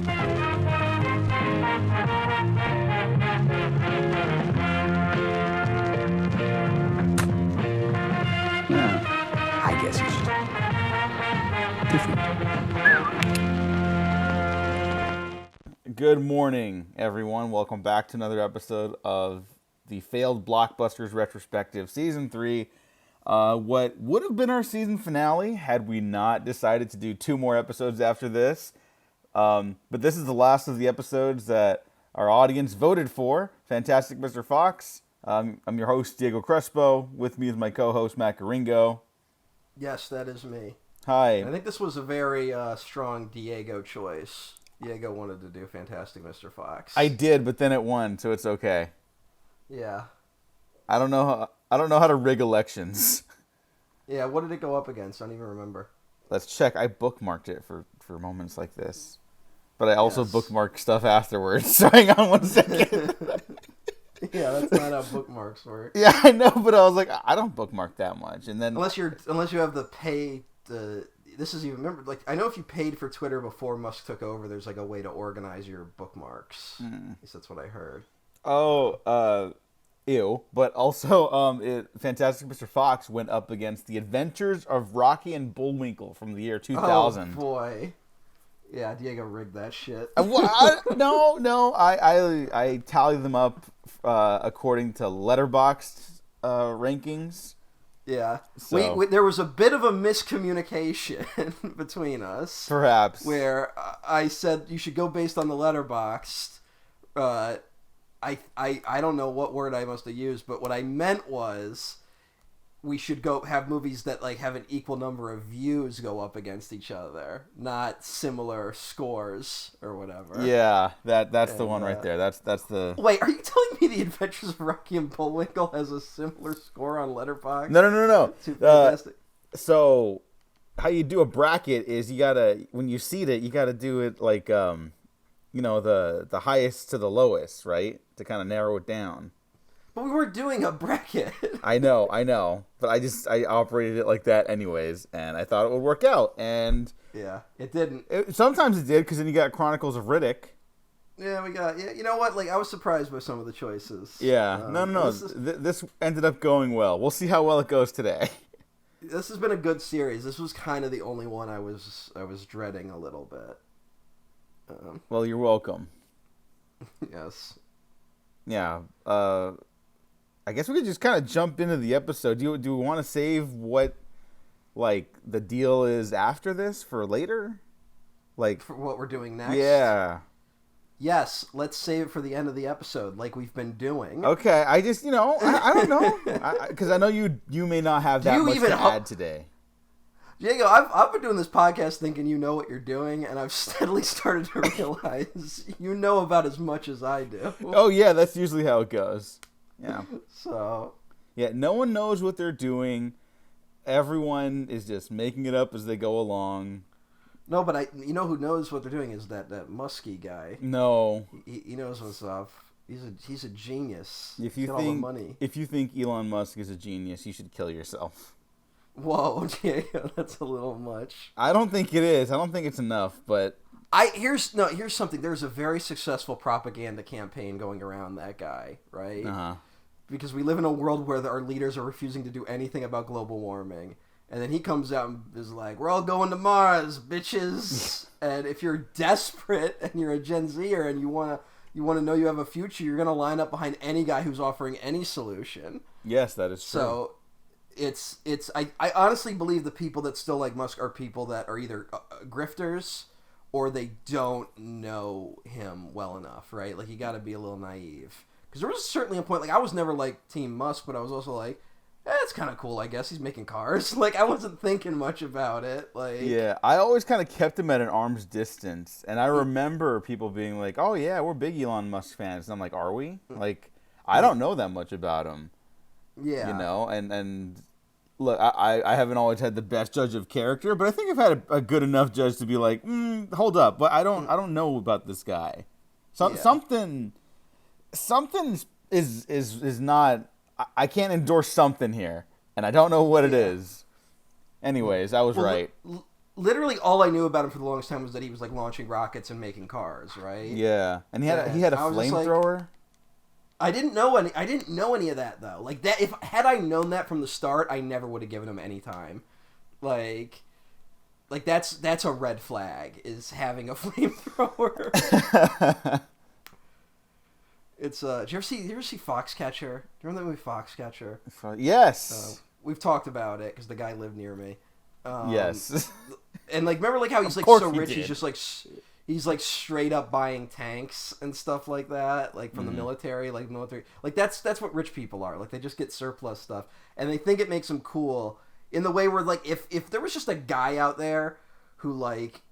I guess it's different. Good morning, everyone. Welcome back to another episode of the failed Blockbusters Retrospective, Season 3. What would have been our season finale had we not decided to do 2 more episodes after this. But this is the last of the episodes that our audience voted for. Fantastic Mr. Fox. I'm your host, Diego Crespo. With me is my co-host, Matt Garingo. Yes, that is me. Hi. I think this was a very strong Diego choice. Diego wanted to do Fantastic Mr. Fox. I did, but then it won, so it's okay. Yeah. I don't know how to rig elections. Yeah, what did it go up against? I don't even remember. Let's check. I bookmarked it for moments like this. But I also bookmarked stuff afterwards. So hang on one second. Yeah, that's not how bookmarks work. Yeah, I know, but I was like, I don't bookmark that much. And then unless you have the pay. This is even remember. Like I know if you paid for Twitter before Musk took over, there's like a way to organize your bookmarks. At least that's what I heard. Ew. But also, Fantastic Mr. Fox went up against The Adventures of Rocky and Bullwinkle from the year 2000. Oh boy. Yeah, Diego rigged that shit. No. I tally them up according to Letterboxd rankings. Yeah. So. We there was a bit of a miscommunication between us. Perhaps. Where I said you should go based on the Letterboxd. I don't know what word I must have used, but what I meant was we should go have movies that like have an equal number of views go up against each other, not similar scores or whatever. Yeah, that's the one right there. That's the. Wait, are you telling me The Adventures of Rocky and Bullwinkle has a similar score on Letterboxd? No. Too fantastic. So how you do a bracket is you gotta when you seed it, you gotta do it like the highest to the lowest, right? To kind of narrow it down. But we weren't doing a bracket. I know. But I operated it like that anyways, and I thought it would work out. And yeah, it didn't. Sometimes it did, because then you got Chronicles of Riddick. Yeah, you know what? Like, I was surprised by some of the choices. Yeah, no. This ended up going well. We'll see how well it goes today. This has been a good series. This was kind of the only one I was dreading a little bit. Well, you're welcome. Yes. Yeah. I guess we could just kind of jump into the episode. Do we want to save what, like, the deal is after this for later? Like for what we're doing next? Yeah. Yes, let's save it for the end of the episode, like we've been doing. Okay, I just, I don't know. Because I know you may not have that much to add today. Diego, I've been doing this podcast thinking you know what you're doing, and I've steadily started to realize you know about as much as I do. Oh, yeah, that's usually how it goes. Yeah. So. Yeah, no one knows what they're doing. Everyone is just making it up as they go along. No, but you know who knows what they're doing is that Muskie guy. No. He knows what's up. He's a genius. If you think Elon Musk is a genius, you should kill yourself. Whoa, Diego, that's a little much. I don't think it is. I don't think it's enough, but here's something. There's a very successful propaganda campaign going around that guy, right? Uh-huh. Because we live in a world where our leaders are refusing to do anything about global warming. And then he comes out and is like, we're all going to Mars, bitches. And if you're desperate and you're a Gen Zer and you want to know you have a future, you're going to line up behind any guy who's offering any solution. Yes, that is true. So I honestly believe the people that still like Musk are people that are either grifters or they don't know him well enough, right? Like, you got to be a little naive. Because there was certainly a point, like, I was never, like, Team Musk, but I was also like, it's kind of cool, I guess. He's making cars. Like, I wasn't thinking much about it. Like, yeah, I always kind of kept him at an arm's distance. And I remember people being like, oh, yeah, we're big Elon Musk fans. And I'm like, are we? Like, I don't know that much about him. Yeah. And look, I haven't always had the best judge of character, but I think I've had a good enough judge to be like, hold up, but I don't know about this guy. Something is not. I can't endorse something here, and I don't know what it is. Anyways, I was right. literally all I knew about him for the longest time was that he was like launching rockets and making cars, right? Yeah, and he had a flamethrower. I didn't know any of that though. Like that, if had I known that from the start, I never would have given him any time. Like that's a red flag, is having a flamethrower. It's did you ever see Foxcatcher? Do you remember that movie Foxcatcher? Yes. We've talked about it because the guy lived near me. Yes. And like, remember like how he's like so rich, he's just like he's like straight up buying tanks and stuff like that, like from the military, like that's what rich people are. Like they just get surplus stuff and they think it makes them cool in the way where like if there was just a guy out there who like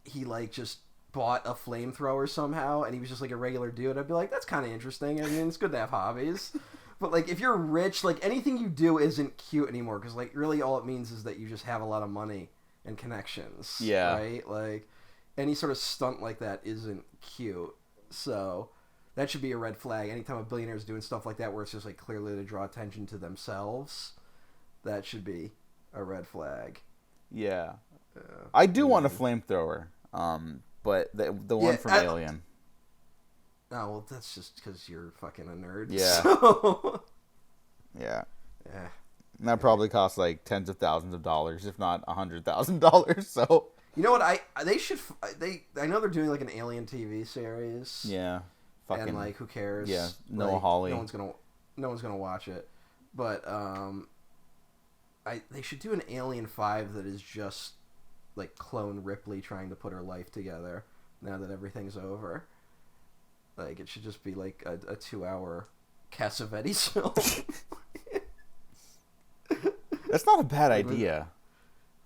he like just bought a flamethrower somehow and he was just like a regular dude, I'd be like, that's kind of interesting. I mean, it's good to have hobbies. But like if you're rich, like anything you do isn't cute anymore because like really all it means is that you just have a lot of money and connections. Yeah. Right? Like any sort of stunt like that isn't cute. So that should be a red flag. Anytime a billionaire is doing stuff like that where it's just like clearly to draw attention to themselves, that should be a red flag. Yeah. I do want a flamethrower. But the one from Alien. Oh, well, that's just because you're fucking a nerd. Yeah. So. Yeah. Yeah. And that probably costs like tens of thousands of dollars, if not $100,000. So. You know what? I know they're doing like an Alien TV series. Yeah. Fucking. And like, who cares? Yeah. Noah like, Hawley. No one's gonna watch it. But they should do an Alien 5 that is just like clone Ripley trying to put her life together now that everything's over. Like it should just be like a 2-hour Cassavetes film. That's not a bad idea.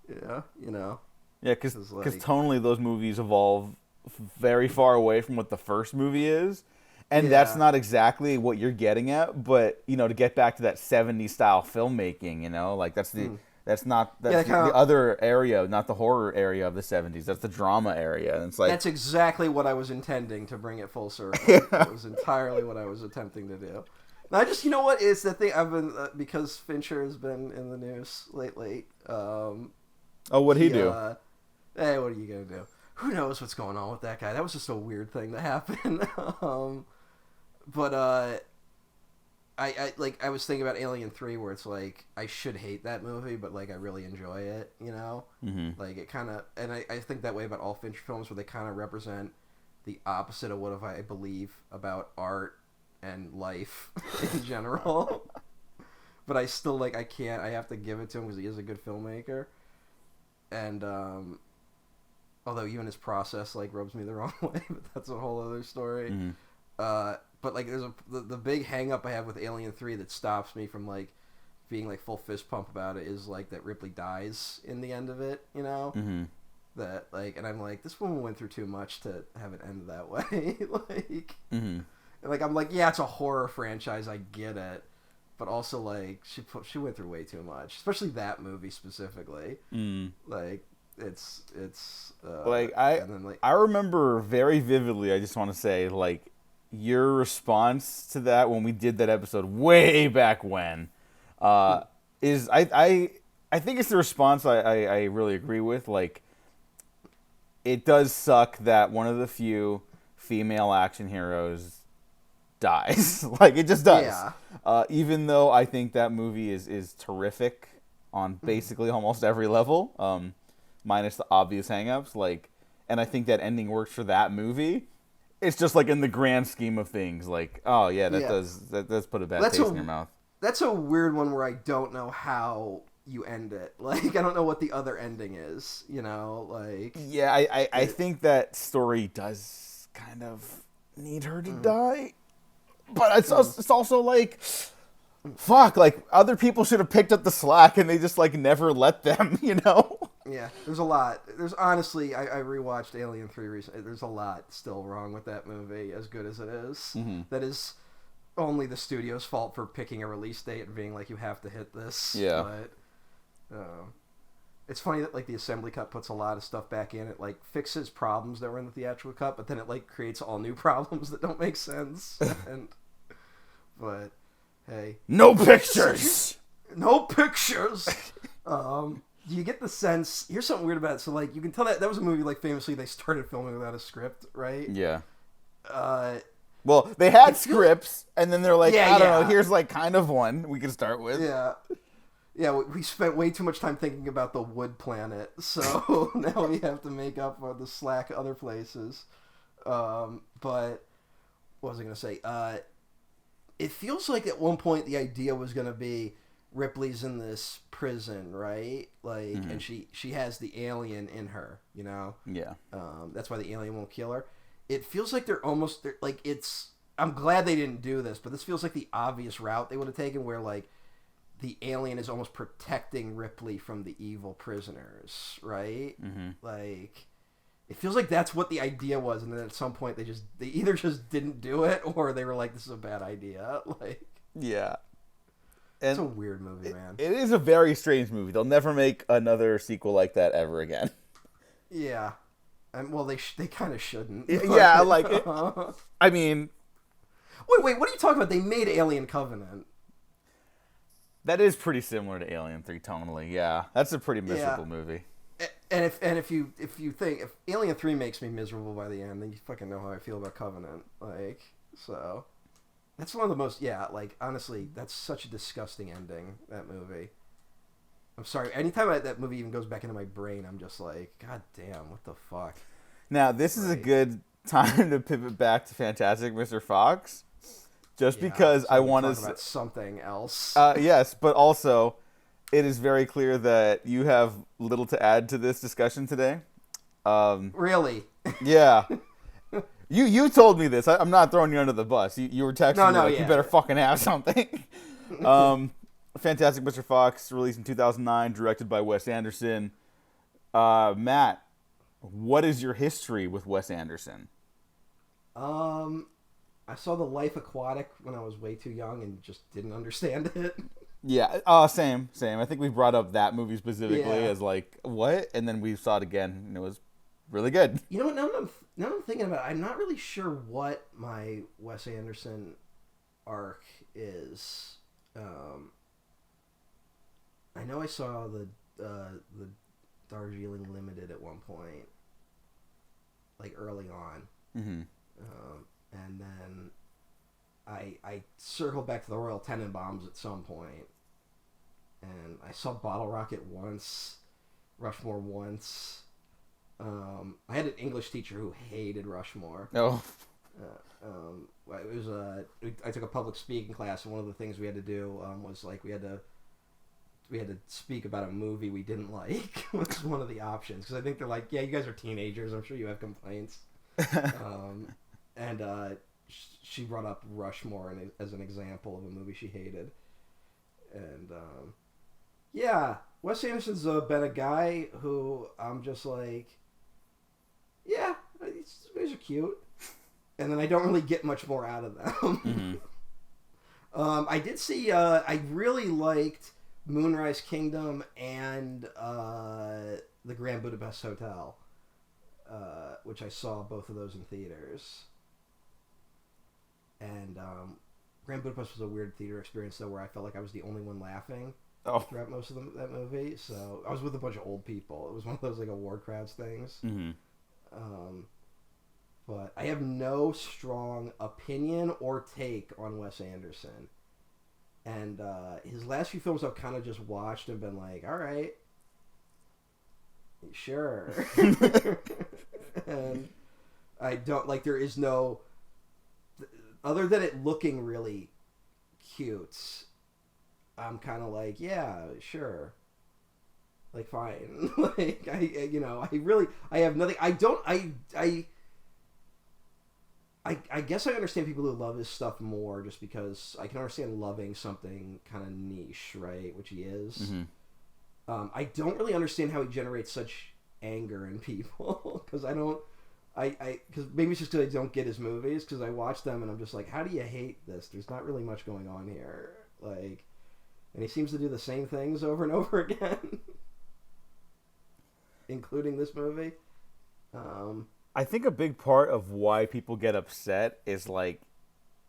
Yeah, you know. Yeah, because tonally those movies evolve very far away from what the first movie is, and that's not exactly what you're getting at. But you know, to get back to that '70s style filmmaking, you know, like that's the other area, not the horror area of the 70s. That's the drama area. And it's like that's exactly what I was intending to bring it full circle. That was entirely what I was attempting to do. And I just, you know what, is the thing I've been because Fincher has been in the news lately. What'd he do? Hey, what are you gonna do? Who knows what's going on with that guy? That was just a weird thing to happen. But I was thinking about Alien 3 where it's like I should hate that movie but like I really enjoy it, you know? Mm-hmm. Like it kind of, and I think that way about all Fincher films where they kind of represent the opposite of what I believe about art and life in general. But I still like I have to give it to him because he is a good filmmaker. And although even his process like rubs me the wrong way, but that's a whole other story. Mm-hmm. But like there's the big hang up I have with Alien 3 that stops me from like being like full fist pump about it is like that Ripley dies in the end of it, you know? Mm-hmm. That like, and I'm like, this woman went through too much to have it end that way. Like, mm-hmm. And like I'm like, yeah, it's a horror franchise, I get it, but also like she went through way too much, especially that movie specifically. Like it's like I remember very vividly. I just want to say like. Your response to that when we did that episode way back when is I think it's the response I really agree with. Like, it does suck that one of the few female action heroes dies. Like, it just does. Yeah. Even though I think that movie is terrific on basically almost every level, minus the obvious hangups. Like, and I think that ending works for that movie. It's just like in the grand scheme of things, like, oh yeah, that does put a bad taste in your mouth. That's a weird one where I don't know how you end it. Like, I don't know what the other ending is, you know? Like, yeah, I think that story does kind of need her to die, but it's also like, fuck, like other people should have picked up the slack and they just like never let them, you know? Yeah, there's a lot. There's honestly, I rewatched Alien 3 recently. There's a lot still wrong with that movie, as good as it is. Mm-hmm. That is only the studio's fault for picking a release date and being like, you have to hit this. Yeah. But it's funny that like the assembly cut puts a lot of stuff back in. It like fixes problems that were in the theatrical cut, but then it like creates all new problems that don't make sense. But hey, no pictures. No pictures. you get the sense? Here's something weird about it. So like, you can tell that was a movie like famously they started filming without a script, right? Yeah. Uh, Well, they had scripts, and then they're like, Yeah, I don't yeah. know, here's like kind of one we can start with. yeah. Yeah, we spent way too much time thinking about the wood planet, so now we have to make up for the slack other places. But what was I going to say? It feels like at one point the idea was going to be Ripley's in this prison, right? Like, and she has the alien in her, you know? Yeah. That's why the alien won't kill her. It feels like they're like, it's... I'm glad they didn't do this, but this feels like the obvious route they would have taken where, like, the alien is almost protecting Ripley from the evil prisoners, right? Like, it feels like that's what the idea was, and then at some point they either just didn't do it, or they were like, "This is a bad idea." Like, Yeah. And it's a weird movie, man. It is a very strange movie. They'll never make another sequel like that ever again. Yeah, and well, they kind of shouldn't. Yeah, like I mean, wait, what are you talking about? They made Alien Covenant. that is pretty similar to Alien 3 tonally. Yeah, that's a pretty miserable movie. And if you think if Alien 3 makes me miserable by the end, then you fucking know how I feel about Covenant. Like, so that's one of the most like, honestly, that's such a disgusting ending, that movie. I'm sorry. Anytime that movie even goes back into my brain, I'm just like, God damn, what the fuck? Now, this is a good time to pivot back to Fantastic Mr. Fox. Just because I want to talk about something else. Yes, but also it is very clear that you have little to add to this discussion today. Really? Yeah. You told me this. I'm not throwing you under the bus. You were texting me like, you better fucking have something. Fantastic Mr. Fox, released in 2009, directed by Wes Anderson. Matt, what is your history with Wes Anderson? I saw The Life Aquatic when I was way too young and just didn't understand it. Yeah, same. I think we brought up that movie specifically as like, what? And then we saw it again, and it was really good. You know what? Now I'm thinking about it, I'm not really sure what my Wes Anderson arc is. I know I saw the Darjeeling Limited at one point, like early on. Mm-hmm. And then I circled back to the Royal Tenenbaums at some point, and I saw Bottle Rocket once, Rushmore once. I had an English teacher who hated Rushmore. Oh. It was I took a public speaking class, and one of the things we had to do was like we had to speak about a movie we didn't like. Was one of the options, because I think they're like, yeah, you guys are teenagers. I'm sure you have complaints. And she brought up Rushmore as an example of a movie she hated. And yeah, Wes Anderson's been a guy who I'm just like, yeah, these movies are cute. And then I don't really get much more out of them. Mm-hmm. I did see, I really liked Moonrise Kingdom and The Grand Budapest Hotel, which I saw both of those in theaters. And Grand Budapest was a weird theater experience, though, where I felt like I was the only one laughing throughout most of that movie. So I was with a bunch of old people. It was one of those like award crowds things. Mm-hmm. But I have no strong opinion or take on Wes Anderson. And his last few films I've kind of just watched and been like, all right, sure. And I don't, like, there is no, other than it looking really cute, I'm kind of like, yeah, sure. Like, fine. Like, I have nothing, I guess I understand people who love his stuff more just because I can understand loving something kind of niche, right? Which he is. Mm-hmm. I don't really understand how he generates such anger in people because because maybe it's just because I don't get his movies, because I watch them and I'm just like, how do you hate this? There's not really much going on here. Like, and he seems to do the same things over and over again, including this movie. I think a big part of why people get upset is like,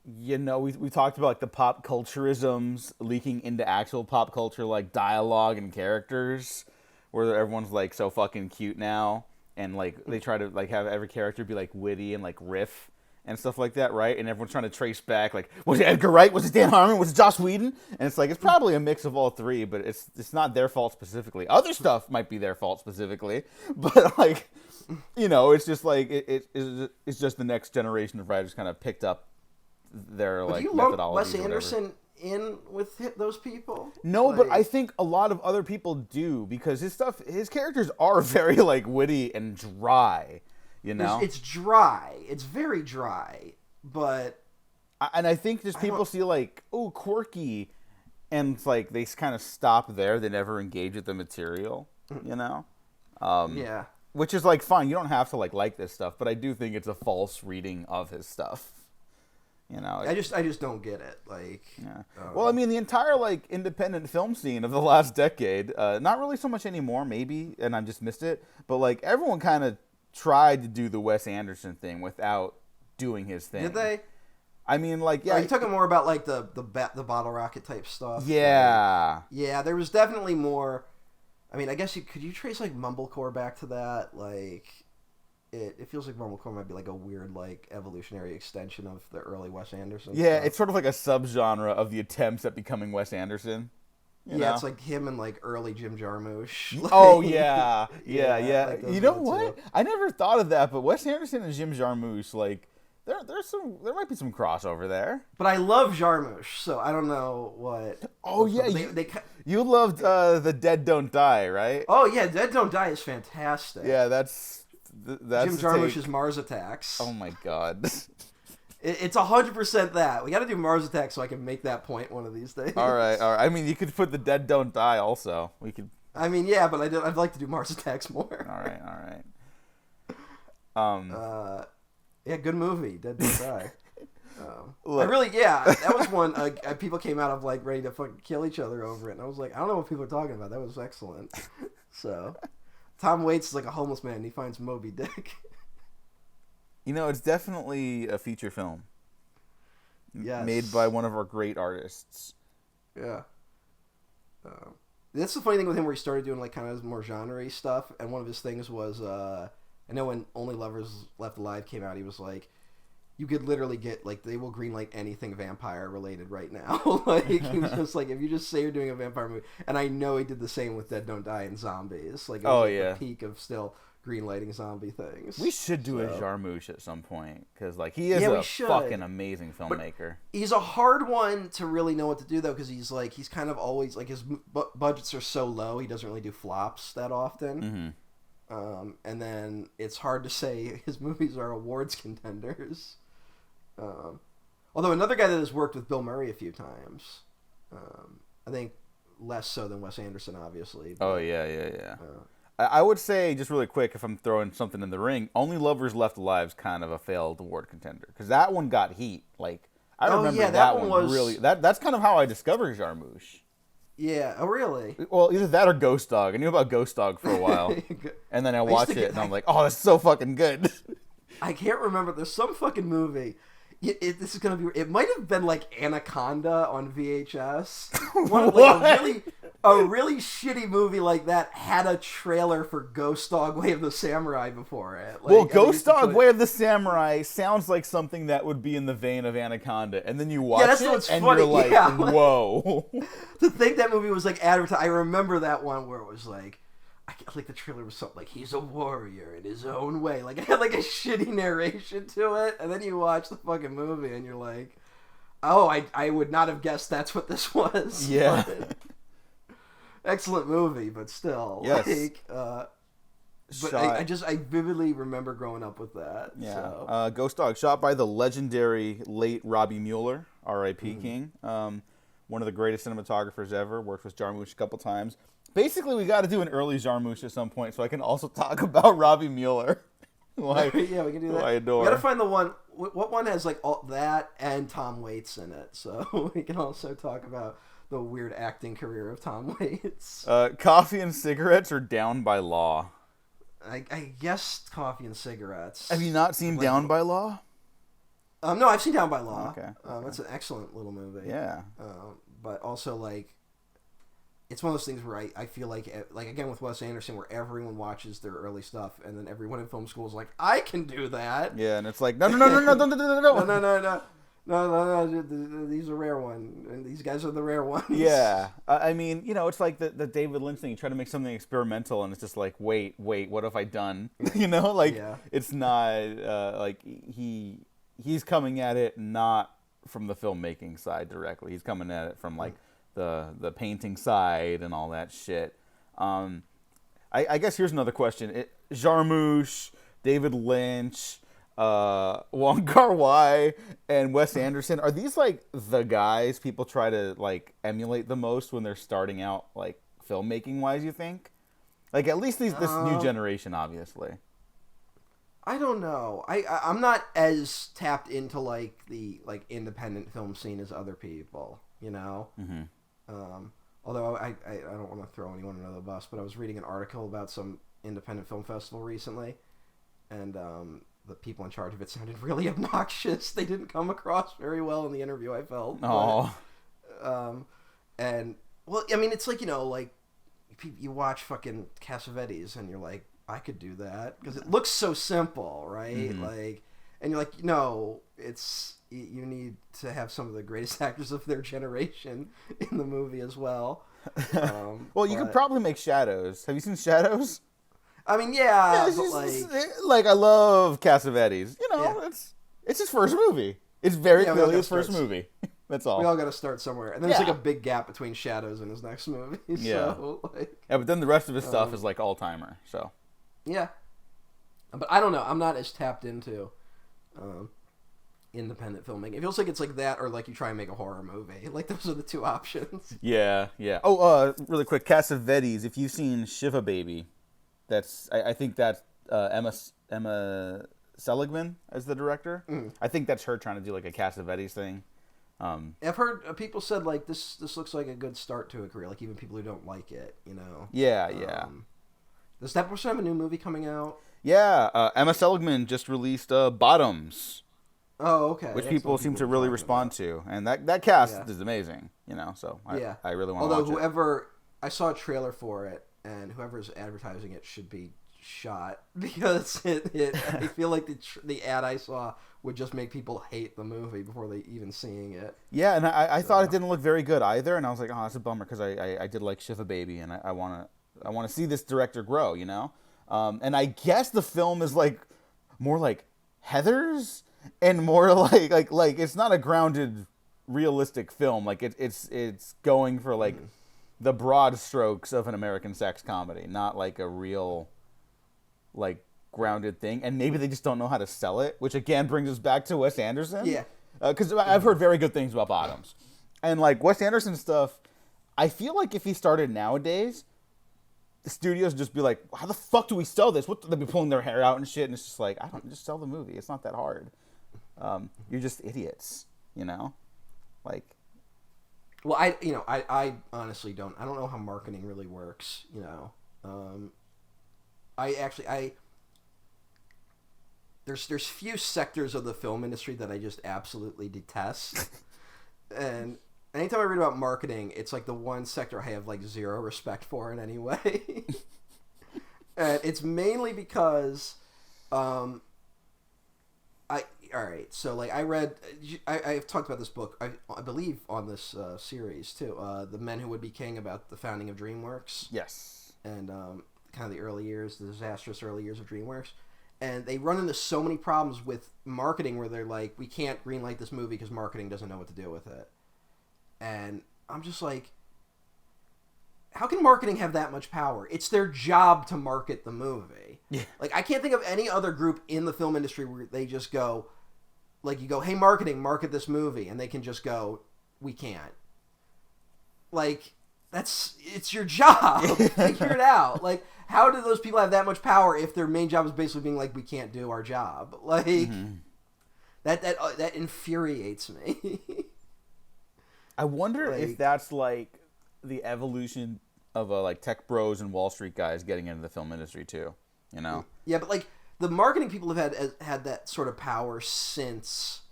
we talked about like the pop culturisms leaking into actual pop culture, like dialogue and characters, where everyone's like so fucking cute now, and like they try to like have every character be like witty and like riff and stuff like that, right? And everyone's trying to trace back, like, was it Edgar Wright? Was it Dan Harmon? Was it Joss Whedon? And it's like it's probably a mix of all three, but it's not their fault specifically. Other stuff might be their fault specifically, but like, it's just like it's just the next generation of writers kind of picked up their But like do you lump methodologies. Wes or whatever. Anderson in with those people? No, Like, but I think a lot of other people do because his characters are very like witty and dry. it's dry. It's very dry, but And I think just people see like, oh, quirky, and it's like they kind of stop there. They never engage with the material, yeah. Which is like fine. You don't have to like this stuff, but I do think it's a false reading of his stuff. I just don't get it. Like, yeah. Well, I mean, the entire like independent film scene of the last decade, not really so much anymore, maybe, and I just missed it. But like everyone kind of tried to do the Wes Anderson thing without doing his thing. Did they? I mean, like, yeah. Are you talking more about like the bottle rocket type stuff? Yeah. Like, yeah, there was definitely more. I mean, I guess could you trace like mumblecore back to that? Like, it feels like mumblecore might be like a weird like evolutionary extension of the early Wes Anderson. Yeah, stuff. it's sort of like a subgenre of the attempts at becoming Wes Anderson. You know? It's like him and like early Jim Jarmusch. Like, Oh yeah. Like those you know are the what? two. I never thought of that, but Wes Anderson and Jim Jarmusch, like, there might be some crossover there. But I love Jarmusch, so I don't know what. Oh yeah, you loved The Dead Don't Die, right? Oh yeah, Dead Don't Die is fantastic. Yeah, that's Jim Jarmusch's Mars Attacks. Oh my god. It's 100% that. We got to do Mars Attacks so I can make that point one of these days. All right. I mean, you could put The Dead Don't Die also. We could. I mean, yeah, but I'd like to do Mars Attacks more. All right. Yeah, good movie. Dead Don't Die. Look. That was one people came out of like ready to fucking kill each other over it, and I was like, I don't know what people are talking about. That was excellent. So, Tom Waits is like a homeless man, and he finds Moby Dick. It's definitely a feature film. Yes. Made by one of our great artists. Yeah. That's the funny thing with him where he started doing like kind of more genre-y stuff, and one of his things was I know when Only Lovers Left Alive came out, he was like, you could literally get like they will greenlight anything vampire related right now. Like he was just like, if you just say you're doing a vampire movie, and I know he did the same with Dead Don't Die and Zombies. Like it was the peak of still greenlighting zombie things. We should do a Jarmusch at some point because like he is a fucking amazing filmmaker. But he's a hard one to really know what to do though because he's kind of always like his budgets are so low he doesn't really do flops that often. Mm-hmm. And then it's hard to say his movies are awards contenders. Although another guy that has worked with Bill Murray a few times, I think less so than Wes Anderson, obviously. But, yeah. I would say, just really quick, if I'm throwing something in the ring, Only Lovers Left Alive is kind of a failed award contender. Because that one got heat. Like, I remember that one was... really... That's kind of how I discovered Jarmusch. Yeah, oh really? Well, either that or Ghost Dog. I knew about Ghost Dog for a while. And then I watched it, and I'm like, oh, that's so fucking good. I can't remember. There's some fucking movie... this is gonna be. It might have been like Anaconda on VHS. Like a really shitty movie like that had a trailer for Ghost Dog: Way of the Samurai before it. Like, well, Ghost Dog: Way of the Samurai sounds like something that would be in the vein of Anaconda, and then you watch it and you're like, whoa. To think that movie was like advertised. I remember that one where it was like. Like the trailer was something like he's a warrior in his own way. Like it had like a shitty narration to it, and then you watch the fucking movie and you're like, "Oh, I would not have guessed that's what this was." Yeah, excellent movie, but still, yes. Like, but I vividly remember growing up with that. Yeah, so. Ghost Dog, shot by the legendary late Robbie Mueller, R.I.P. King, one of the greatest cinematographers ever. Worked with Jarmusch a couple times. Basically, we got to do an early Jarmusch at some point, so I can also talk about Robbie Mueller. Yeah, we can do that. I adore. We got to find the one. What one has like all that and Tom Waits in it? So we can also talk about the weird acting career of Tom Waits. Coffee and Cigarettes or Down by Law? I guess Coffee and Cigarettes. Have you not seen Down by Law? No, I've seen Down by Law. Okay. It's an excellent little movie. Yeah. But also like. it's one of those things where I feel like again with Wes Anderson, where everyone watches their early stuff, and then everyone in film school is like, I can do that. Yeah, and it's like, no, don't. No. These are rare ones, and these guys are the rare ones. Yeah, I mean, it's like the David Lynch thing. You try to make something experimental, and it's just like, wait, what have I done? It's not like he's coming at it not from the filmmaking side directly. He's coming at it from like the painting side and all that shit. I guess here's another question: Jarmusch, David Lynch, Wong Kar-wai, and Wes Anderson, are these like the guys people try to like emulate the most when they're starting out, like filmmaking wise? You think, like at least this new generation, obviously. I don't know. I'm not as tapped into like the like independent film scene as other people. Mm-hmm. Although I don't want to throw anyone under the bus, but I was reading an article about some independent film festival recently, and the people in charge of it sounded really obnoxious. They didn't come across very well in the interview, I felt. Oh. And well, I mean, it's like like you watch fucking Cassavetes, and you're like, I could do that because it looks so simple, right? Mm-hmm. Like, and you're like, no, you need to have some of the greatest actors of their generation in the movie as well. Well, you could probably make Shadows. Have you seen Shadows? I mean, yeah, but like I love Cassavetes. It's his first movie. It's very clearly his first movie. That's all. We all got to start somewhere, and then there's like a big gap between Shadows and his next movie. Yeah, so, but then the rest of his stuff is like all timer. So yeah, but I don't know. I'm not as tapped into independent filmmaking. It feels like it's like that, or like you try and make a horror movie. Like those are the two options. Yeah. Oh, really quick, Cassavetes. If you've seen Shiva Baby. I think that's Emma Seligman as the director. I think that's her trying to do like a Cassavetes thing. I've heard people said like this looks like a good start to a career. Like even people who don't like it, Yeah. Does that person have a new movie coming out? Yeah, Emma Seligman just released Bottoms. Oh, okay. Which people seem to really respond to, and that cast is amazing. So I really want to watch it. Although whoever I saw a trailer for it. And whoever's advertising it should be shot because I feel like the ad I saw would just make people hate the movie before they even seeing it. Yeah, and I thought it didn't look very good either, and I was like, oh, that's a bummer because I did like Shiva Baby, and I want to see this director grow, and I guess the film is like more like Heathers and more like it's not a grounded, realistic film. Like it's going for like. The broad strokes of an American sex comedy, not like a real, like, grounded thing. And maybe they just don't know how to sell it, which again brings us back to Wes Anderson. Yeah. Because I've heard very good things about Bottoms. And, like, Wes Anderson stuff, I feel like if he started nowadays, the studios would just be like, how the fuck do we sell this? They'd be pulling their hair out and shit. And it's just like, just sell the movie. It's not that hard. You're just idiots, Like... Well, I honestly don't. I don't know how marketing really works. There's few sectors of the film industry that I just absolutely detest, and anytime I read about marketing, it's like the one sector I have like zero respect for in any way, and it's mainly because, all right, so like I read, I've talked about this book, I believe on this series too, The Men Who Would Be King, about the founding of DreamWorks. Yes. And kind of the disastrous early years of DreamWorks. And they run into so many problems with marketing where they're like, we can't greenlight this movie because marketing doesn't know what to do with it. And I'm just like, how can marketing have that much power? It's their job to market the movie. Yeah. Like, I can't think of any other group in the film industry where they just go... Like, you go, hey, marketing, market this movie. And they can just go, we can't. Like, it's your job. Figure it out. Like, how do those people have that much power if their main job is basically being like, we can't do our job? Like, that infuriates me. I wonder if that's, like, the evolution of, like, tech bros and Wall Street guys getting into the film industry, too. Yeah, but, like... The marketing people have had that sort of power since,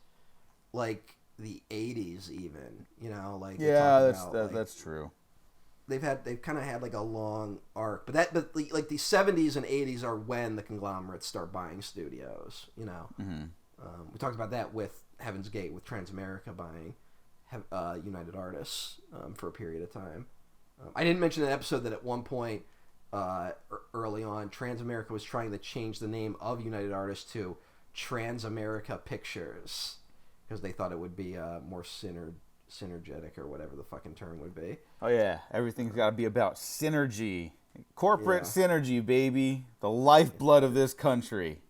like, the 80s even, like... Yeah, that's true. they've kind of had like a long arc, but like the 70s and 80s are when the conglomerates start buying studios. You know, we talked about that with Heaven's Gate, with Transamerica buying United Artists for a period of time. I didn't mention in an episode that at one point early on, Transamerica was trying to change the name of United Artists to Transamerica Pictures because they thought it would be more synergetic or whatever the fucking term would be. Oh yeah, everything's got to be about synergy, corporate synergy, baby, the lifeblood of this country.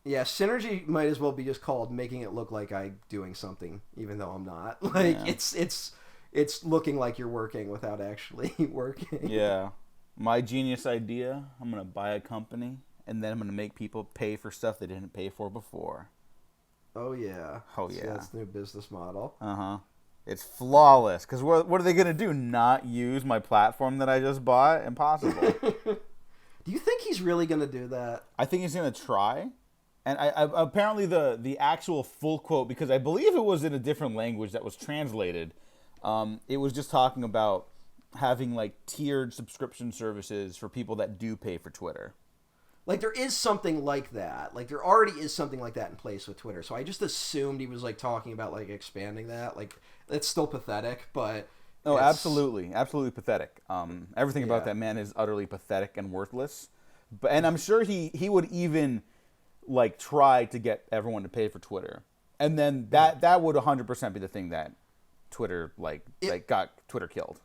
Yeah, synergy might as well be just called making it look like I'm doing something, even though I'm not. Like it's looking like you're working without actually working. Yeah, my genius idea: I'm gonna buy a company, and then I'm gonna make people pay for stuff they didn't pay for before. Oh yeah. Oh yeah. So that's the new business model. It's flawless. Because what are they gonna do? Not use my platform that I just bought? Impossible. Do you think he's really gonna do that? I think he's gonna try. And I apparently the actual full quote, because I believe it was in a different language that was translated. It was just talking about having like tiered subscription services for people that do pay for Twitter. Like there is something like that. Like there already is something like that in place with Twitter. So I just assumed he was like talking about like expanding that. Like it's still pathetic, but oh, absolutely pathetic. Everything about that man is utterly pathetic and worthless. And I'm sure he would even like try to get everyone to pay for Twitter, and then that would 100% be the thing that Twitter got Twitter killed.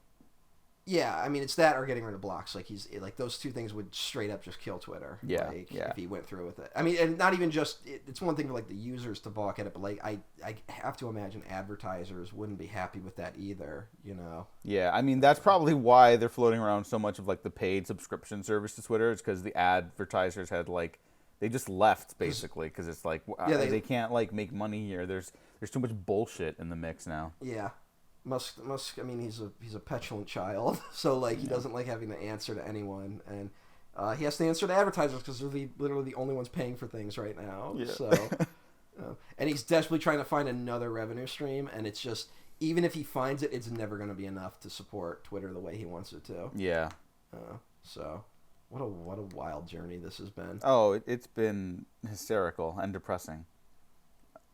Yeah, I mean it's that or getting rid of blocks. Like those two things would straight up just kill Twitter. Yeah, If he went through with it. I mean, and not even just it's one thing for like the users to balk at it, but like I have to imagine advertisers wouldn't be happy with that either. You know. Yeah, I mean that's probably why they're floating around so much of like the paid subscription service to Twitter. It's because the advertisers had like they just left basically because it's like they can't like make money here. There's too much bullshit in the mix now. Yeah. Musk. I mean, he's a petulant child, so like he doesn't like having to answer to anyone, and he has to answer to advertisers because they're literally the only ones paying for things right now. Yeah. So, and he's desperately trying to find another revenue stream, and it's just even if he finds it, it's never going to be enough to support Twitter the way he wants it to. Yeah. So, what a wild journey this has been. Oh, it's been hysterical and depressing.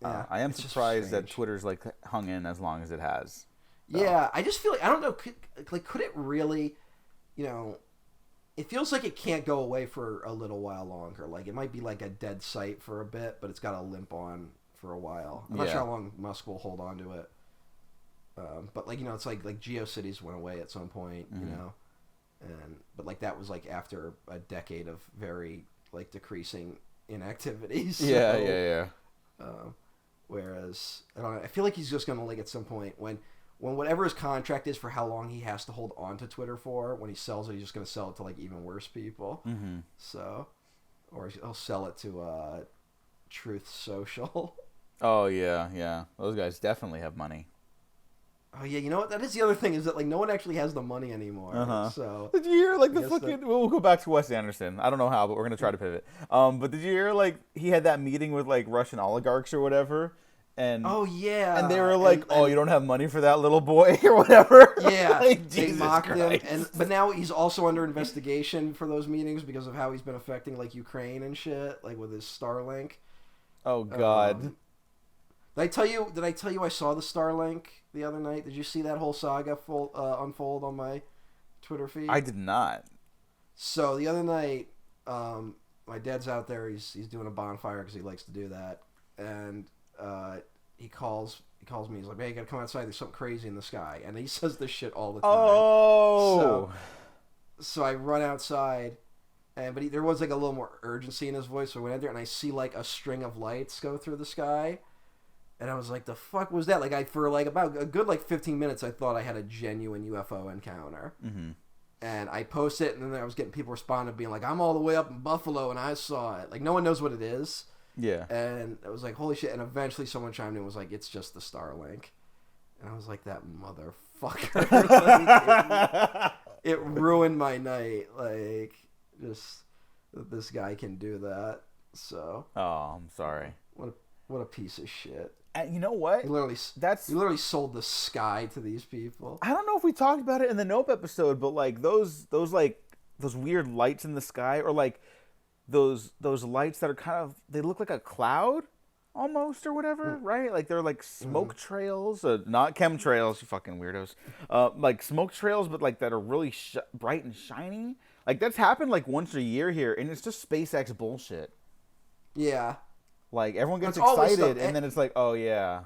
Yeah, I am surprised that Twitter's like hung in as long as it has. Yeah, I just feel like I don't know. Could it really? You know, it feels like it can't go away for a little while longer. Like it might be like a dead site for a bit, but it's got to limp on for a while. I'm not sure how long Musk will hold on to it. But like it's like GeoCities went away at some point, you know, but like that was like after a decade of very like decreasing inactivity. So, yeah. Whereas I don't know, I feel like he's just gonna like at some point when whatever his contract is for how long he has to hold on to Twitter for, when he sells it, he's just gonna sell it to like even worse people. So, or he'll sell it to Truth Social. Oh yeah, those guys definitely have money. Oh yeah, you know what? That is the other thing is that like no one actually has the money anymore. So did you hear like the fucking? We'll go back to Wes Anderson. I don't know how, but we're gonna try to pivot. But did you hear like he had that meeting with like Russian oligarchs or whatever? And oh yeah, and they were like, "Oh, you don't have money for that little boy or whatever." Yeah, like, they mocked him, but now he's also under investigation for those meetings because of how he's been affecting like Ukraine and shit, like with his Starlink. Oh God. Did I tell you I saw the Starlink the other night? Did you see that whole saga unfold on my Twitter feed? I did not. So the other night, my dad's out there. He's doing a bonfire because he likes to do that, and he calls me. He's like, "Hey, you gotta come outside. There's something crazy in the sky." And he says this shit all the time. Oh. So I run outside, but there was like a little more urgency in his voice. So I went out there and I see like a string of lights go through the sky. And I was like, the fuck was that? Like, for like about a good like 15 minutes, I thought I had a genuine UFO encounter. And I posted it, and then I was getting people responding, being like, I'm all the way up in Buffalo, and I saw it. Like, no one knows what it is. Yeah. And I was like, holy shit. And eventually someone chimed in and was like, it's just the Starlink. And I was like, that motherfucker. Like, it ruined my night. Like, just that this guy can do that. So. Oh, I'm sorry. What a piece of shit. And you know what? He literally sold the sky to these people. I don't know if we talked about it in the Nope episode, but like those weird lights in the sky, or like those lights that are kind of, they look like a cloud almost or whatever, right? Like they're like smoke trails, not chemtrails, you fucking weirdos. Like smoke trails, but like that are really bright and shiny. Like that's happened like once a year here, and it's just SpaceX bullshit. Yeah. Like everyone gets excited, and then it's like, oh yeah.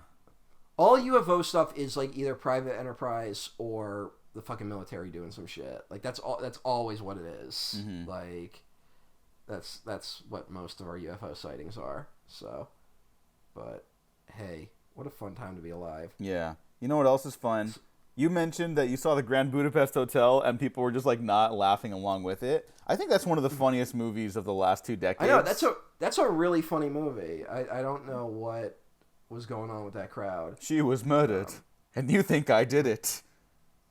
All UFO stuff is like either private enterprise or the fucking military doing some shit. Like that's always what it is. Mm-hmm. Like that's what most of our UFO sightings are. So, but hey, what a fun time to be alive. Yeah. You know what else is fun? You mentioned that you saw the Grand Budapest Hotel and people were just like not laughing along with it. I think that's one of the funniest movies of the last 2 decades. I know, that's a really funny movie. I don't know what was going on with that crowd. She was murdered, and you think I did it.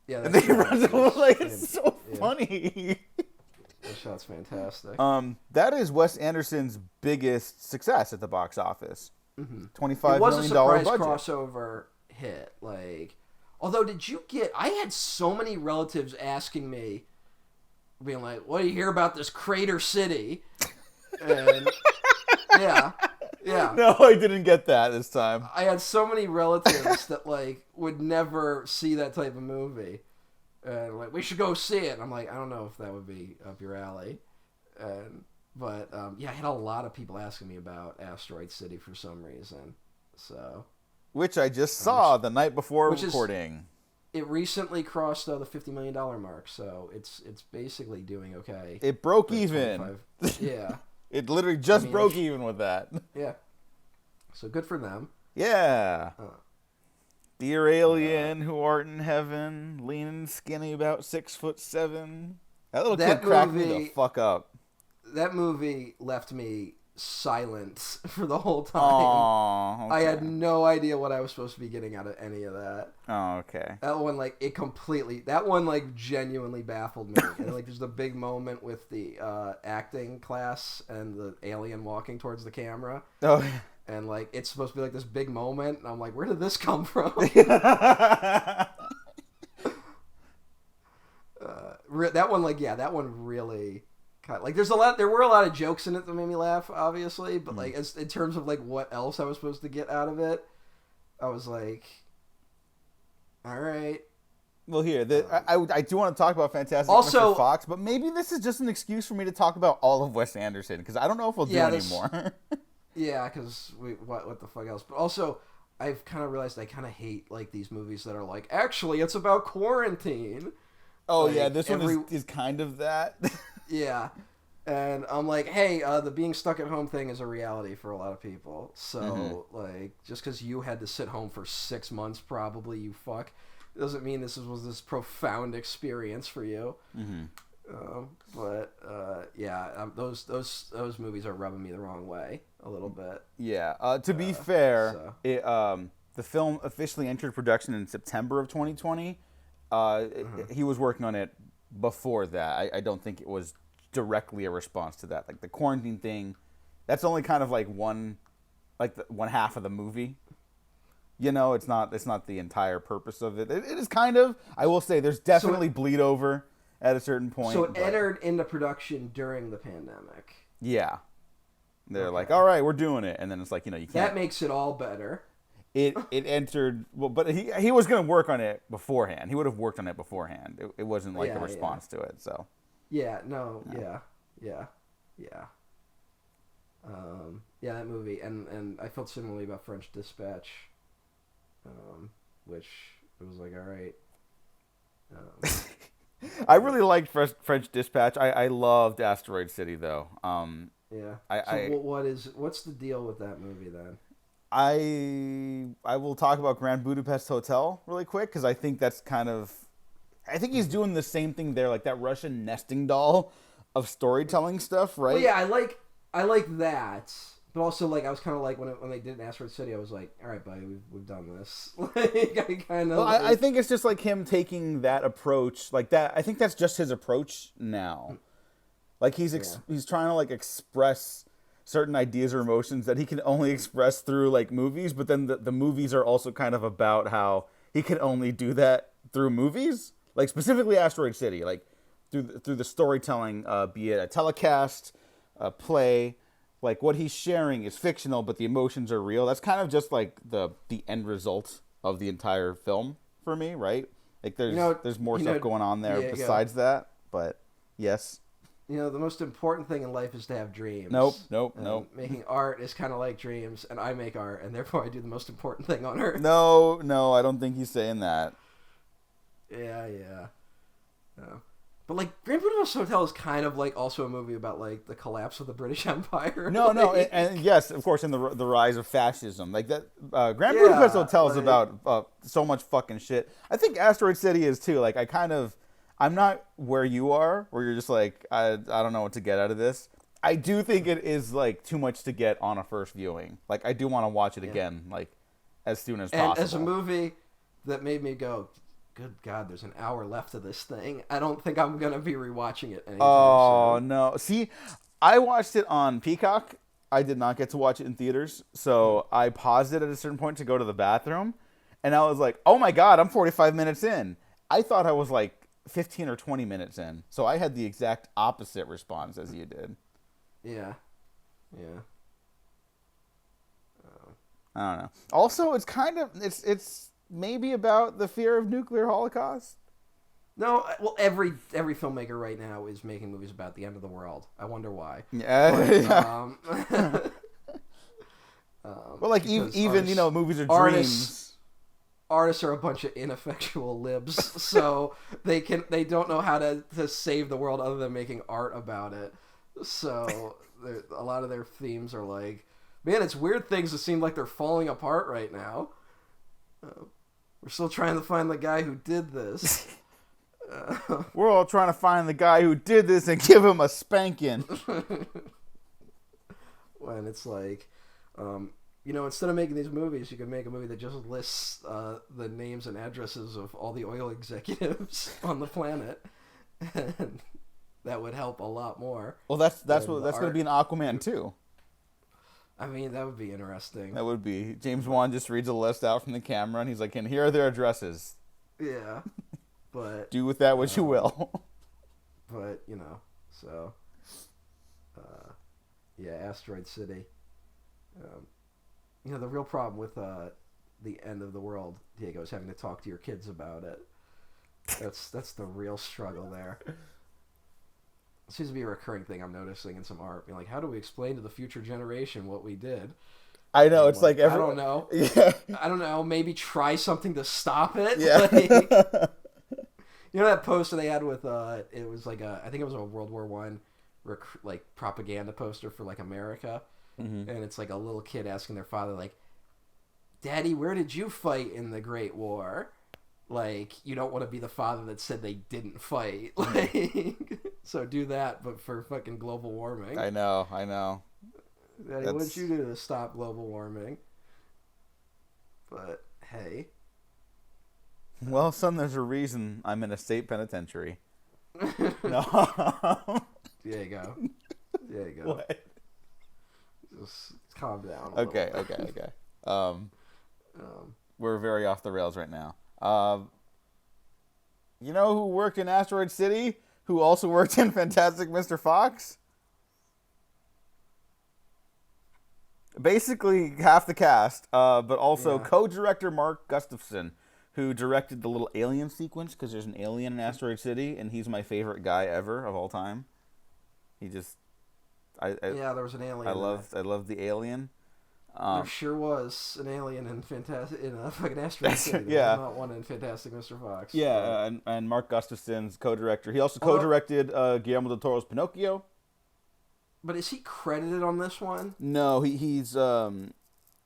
Yeah, and they run away. It's so funny. That shot's fantastic. That is Wes Anderson's biggest success at the box office. Mm-hmm. $25 million budget. It was a surprise crossover hit. Like, although, did you get? I had so many relatives asking me, being like, "What do you hear about this Crater City?" And yeah. No, I didn't get that this time. I had so many relatives that like would never see that type of movie, and like, we should go see it. And I'm like, I don't know if that would be up your alley, but I had a lot of people asking me about Asteroid City for some reason. So, which I just saw the night before recording. It recently crossed the $50 million mark, so it's basically doing okay. It broke even. Yeah. It literally just broke even with that. Yeah. So good for them. Yeah. Dear alien who art in heaven, lean and skinny, about 6'7". That little kid cracked me the fuck up. That movie left me silent for the whole time. Aww, okay. I had no idea what I was supposed to be getting out of any of that. Oh, okay. That one genuinely baffled me. And like there's the big moment with the acting class and the alien walking towards the camera. Oh, yeah. And like it's supposed to be like this big moment, and I'm like, where did this come from? That one really like there were a lot of jokes in it that made me laugh, obviously, but like as in terms of like what else I was supposed to get out of it, I was like, all right. Well, here, I do want to talk about Fantastic Mr. Fox, but maybe this is just an excuse for me to talk about all of Wes Anderson, because I don't know if we'll do anymore. Yeah, because what the fuck else? But also, I've kind of realized I kind of hate like these movies that are like, actually, it's about quarantine. Oh like, yeah, this one is kind of that. Yeah, and I'm like, hey, the being stuck at home thing is a reality for a lot of people. So like, just because you had to sit home for 6 months, probably you fuck, doesn't mean this was this profound experience for you. Mm-hmm. Those movies are rubbing me the wrong way a little bit. Yeah. To be fair, the film officially entered production in September of 2020. He was working on it before that. I don't think it was directly a response to that. Like the quarantine thing, that's only kind of like one half of the movie. You know, it's not the entire purpose of it. It is kind of. I will say there's definitely bleed over at a certain point. So it entered into production during the pandemic. Yeah. They're like, all right, we're doing it. And then it's like, you can't. That makes it all better. It entered, well, but he was going to work on it beforehand. He would have worked on it beforehand. It wasn't like a response to it, so. Yeah, yeah. That movie. And I felt similarly about French Dispatch, which it was like, all right. I really liked French Dispatch. I loved Asteroid City, though. Yeah. What's the deal with that movie then? I will talk about Grand Budapest Hotel really quick because I think that's I think he's doing the same thing there, like that Russian nesting doll of storytelling stuff, right? Well, yeah, I like that, but also like I was kind of like when they did Asteroid City, I was like, all right, buddy, we've done this. Like I kind of. Well, I think it's just like him taking that approach, like that. I think that's just his approach now. Like he's trying to like express certain ideas or emotions that he can only express through like movies, but then the movies are also kind of about how he can only do that through movies, like specifically Asteroid City, like through the storytelling, be it a telecast, a play, like what he's sharing is fictional, but the emotions are real. That's kind of just like the end result of the entire film for me, right? Like there's more stuff going on there besides that, but yes. The most important thing in life is to have dreams. Nope. Making art is kind of like dreams, and I make art, and therefore I do the most important thing on earth. No, I don't think he's saying that. Yeah. No. But like Grand Budapest Hotel is kind of like also a movie about like the collapse of the British Empire. No, and yes, of course, in the rise of fascism, like that. Grand Budapest Hotel is about so much fucking shit. I think Asteroid City is too. Like I'm not where you are, where you're just like I don't know what to get out of this. I do think it is like too much to get on a first viewing. Like I do want to watch it again, like as soon as possible. And as a movie that made me go, good God, there's an hour left of this thing. I don't think I'm gonna be rewatching it anytime soon. No! See, I watched it on Peacock. I did not get to watch it in theaters, so I paused it at a certain point to go to the bathroom, and I was like, "Oh my God, I'm 45 minutes in." I thought I was like 15 or 20 minutes in, so I had the exact opposite response as you did. Yeah. I don't know. Also, it's kind of it's maybe about the fear of nuclear holocaust. No, well, every filmmaker right now is making movies about the end of the world. I wonder why. Yeah. Well, like even movies are dreams. Artists are a bunch of ineffectual libs, so they don't know how to save the world other than making art about it. So a lot of their themes are like, man, it's weird things that seem like they're falling apart right now. We're still trying to find the guy who did this. We're all trying to find the guy who did this and give him a spanking. When it's like, instead of making these movies, you could make a movie that just lists the names and addresses of all the oil executives on the planet, and that would help a lot more. Well, that's going to be in Aquaman too. I mean, that would be interesting. That would be. James Wan just reads a list out from the camera, and he's like, "And here are their addresses." Yeah, but do with that what you will. But so, Asteroid City. The real problem with the end of the world, Diego, is having to talk to your kids about it. That's the real struggle there. It seems to be a recurring thing I'm noticing in some art. Being like, how do we explain to the future generation what we did? I know, it's like I don't know. Yeah. I don't know. Maybe try something to stop it. Yeah. That poster they had with it was like I think it was a World War I like propaganda poster for like America. Mm-hmm. And it's like a little kid asking their father, like, "Daddy, where did you fight in the Great War?" Like, you don't want to be the father that said they didn't fight. Like, so do that, but for fucking global warming. I know. Daddy, what did you do to stop global warming? But, hey. Well, son, there's a reason I'm in a state penitentiary. No. There you go. What? Just calm down. Okay. We're very off the rails right now. You know who worked in Asteroid City? Who also worked in Fantastic Mr. Fox? Basically half the cast, but also co-director Mark Gustafson, who directed the little alien sequence, because there's an alien in Asteroid City, and he's my favorite guy ever of all time. He just... there was an alien. I love the alien. There sure was an alien in fucking Asteroid City. Yeah, not one in Fantastic Mr. Fox. Yeah, and Mark Gustafson's co-director. He also co-directed Guillermo del Toro's Pinocchio. But is he credited on this one? No, he's kind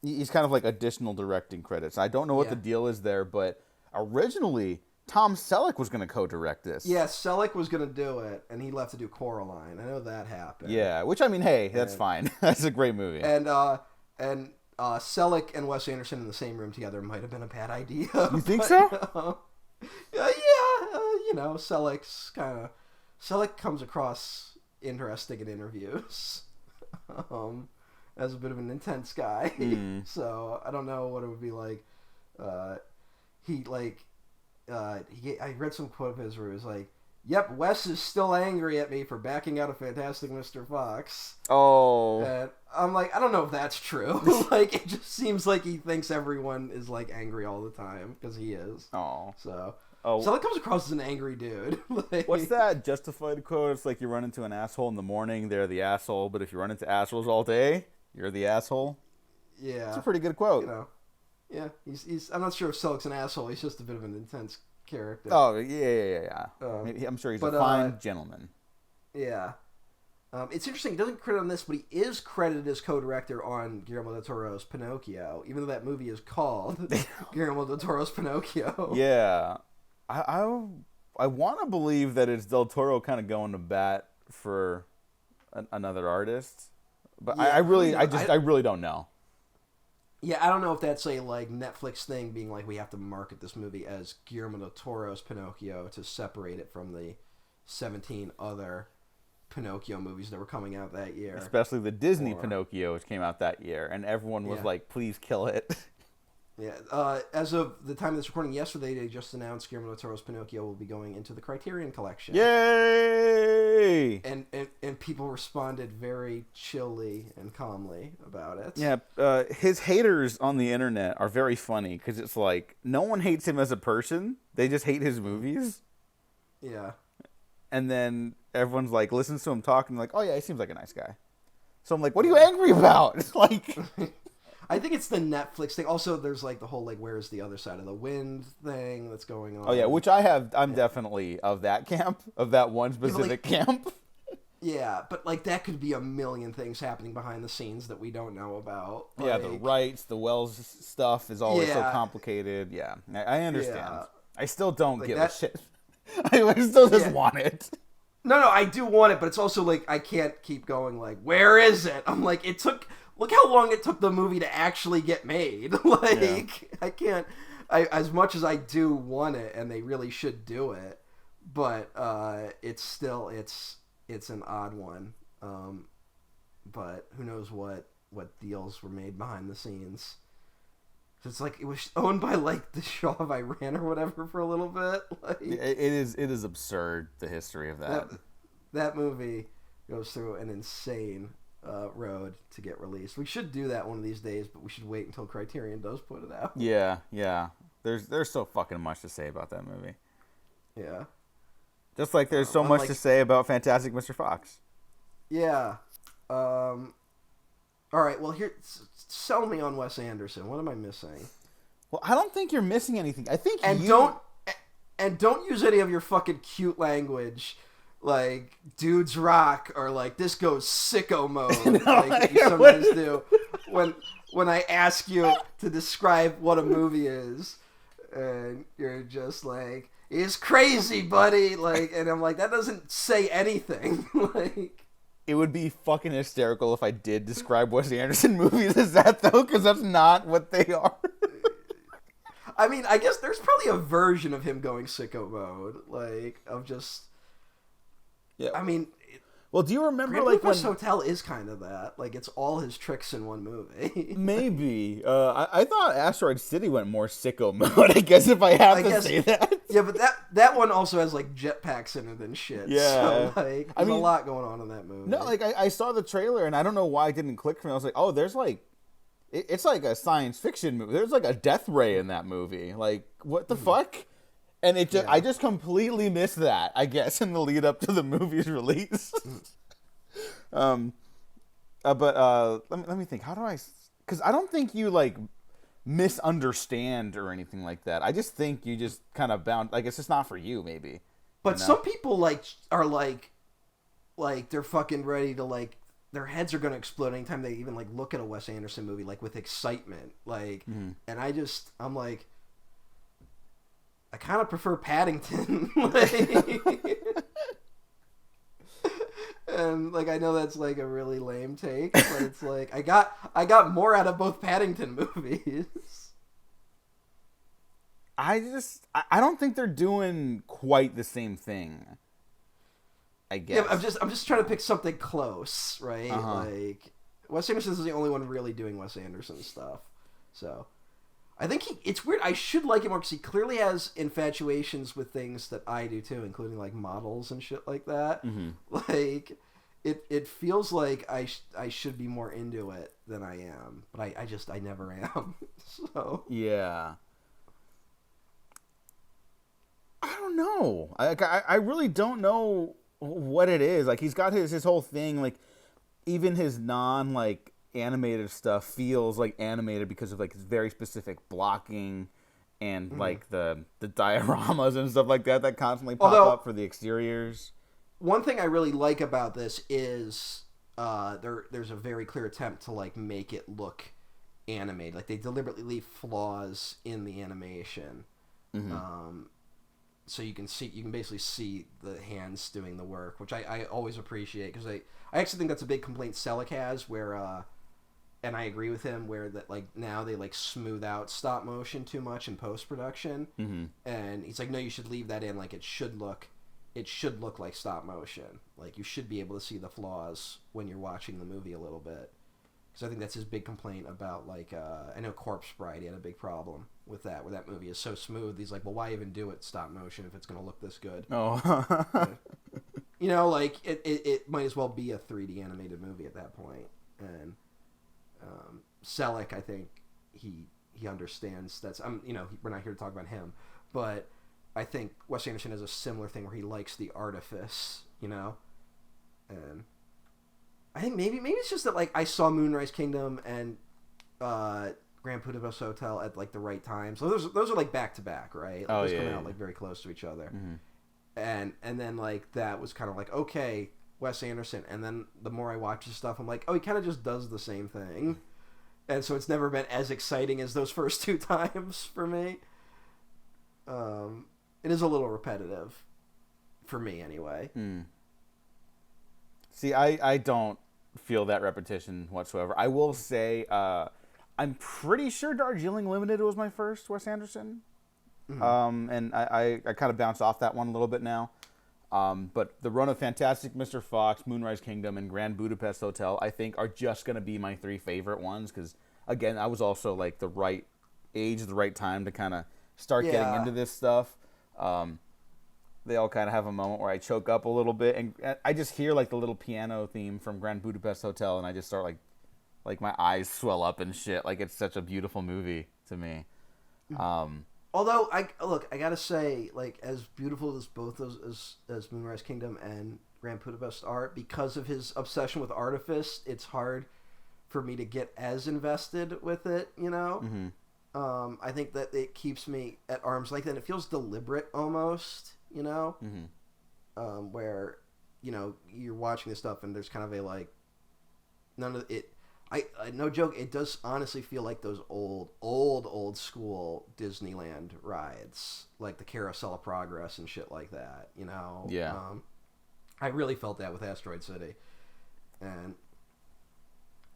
of like additional directing credits. I don't know what the deal is there, but originally Tom Selleck was going to co-direct this. Yeah, Selleck was going to do it, and he left to do Coraline. I know that happened. Yeah, which, I mean, hey, that's fine. That's a great movie. And Selleck and Wes Anderson in the same room together might have been a bad idea. You think so? Selleck comes across interesting in interviews. as a bit of an intense guy. Mm. So I don't know what it would be like. He like I read some quote of his where it was like, "Yep, Wes is still angry at me for backing out of Fantastic Mr. Fox." Oh. And I'm like, I don't know if that's true. Like, it just seems like he thinks everyone is like angry all the time because he is. Oh. So Oh. that comes across as an angry dude. Like, What's that Justified quote? It's like you run into an asshole in the morning, they're the asshole, but if you run into assholes all day, you're the asshole. Yeah, It's a pretty good quote. you know. Yeah, he's. I'm not sure if Selleck's an asshole. He's just a bit of an intense character. Oh, yeah. I'm sure he's a fine gentleman. Yeah. It's interesting. He doesn't credit on this, but he is credited as co-director on Guillermo del Toro's Pinocchio, even though that movie is called Guillermo del Toro's Pinocchio. Yeah. I want to believe that it's Del Toro kind of going to bat for another artist, but Yeah, I really don't know. Yeah, I don't know if that's a like Netflix thing, being like we have to market this movie as Guillermo del Toro's Pinocchio to separate it from the 17 other Pinocchio movies that were coming out that year. Especially the Disney Pinocchio, which came out that year, and everyone was like, "Please kill it." Yeah. As of the time of this recording yesterday, they just announced Guillermo del Toro's Pinocchio will be going into the Criterion Collection. Yay! And people responded very chilly and calmly about it. Yeah, his haters on the internet are very funny because it's like no one hates him as a person; they just hate his movies. Yeah. And then everyone's like listens to him talk and like, "Oh yeah, he seems like a nice guy." So I'm like, "What are you angry about?" It's like. I think it's the Netflix thing. Also, there's like the whole like where's the other side of the wind thing that's going on. Oh yeah, which I'm definitely of that camp, of that one specific camp. Yeah, but like that could be a million things happening behind the scenes that we don't know about. Yeah, like, the rights, the Wells stuff is always so complicated. Yeah, I understand. Yeah. I still don't Like give that- a shit. I still just want it. No, I do want it, but it's also like I can't keep going like, where is it? I'm like, look how long it took the movie to actually get made. Like, I can't, as much as I do want it, and they really should do it, but it's still, it's an odd one. But who knows what deals were made behind the scenes. It's like it was owned by like the Shah of Iran or whatever for a little bit. Like, it is absurd, the history of that. That movie goes through an insane road to get released. We should do that one of these days, but we should wait until Criterion does put it out. Yeah. There's so fucking much to say about that movie. Yeah. Just like there's so much to say about Fantastic Mr. Fox. Yeah. All right. Well, here, sell me on Wes Anderson. What am I missing? Well, I don't think you're missing anything. I think don't use any of your fucking cute language. Like dudes rock or like this goes sicko mode like you sometimes do when I ask you to describe what a movie is and you're just like it's crazy buddy like and I'm like that doesn't say anything. Like it would be fucking hysterical if I did describe Wes Anderson movies as that though, because that's not what they are. I mean, I guess there's probably a version of him going sicko mode like of just yeah. I mean, well, do you remember Grand like Budapest when Hotel is kind of that? Like it's all his tricks in one movie. Maybe. I thought Asteroid City went more sicko mode. I guess if I have to say that. Yeah, but that one also has like jetpacks in it and shit. Yeah. So like, there's a lot going on in that movie. No, like I saw the trailer and I don't know why it didn't click for me. I was like, oh, there's like, it's like a science fiction movie. There's like a death ray in that movie. Like what the fuck? And I just completely missed that, I guess, in the lead up to the movie's release. But let me think. How do I? Because I don't think you like misunderstand or anything like that. I just think you just kind of bound. Like it's just not for you, maybe. But some people like are like they're fucking ready to like their heads are gonna explode anytime they even like look at a Wes Anderson movie like with excitement. Like, and I'm like. I kind of prefer Paddington. And like I know that's like a really lame take, but it's like I got more out of both Paddington movies. I don't think they're doing quite the same thing. I guess. Yeah, I'm just trying to pick something close, right? Like Wes Anderson is the only one really doing Wes Anderson stuff. So I think it's weird. I should like him more because he clearly has infatuations with things that I do too, including like models and shit like that. Mm-hmm. Like it feels like I should be more into it than I am, but I never am. So Yeah. I don't know. I really don't know what it is. Like, he's got his whole thing. Like, even his non like animated stuff feels like animated because of like very specific blocking and like the dioramas and stuff like that constantly pop up for the exteriors. One thing I really like about this is there's a very clear attempt to like make it look animated. Like, they deliberately leave flaws in the animation. Mm-hmm. So you can basically see the hands doing the work, which I always appreciate, because I actually think that's a big complaint Selleck has, where and I agree with him, where that like now they like smooth out stop motion too much in post production, and he's like, no, you should leave that in. Like, it should look like stop motion. Like, you should be able to see the flaws when you're watching the movie a little bit. Because I think that's his big complaint about, like, I know Corpse Bride, he had a big problem with that, where that movie is so smooth. He's like, well, why even do it stop motion if it's going to look this good? Oh. You know, like, it might as well be a 3D animated movie at that point. And Selleck, I think, he understands that's, we're not here to talk about him, but I think Wes Anderson has a similar thing where he likes the artifice, you know? And I think maybe it's just that, like, I saw Moonrise Kingdom and Grand Budapest Hotel at like the right times. So those are like back to back, right? Like, those come out like very close to each other. And then like that was kind of like, okay, Wes Anderson. And then the more I watch his stuff, I'm like, oh, he kind of just does the same thing. And so it's never been as exciting as those first two times for me. It is a little repetitive for me anyway. See, I don't feel that repetition whatsoever. I will say, I'm pretty sure Darjeeling Limited was my first Wes Anderson. And I kind of bounced off that one a little bit now. But the run of Fantastic Mr. Fox, Moonrise Kingdom, and Grand Budapest Hotel, I think, are just going to be my three favorite ones. Because, again, I was also like the right age, the right time to kind of start getting into this stuff. They all kind of have a moment where I choke up a little bit, and I just hear like the little piano theme from Grand Budapest Hotel, and I just start like my eyes swell up and shit. Like, it's such a beautiful movie to me. Although I gotta say, like, as beautiful as both those as Moonrise Kingdom and Grand Budapest are, because of his obsession with artifice, it's hard for me to get as invested with it. You know, I think that it keeps me at arm's length, and it feels deliberate almost. You know, where, you know, you're watching this stuff and there's kind of a like, none of it. I no joke, it does honestly feel like those old school Disneyland rides, like the Carousel of Progress and shit like that. You know, I really felt that with Asteroid City, and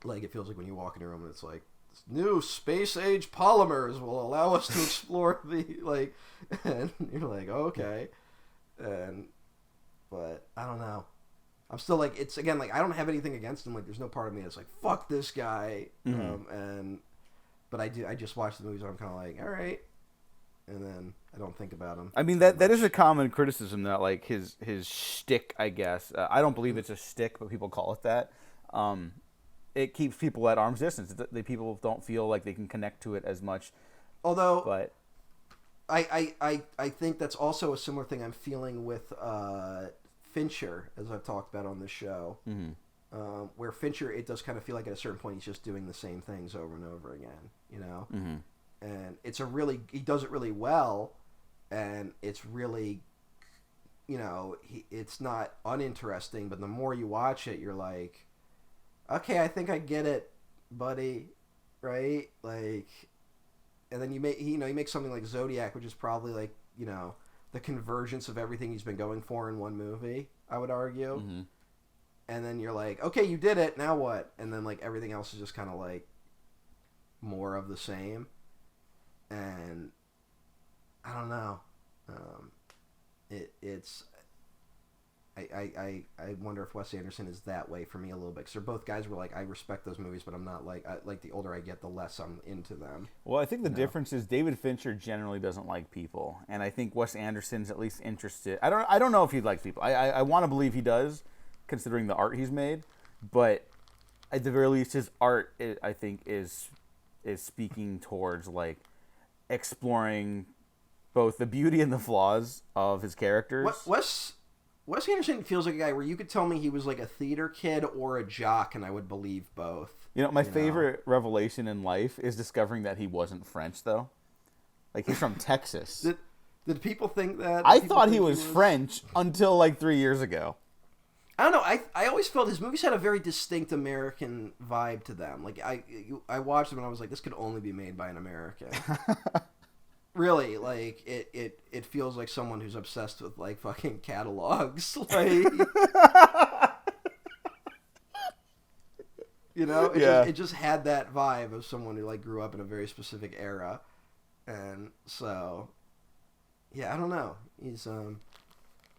like it feels like when you walk in a room and it's like, new space age polymers will allow us to explore the like, and you're like, oh, okay. But I don't know. I'm still like, it's again like I don't have anything against him. Like, there's no part of me that's like, fuck this guy. But I just watch the movies and I'm kind of like, all right, and then I don't think about him. I mean, that is a common criticism, that like his shtick, I guess. I don't believe it's a shtick, but people call it that. It keeps people at arm's distance. The people don't feel like they can connect to it as much. Although, but I think that's also a similar thing I'm feeling with Fincher, as I've talked about on this show, where Fincher, it does kind of feel like at a certain point he's just doing the same things over and over again, you know? And he does it really well, and it's really, you know, it's not uninteresting, but the more you watch it, you're like, okay, I think I get it, buddy, right? Like, and then he makes something like Zodiac, which is probably like, you know, the convergence of everything he's been going for in one movie, I would argue. And then you're like, okay, you did it, now what? And then like everything else is just kind of like more of the same. And I don't know. I wonder if Wes Anderson is that way for me a little bit. Because they're both guys where like I respect those movies, but I'm not like the older I get, the less I'm into them. Well, I think the difference is David Fincher generally doesn't like people, and I think Wes Anderson's at least interested. I don't know if he likes people. I want to believe he does, considering the art he's made, but at the very least, his art I think is speaking towards like exploring both the beauty and the flaws of his characters. Wes Anderson feels like a guy where you could tell me he was like a theater kid or a jock, and I would believe both. My favorite revelation in life is discovering that he wasn't French, though. Like, he's from Texas. Did people think that? I thought he was French until like 3 years ago. I don't know. I always felt his movies had a very distinct American vibe to them. Like I watched them and I was like, this could only be made by an American. Really, like it feels like someone who's obsessed with like fucking catalogs, like it just had that vibe of someone who like grew up in a very specific era, and so I don't know. He's a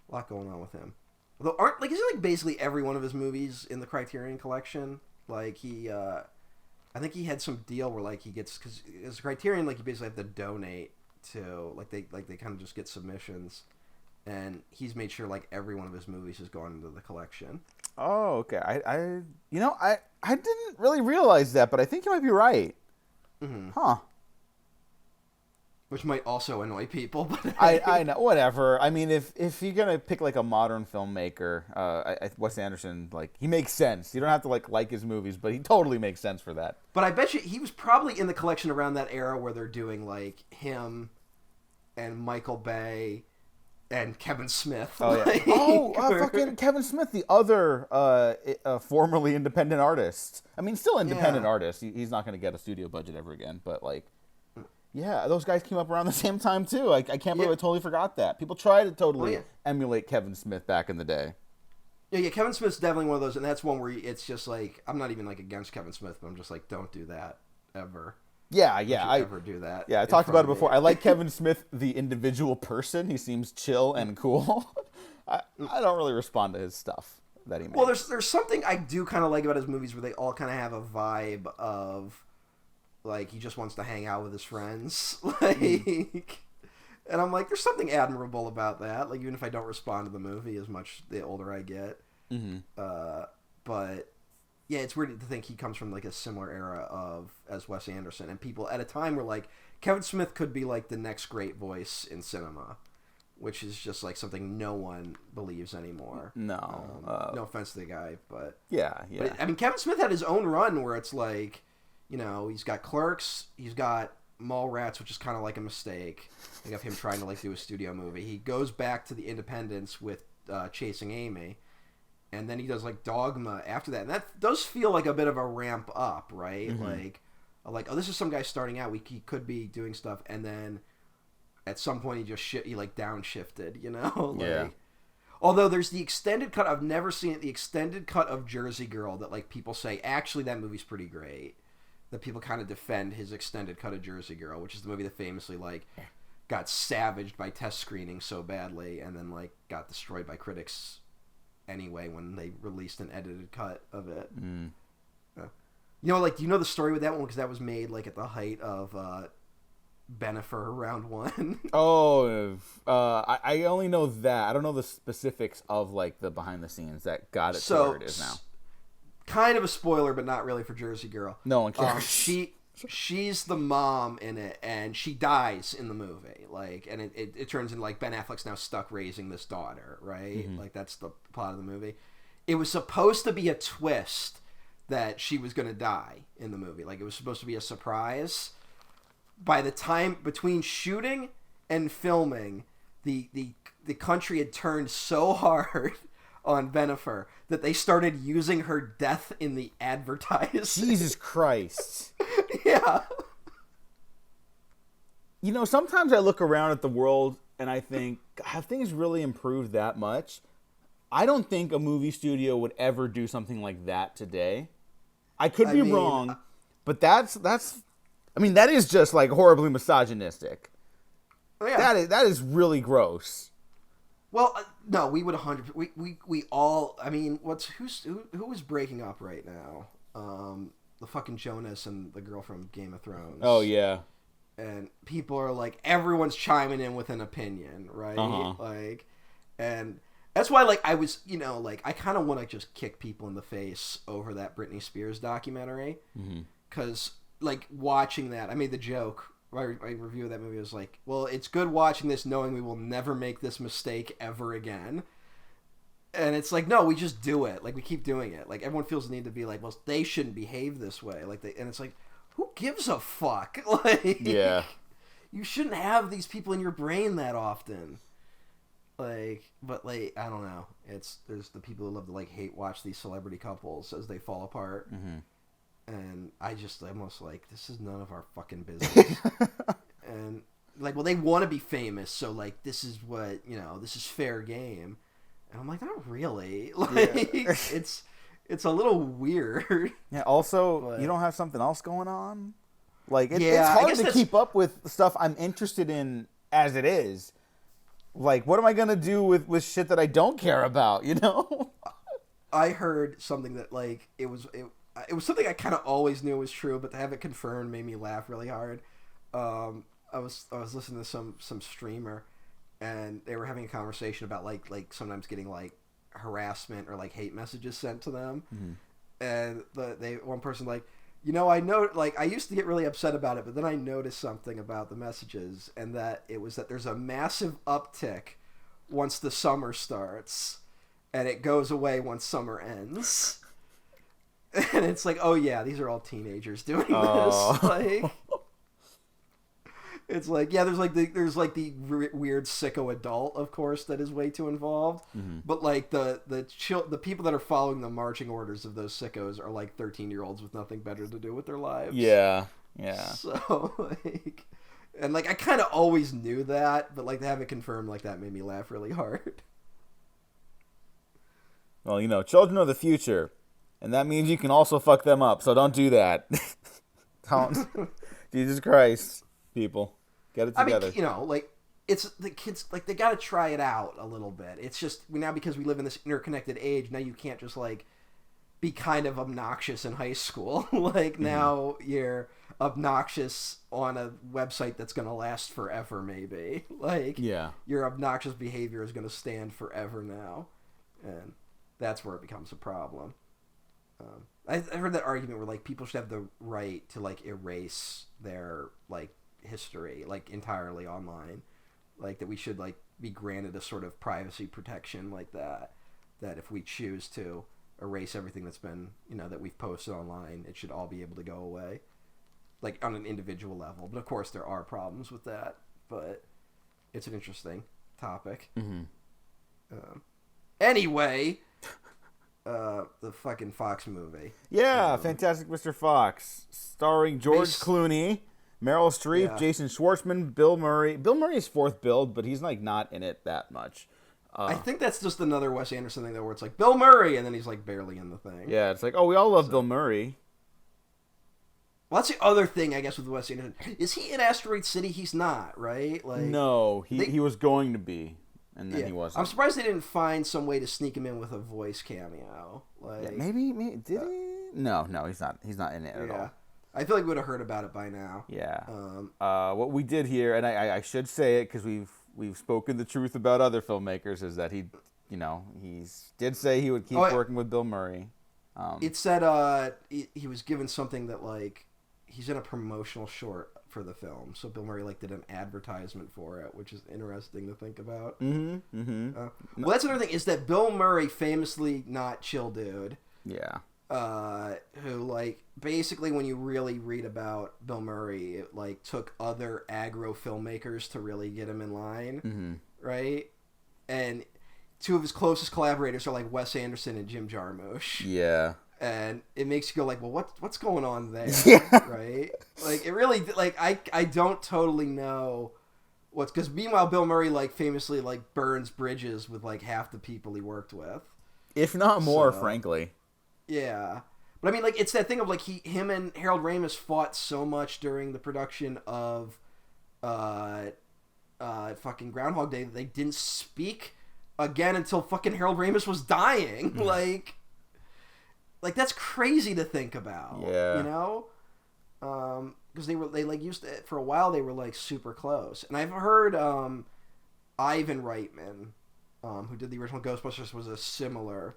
lot going on with him. Although isn't like basically every one of his movies in the Criterion Collection? Like I think he had some deal where like he gets, because as Criterion, like you basically have to donate to like they kind of just get submissions, and he's made sure like every one of his movies has gone into the collection. Oh, okay. I didn't really realize that, but I think you might be right. Mm-hmm. Huh. Which might also annoy people, but I know, whatever. I mean, if you're gonna pick like a modern filmmaker, Wes Anderson, like he makes sense. You don't have to like his movies, but he totally makes sense for that. But I bet you he was probably in the collection around that era where they're doing like him and Michael Bay and Kevin Smith. Oh yeah. Fucking Kevin Smith, the other formerly independent artist. I mean, still independent artist. He's not gonna get a studio budget ever again, but like. Yeah, those guys came up around the same time, too. I can't believe I totally forgot that. People try to totally emulate Kevin Smith back in the day. Yeah, Kevin Smith's definitely one of those, and that's one where it's just like, I'm not even like against Kevin Smith, but I'm just like, don't do that, ever. Yeah, ever do that. Yeah, I talked about it before. I like Kevin Smith, the individual person. He seems chill and cool. I don't really respond to his stuff that he makes. Well, there's something I do kind of like about his movies where they all kind of have a vibe of... like, he just wants to hang out with his friends. Like, and I'm like, there's something admirable about that. Like, even if I don't respond to the movie as much the older I get. Mm-hmm. But, yeah, it's weird to think he comes from, like, a similar era as Wes Anderson. And people at a time were like, Kevin Smith could be, like, the next great voice in cinema. Which is just, like, something no one believes anymore. No. No offense to the guy, but... Yeah. But, I mean, Kevin Smith had his own run where it's like... he's got Clerks, he's got Mallrats, which is kind of like a mistake. Like of him trying to like do a studio movie. He goes back to the Independents with Chasing Amy, and then he does like Dogma after that. And that does feel like a bit of a ramp up, right? Mm-hmm. Like oh, this is some guy starting out. He could be doing stuff, and then at some point he like downshifted, Yeah. Although there's the extended cut, I've never seen it. The extended cut of Jersey Girl that like people say actually that movie's pretty great. That people kind of defend his extended cut of Jersey Girl, which is the movie that famously like got savaged by test screening so badly, and then like got destroyed by critics anyway when they released an edited cut of it. Mm. Like, do you know the story with that one? Because that was made like at the height of Bennifer Round One. Oh, I only know that. I don't know the specifics of like the behind the scenes that got it to where it is now. Kind of a spoiler, but not really for Jersey Girl. No one cares. She's the mom in it, and she dies in the movie. Like, and it turns into like Ben Affleck's now stuck raising this daughter, right? Mm-hmm. Like that's the plot of the movie. It was supposed to be a twist that she was going to die in the movie. Like it was supposed to be a surprise. By the time between shooting and filming, the country had turned so hard on Bennifer that they started using her death in the advertising. Jesus Christ. Yeah. Sometimes I look around at the world and I think, have things really improved that much? I don't think a movie studio would ever do something like that today. I could be wrong, but that is just like horribly misogynistic. Yeah. That is really gross. Well, no, we would 100. We all. I mean, who is breaking up right now? The fucking Jonas and the girl from Game of Thrones. Oh yeah. And people are like, everyone's chiming in with an opinion, right? Uh-huh. Like, and that's why, like, I was, like, I kind of want to just kick people in the face over that Britney Spears documentary, because like watching that, I made the joke. My review of that movie was like, well, it's good watching this knowing we will never make this mistake ever again. And it's like, no, we just do it. Like, we keep doing it. Like, everyone feels the need to be like, well, they shouldn't behave this way. Like, and it's like, who gives a fuck? Like, Yeah. You shouldn't have these people in your brain that often. Like, but like, I don't know. There's the people who love to like hate watch these celebrity couples as they fall apart. And I just almost like, this is none of our fucking business. And like, well, they want to be famous, so like, this is what, this is fair game. And I'm like, not really. Like, Yeah. it's a little weird. Yeah. Also, But you don't have something else going on. Like, it's I hard guess to keep up with stuff I'm interested in as it is. Like, what am I gonna do with shit that I don't care about? I heard something that like it was something I kind of always knew was true, but to have it confirmed made me laugh really hard. I was listening to some streamer, and they were having a conversation about like sometimes getting like harassment or like hate messages sent to them, and one person like, I know, like, I used to get really upset about it, but then I noticed something about the messages, and that it was that there's a massive uptick once the summer starts, and it goes away once summer ends. And it's like, oh yeah, these are all teenagers doing this. Like, it's like, yeah, there's the weird sicko adult, of course, that is way too involved. But like the people that are following the marching orders of those sickos are like 13-year-olds with nothing better to do with their lives. Yeah. So like, and like I kind of always knew that, but like to have it confirmed like that made me laugh really hard. Well, children are the future, and that means you can also fuck them up. So don't do that. Don't. Jesus Christ. People, get it together. I mean, like, it's the kids, like, they got to try it out a little bit. It's just now, because we live in this interconnected age, now you can't just like be kind of obnoxious in high school. Like, now you're obnoxious on a website that's going to last forever, maybe. Like, your obnoxious behavior is going to stand forever now, and that's where it becomes a problem. I heard that argument where like people should have the right to like erase their like history like entirely online, like that we should like be granted a sort of privacy protection like that if we choose to erase everything that's been that we've posted online, it should all be able to go away, like on an individual level. But of course there are problems with that, but it's an interesting topic. Anyway, the fucking Fox movie, Fantastic Mr. Fox, starring George Clooney, Meryl Streep, Jason Schwartzman, Bill Murray. Bill Murray's fourth build, but he's like not in it that much. I think that's just another Wes Anderson thing, though, where it's like Bill Murray, and then he's like barely in the thing. Yeah, it's like, oh, we all love Bill Murray. Well, that's the other thing, I guess, with Wes Anderson. Is he in Asteroid City? He's not, right? Like, no, he was going to be, and then he wasn't. I'm surprised they didn't find some way to sneak him in with a voice cameo. Like, maybe did he? No, he's not. He's not in it at all. I feel like we would have heard about it by now. Yeah. What we did here, and I should say it because we've spoken the truth about other filmmakers, is that he did say he would keep working with Bill Murray. It said he was given something that like he's in a promotional short for the film, so Bill Murray like did an advertisement for it, which is interesting to think about. Well, that's another thing, is that Bill Murray, famously not chill dude. Yeah. Who like basically when you really read about Bill Murray, it like took other aggro filmmakers to really get him in line, right? And two of his closest collaborators are like Wes Anderson and Jim Jarmusch. Yeah. And it makes you go like, well, what's going on there? Yeah. Right? Like, it really, like, I don't totally know what's, because meanwhile Bill Murray like famously like burns bridges with like half the people he worked with, if not more, frankly. Yeah. But I mean, like, it's that thing of like him and Harold Ramis fought so much during the production of fucking Groundhog Day that they didn't speak again until fucking Harold Ramis was dying. Like that's crazy to think about. Yeah. You know? Because they like used to, for a while they were like super close. And I've heard Ivan Reitman, who did the original Ghostbusters, was a similar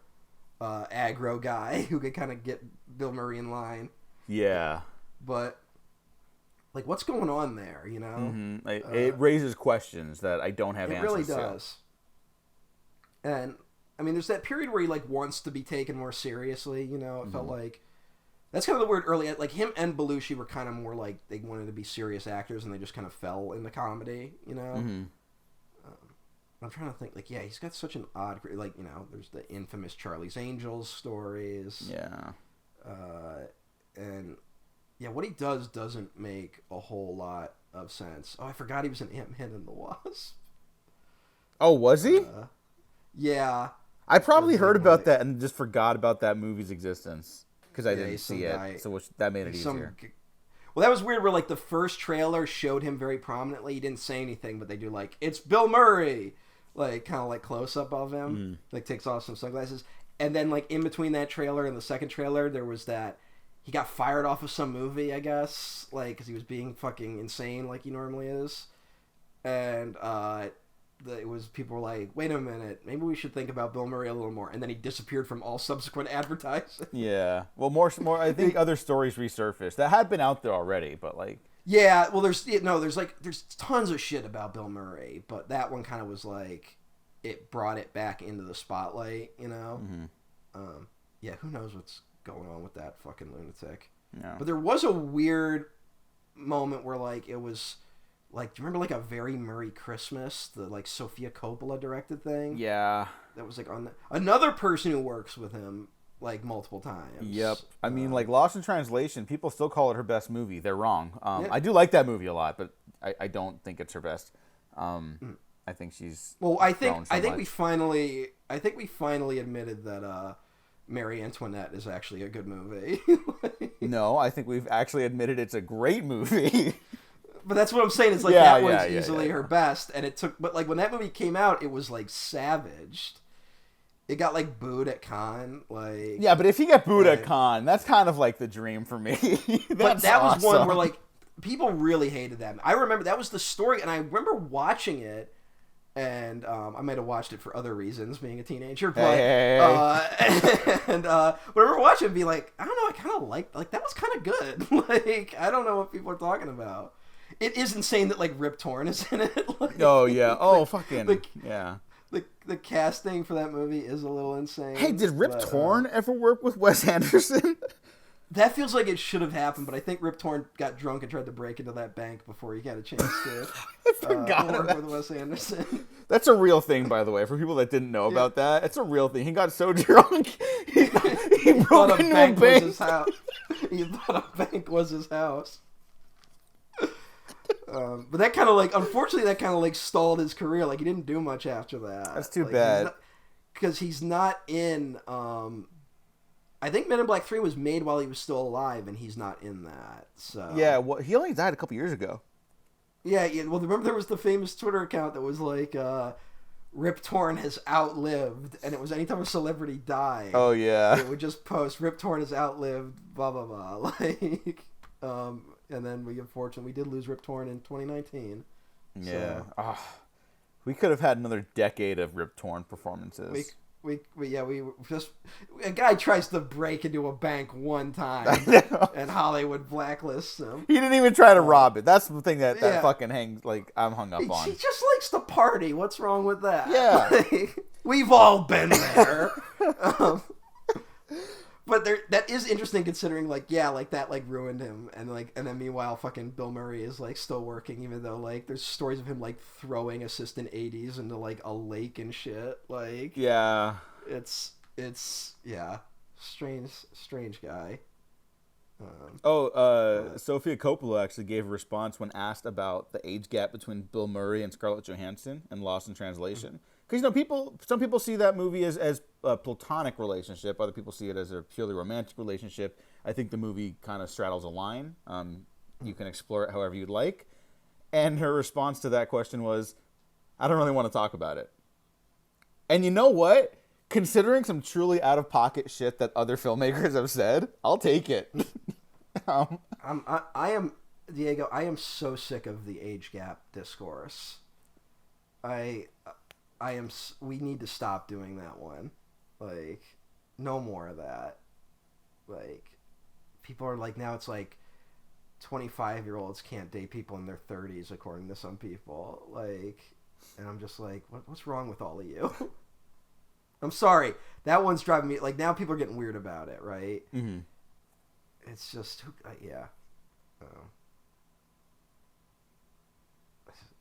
aggro guy who could kind of get Bill Murray in line. Yeah. But like, what's going on there? You know, Mm-hmm. It raises questions that I don't have answers to. It really does. And I mean, there's that period where he like wants to be taken more seriously. You know, it felt like that's kind of the word early. Like him and Belushi were kind of more like they wanted to be serious actors, and they just kind of fell into comedy. You know. Mm-hmm. I'm trying to think, like, yeah, he's got such an odd, like, you know, there's the infamous Charlie's Angels stories. Yeah. And, yeah, what he does doesn't make a whole lot of sense. Oh, I forgot he was in Ant-Man and the Wasp. Oh, was he? Yeah. I probably heard about that and just forgot about that movie's existence because I didn't see guy, it. So that made it easier. Well, that was weird where, like, the first trailer showed him very prominently. He didn't say anything, but they do, like, it's Bill Murray! Like, kind of, like, close-up of him. Like, takes off some sunglasses. And then, like, in between that trailer and the second trailer, there was that he got fired off of some movie, I guess. Like, because he was being fucking insane like he normally is. And, it was, people were like, wait a minute, maybe we should think about Bill Murray a little more. And then he disappeared from all subsequent advertising. Yeah. Well, more. I think other stories resurfaced that had been out there already, but like. Yeah. Well, there's tons of shit about Bill Murray, but that one kind of was like, it brought it back into the spotlight, you know. Mm-hmm. Yeah. Who knows what's going on with that fucking lunatic? Yeah. But there was a weird moment where like it was. Like, do you remember, like, A Very Merry Christmas? The, like, Sofia Coppola directed thing? Yeah. That was, like, on another person who works with him, like, multiple times. Yep. I mean, like, Lost in Translation, people still call it her best movie. They're wrong. I do like that movie a lot, but I don't think it's her best. I think she's Well, I think we finally admitted that Marie Antoinette is actually a good movie. No, I think we've actually admitted it's a great movie. But that's what I'm saying. It's like that one's easily her best, and it took. But like when that movie came out, it was like savaged. It got like booed at Cannes. Like yeah, but if you get booed at Cannes, that's kind of like the dream for me. But that was one where like people really hated that. I remember that was the story, and I remember watching it, and I might have watched it for other reasons, being a teenager. But but I remember watching it and be like, I don't know, I kind of like that was kind of good. Like I don't know what people are talking about. It is insane that like Rip Torn is in it. Like, oh yeah. Oh fucking yeah. The casting for that movie is a little insane. Hey, did Rip Torn ever work with Wes Anderson? That feels like it should have happened, but I think Rip Torn got drunk and tried to break into that bank before he got a chance to work with Wes Anderson. That's a real thing, by the way, for people that didn't know about that. It's a real thing. He got so drunk, he broke into a bank. Was his house. He thought a bank was his house. But that kind of like, unfortunately, that kind of like stalled his career. Like he didn't do much after that. That's too bad. Because he's not in. I think Men in Black 3 was made while he was still alive, and he's not in that. So yeah, well, he only died a couple years ago. Yeah. Well, remember there was the famous Twitter account that was like, Rip Torn has outlived, and it was anytime a celebrity died. Oh yeah. It would just post Rip Torn has outlived, blah blah blah, like. And then we did lose Rip Torn in 2019. Yeah. So. We could have had another decade of Rip Torn performances. We just a guy tries to break into a bank one time and Hollywood blacklists him. He didn't even try to rob it. That's the thing that fucking hangs like I'm hung up on. He just likes to party. What's wrong with that? Yeah. Like, we've all been there. But that is interesting considering like that like ruined him and then meanwhile fucking Bill Murray is like still working even though like there's stories of him like throwing assistant ADs into like a lake and shit like it's strange guy. Sofia Coppola actually gave a response when asked about the age gap between Bill Murray and Scarlett Johansson in Lost in Translation. Because some people see that movie as a platonic relationship. Other people see it as a purely romantic relationship. I think the movie kind of straddles a line. You can explore it however you'd like. And her response to that question was, "I don't really want to talk about it." And you know what? Considering some truly out of pocket shit that other filmmakers have said, I'll take it. I am Diego. I am so sick of the age gap discourse. I am. We need to stop doing that one. Like, no more of that. Like, people are like, now it's like 25-year-olds can't date people in their 30s, according to some people. Like, and I'm just like, what's wrong with all of you? I'm sorry. That one's driving me, like, now people are getting weird about it, right? Mm-hmm. It's just, yeah.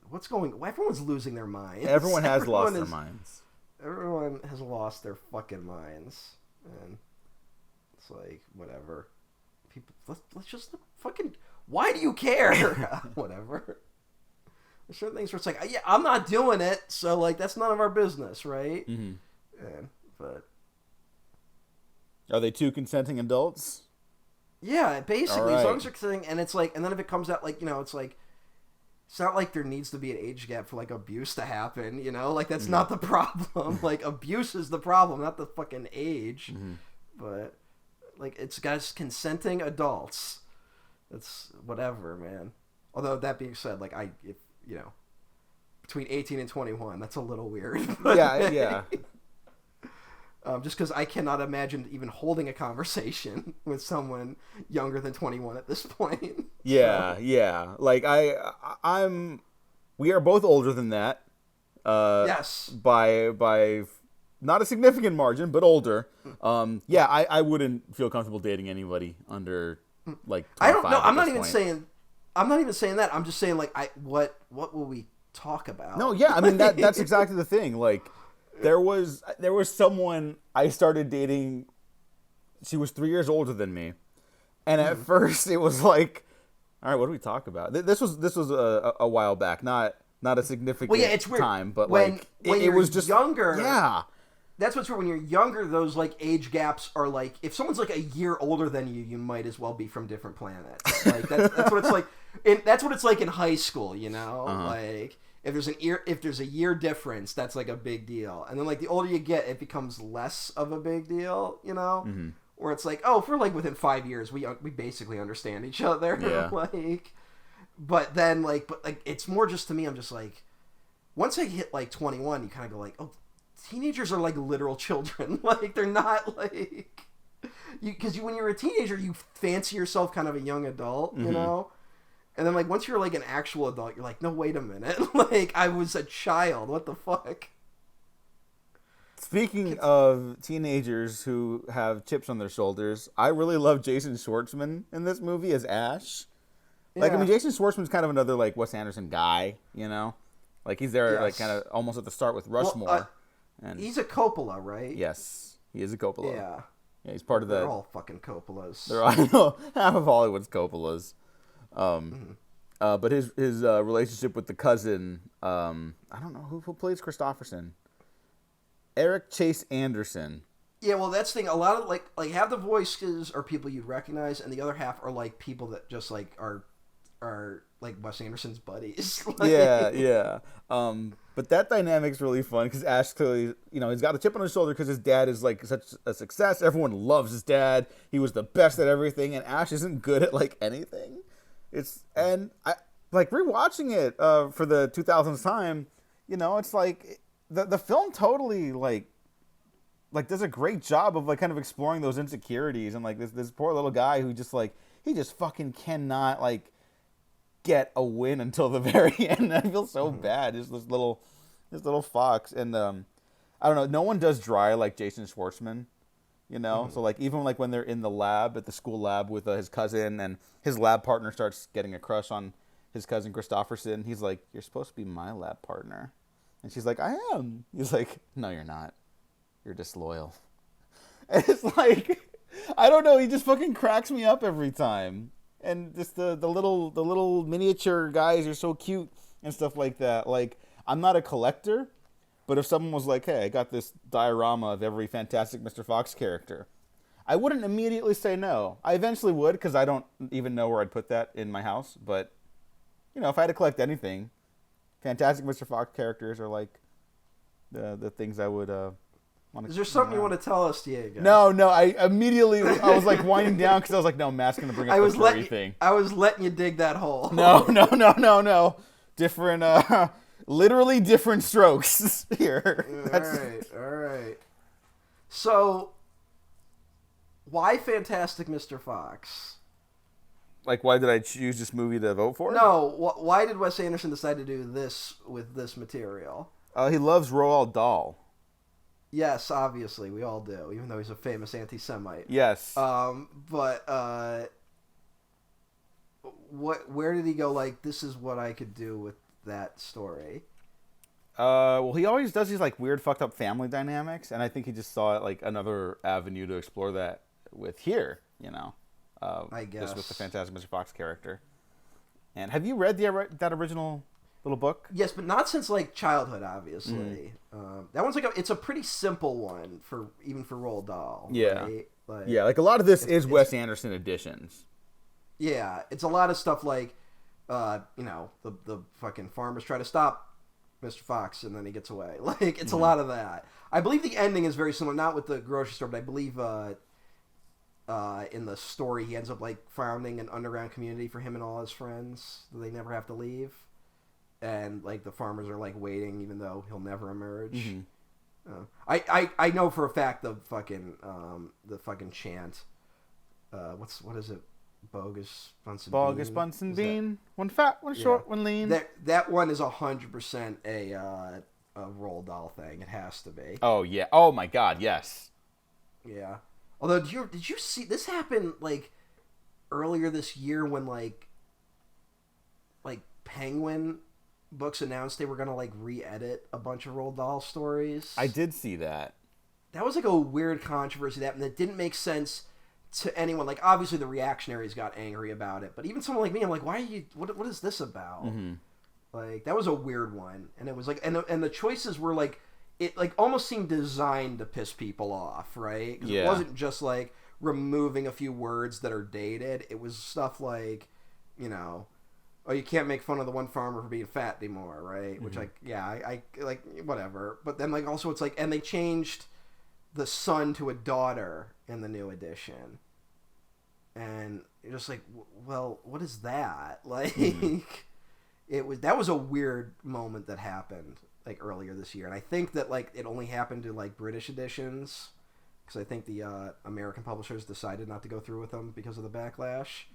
What's going? Everyone's losing their minds. Everyone has lost their minds. Everyone has lost their fucking minds, and it's like whatever. People, let's just fucking. Why do you care? Whatever. There's certain things where it's like, yeah, I'm not doing it, so like that's none of our business, right? Mm-hmm. But are they two consenting adults? Yeah, basically, right. as long as they're consenting, and it's like, and then if it comes out like, it's like. It's not like there needs to be an age gap for, like, abuse to happen, Like, that's not the problem. Like, abuse is the problem, not the fucking age. Mm-hmm. But, like, it's guys consenting adults. That's whatever, man. Although, that being said, like, between 18 and 21, that's a little weird. Yeah. Just because I cannot imagine even holding a conversation with someone younger than 21 at this point. Yeah, yeah. Like I'm. We are both older than that. Yes. By not a significant margin, but older. Yeah, I wouldn't feel comfortable dating anybody under like 25 I don't know. I'm not even saying that. I'm just saying like what will we talk about? No, yeah. I mean that's exactly the thing. Like. There was someone I started dating. She was 3 years older than me, and at first it was like, all right, what do we talk about? This was a while back, not a significant it's weird. time, but when it was just younger. Yeah, that's what's weird. When you're younger, those like age gaps are like, if someone's like a year older than you, you might as well be from different planets. Like that's what it's like. That's what it's like in high school, like. If there's a year difference, that's like a big deal. And then like the older you get, it becomes less of a big deal, Mm-hmm. Where it's like, oh, if we're like within 5 years, we basically understand each other. Yeah. But then it's more just to me. I'm just like, once I hit like 21, you kind of go like, oh, teenagers are like literal children. Like they're not like because when you're a teenager, you fancy yourself kind of a young adult, Mm-hmm. And then, like, once you're, like, an actual adult, you're like, no, wait a minute. Like, I was a child. What the fuck? Speaking of teenagers who have chips on their shoulders, I really love Jason Schwartzman in this movie as Ash. Like, Yeah. I mean, Jason Schwartzman's kind of another, like, Wes Anderson guy, Like, he's there, Yes. like, kind of almost at the start with Rushmore. Well, he's a Coppola, right? Yes, he is a Coppola. Yeah. Yeah, he's part of the... They're all fucking Coppolas. I know, half of Hollywood's Coppolas. But his relationship with the cousin, I don't know who plays Christopherson. Eric Chase Anderson. Yeah, well, that's the thing. A lot of like half the voices are people you'd recognize, and the other half are like people that just like are like Wes Anderson's buddies. Like, Yeah. But that dynamic's really fun because Ash clearly, he's got a chip on his shoulder because his dad is like such a success. Everyone loves his dad. He was the best at everything, and Ash isn't good at like anything. And I like rewatching it for the 2000s time. It's like the film totally like does a great job of like kind of exploring those insecurities and like this poor little guy who just like he just fucking cannot like get a win until the very end. I feel so bad. Just this little fox, and I don't know. No one does dry like Jason Schwartzman. So like even like when they're in the lab at the school lab with his cousin and his lab partner starts getting a crush on his cousin Christopherson, he's like, "You're supposed to be my lab partner," and she's like, "I am." He's like, "No, you're not. You're disloyal." And it's like, I don't know. He just fucking cracks me up every time, and just the little miniature guys are so cute and stuff like that. Like I'm not a collector. But if someone was like, hey, I got this diorama of every Fantastic Mr. Fox character, I wouldn't immediately say no. I eventually would because I don't even know where I'd put that in my house. But, if I had to collect anything, Fantastic Mr. Fox characters are like, the things I would want to. Is there something you want to tell us, Diego? No. I was like winding down because I was like, no, Matt's gonna bring up the furry thing. I was letting you dig that hole. No. Different, literally different strokes here. All right. So, why Fantastic Mr. Fox? Like, why did I choose this movie to vote for? No, why did Wes Anderson decide to do this with this material? He loves Roald Dahl. Yes, obviously, we all do, even though he's a famous anti-Semite. Yes. But where did he go, like, this is what I could do with that story? Well, he always does these, like, weird, fucked up family dynamics, and I think he just saw, like, another avenue to explore that with here, you know? I guess. Just with the Fantastic Mr. Fox character. And have you read that original little book? Yes, but not since, like, childhood, obviously. That one's, like, it's a pretty simple one, even for Roald Dahl. Yeah. Right? Like, Yeah, like, a lot of this is Wes Anderson editions. Yeah, it's a lot of stuff like, you know, the fucking farmers try to stop Mr. Fox and then he gets away. Like, it's a lot of that. I believe the ending is very similar, not with the grocery store, but I believe in the story he ends up, like, founding an underground community for him and all his friends that they never have to leave. And, like, the farmers are, like, waiting even though he'll never emerge. Mm-hmm. I know for a fact the fucking chant. What is it? Bogus Bunsen Bean. One fat, one short, one lean. That one is 100% a Roald Dahl thing. It has to be. Oh yeah. Oh my God. Yes. Yeah. Although, did you see this happen, like, earlier this year when like Penguin Books announced they were gonna, like, re-edit a bunch of Roald Dahl stories? I did see that. That was, like, a weird controversy that didn't make sense to anyone. Like, obviously the reactionaries got angry about it, but even someone like me, I'm like, why are you? What is this about? Mm-hmm. Like, that was a weird one, and it was like, and the choices were like, it like almost seemed designed to piss people off, right? 'Cause it wasn't just like removing a few words that are dated. It was stuff like, you know, oh, you can't make fun of the one farmer for being fat anymore, right? Mm-hmm. Which, like, yeah, I like, whatever. But then, like, also it's like, and they changed the son to a daughter in the new edition. And you're just like, well, what is that? Like, that was a weird moment that happened, like, earlier this year. And I think that, like, it only happened to, like, British editions, because I think the American publishers decided not to go through with them because of the backlash.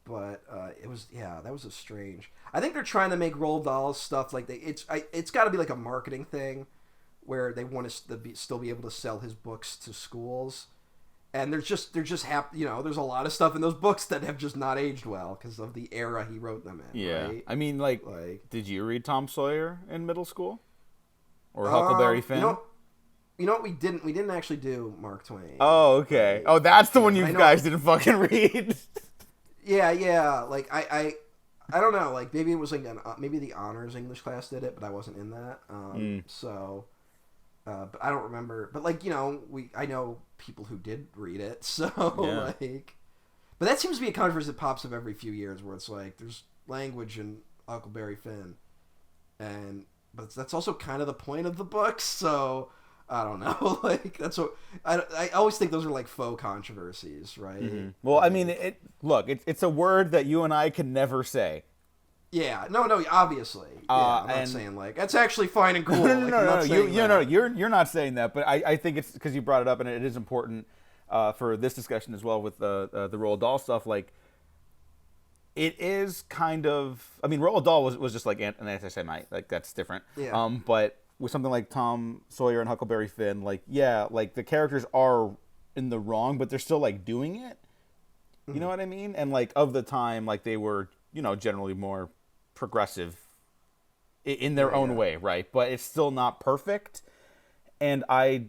But that was a strange. I think they're trying to make Roald Dahl stuff like it's got to be like a marketing thing, where they want to still be able to sell his books to schools. And there's a lot of stuff in those books that have just not aged well because of the era he wrote them in. Yeah, right? I mean, like, did you read Tom Sawyer in middle school, or Huckleberry Finn? You know what? We didn't actually do Mark Twain. Oh, okay. Oh, that's the one you guys didn't fucking read. Yeah. Like, I don't know. Like, maybe it was like maybe the honors English class did it, but I wasn't in that. So. But I don't remember. But, like, you know, I know people who did read it, so like. But that seems to be a controversy that pops up every few years, where it's like there's language in Huckleberry Finn, but that's also kind of the point of the book. So I don't know. Like, that's what I always think those are like faux controversies, right? Mm-hmm. Well, I mean, it's a word that you and I can never say. Yeah, no, obviously. I'm not saying, like, that's actually fine and cool. No. You're not saying that, but I think it's because you brought it up, and it is important for this discussion as well with the Roald Dahl stuff. Like, it is kind of, I mean, Roald Dahl was just like an anti-Semite, like, that's different. Yeah. But with something like Tom Sawyer and Huckleberry Finn, like, yeah, like, the characters are in the wrong, but they're still, like, doing it. You know what I mean? And, like, of the time, like, they were, you know, generally more progressive in their own way, right? But it's still not perfect. And I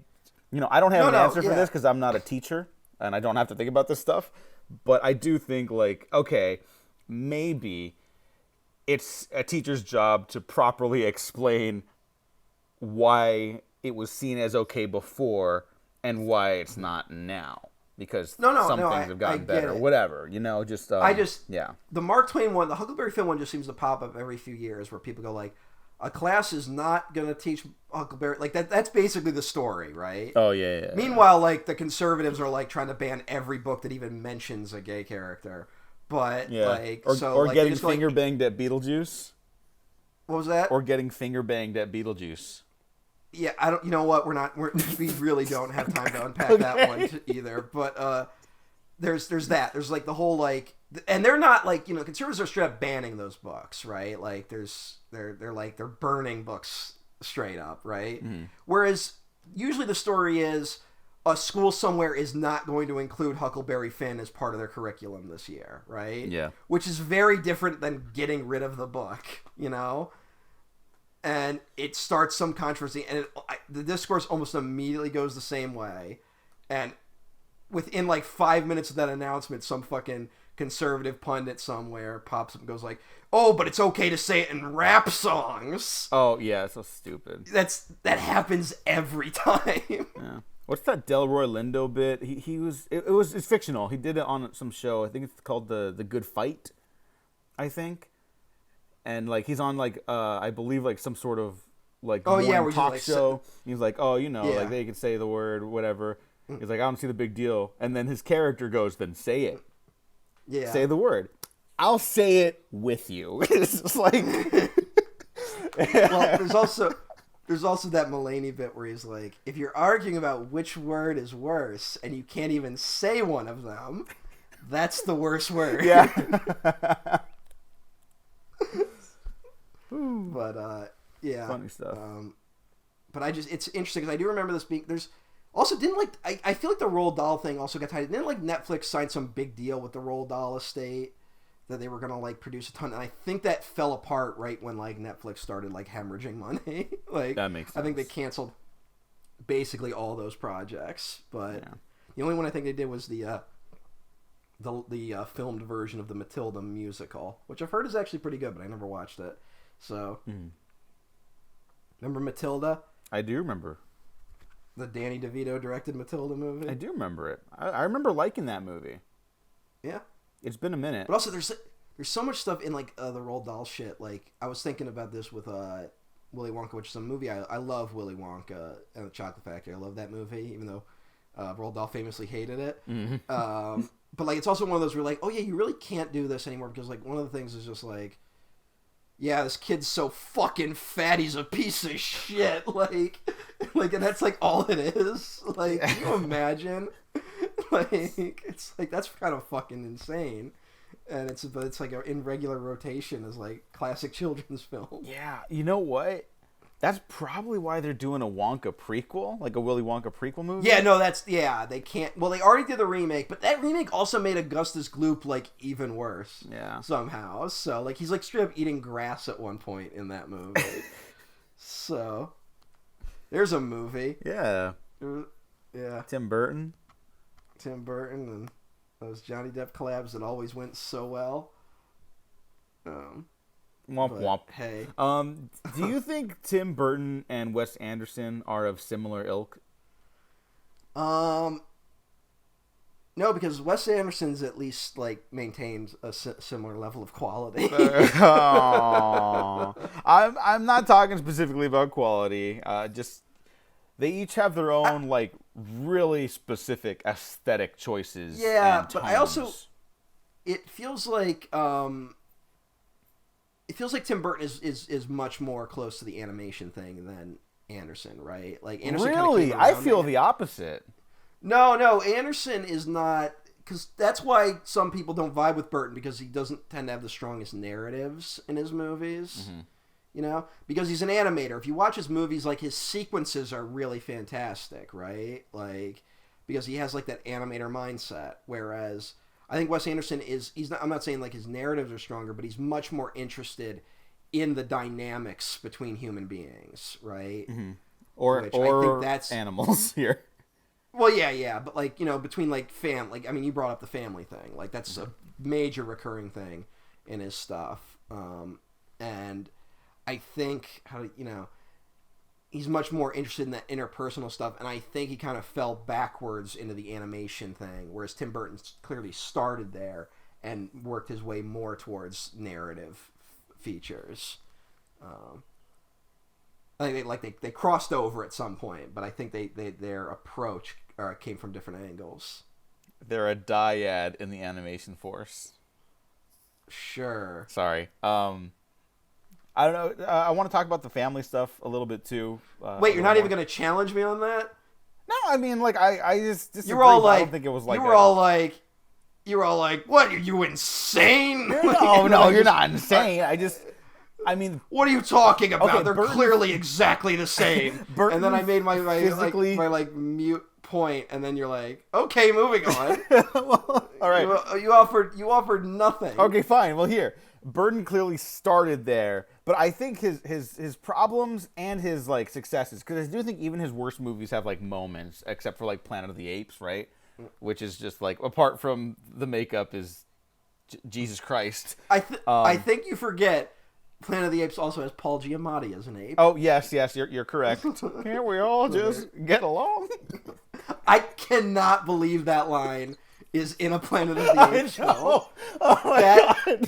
don't have an answer for this because I'm not a teacher and I don't have to think about this stuff. But I do think, like, okay, maybe it's a teacher's job to properly explain why it was seen as okay before and why it's not now. Because some things have gotten better, or whatever, you know, just... The Mark Twain one, the Huckleberry Finn one just seems to pop up every few years where people go like, a class is not going to teach Huckleberry. Like, that's basically the story, right? Oh, yeah. Meanwhile, like, the conservatives are, like, trying to ban every book that even mentions a gay character. But, like, or like, getting finger banged at Beetlejuice. What was that? Or getting finger banged at Beetlejuice. Yeah, I don't. You know what? We really don't have time to unpack that one either. But there's that. There's like the whole like, and they're not like, conservatives are straight up banning those books, right? Like they're burning books straight up, right? Mm-hmm. Whereas usually the story is a school somewhere is not going to include Huckleberry Finn as part of their curriculum this year, right? Yeah. Which is very different than getting rid of the book, And it starts some controversy, and the discourse almost immediately goes the same way. And within like 5 minutes of that announcement, some fucking conservative pundit somewhere pops up and goes like, "Oh, but it's okay to say it in rap songs." Oh yeah, it's so stupid. That happens every time. Yeah. What's that Delroy Lindo bit? It's fictional. He did it on some show. I think it's called the Good Fight, I think. And like he's on like I believe like some sort of like talk show. He's like, like they could say the word whatever. He's like, I don't see the big deal. And then his character goes, then say it. Yeah. Say the word. I'll say it with you. It's just like well, there's also that Mulaney bit where he's like, if you're arguing about which word is worse and you can't even say one of them, that's the worst word. Yeah. But yeah, funny stuff. But it's interesting because I do remember this being there's also I feel like the Roald Dahl thing also got tied. Didn't like Netflix sign some big deal with the Roald Dahl estate that they were gonna like produce a ton, and I think that fell apart right when like Netflix started like hemorrhaging money. Like that makes sense. I think they canceled basically all those projects, but the only one I think they did was the filmed version of the Matilda musical, which I've heard is actually pretty good, but I never watched it. So, remember Matilda? I do remember. The Danny DeVito directed Matilda movie? I do remember it. I remember liking that movie. Yeah. It's been a minute. But also, there's so much stuff in, like, the Roald Dahl shit. Like, I was thinking about this with Willy Wonka, which is a movie. I love Willy Wonka and the Chocolate Factory. I love that movie, even though Roald Dahl famously hated it. Mm-hmm. But, like, it's also one of those where, like, oh, yeah, you really can't do this anymore because, like, one of the things is just, like, yeah, this kid's so fucking fat, he's a piece of shit. Like, and that's, like, all it is. Like, can you imagine? Like, it's, like, that's kind of fucking insane. And it's like, in regular rotation as, like, classic children's film. Yeah, you know what? That's probably why they're doing a Wonka prequel, like a Willy Wonka prequel movie. Yeah, no, they can't. Well, they already did the remake, but that remake also made Augustus Gloop like even worse. Yeah. Somehow, so like he's like straight up eating grass at one point in that movie. So, there's a movie. Yeah. Yeah. Tim Burton, and those Johnny Depp collabs that always went so well. Womp womp. Hey. Do you think Tim Burton and Wes Anderson are of similar ilk? No, because Wes Anderson's at least like maintained a similar level of quality. I'm not talking specifically about quality. Just they each have their own like really specific aesthetic choices. Yeah, and but tones. I also it feels like Tim Burton is much more close to the animation thing than Anderson, right? Like Anderson really, I feel the opposite. No, Anderson is not, because that's why some people don't vibe with Burton, because he doesn't tend to have the strongest narratives in his movies. Mm-hmm. Because he's an animator. If you watch his movies, like his sequences are really fantastic, right? Like because he has like that animator mindset, whereas I think Wes Anderson I'm not saying like his narratives are stronger, but he's much more interested in the dynamics between human beings, right? Mm-hmm. Or I think that's animals here. Well, yeah, but like, between like like, I mean, you brought up the family thing. Like that's a major recurring thing in his stuff. And I think he's much more interested in that interpersonal stuff, and I think he kind of fell backwards into the animation thing, whereas Tim Burton clearly started there and worked his way more towards narrative features. They crossed over at some point, but I think their approach came from different angles. They're a dyad in the animation force. Sure. Sorry. I don't know. I want to talk about the family stuff a little bit too. Wait, you're not even going to challenge me on that? No, I mean, like, I just disagree. You were all I like, don't think it was like you were all like, what? Are you insane? No, you're not insane. I mean, what are you talking about? Okay, They're Burton, clearly exactly the same. Burton and then I made my physically... mute point, and then you're like, okay, moving on. Well, all right. You offered nothing. Okay, fine. Well, here, Burton clearly started there, but I think his problems and his like successes, because I do think even his worst movies have like moments, except for like Planet of the Apes, right? Which is just like, apart from the makeup, is Jesus Christ. I think you forget Planet of the Apes also has Paul Giamatti as an ape. Oh yes, you're correct. Can't we all just get along? I cannot believe that line is in a Planet of the Apes film. Oh my god.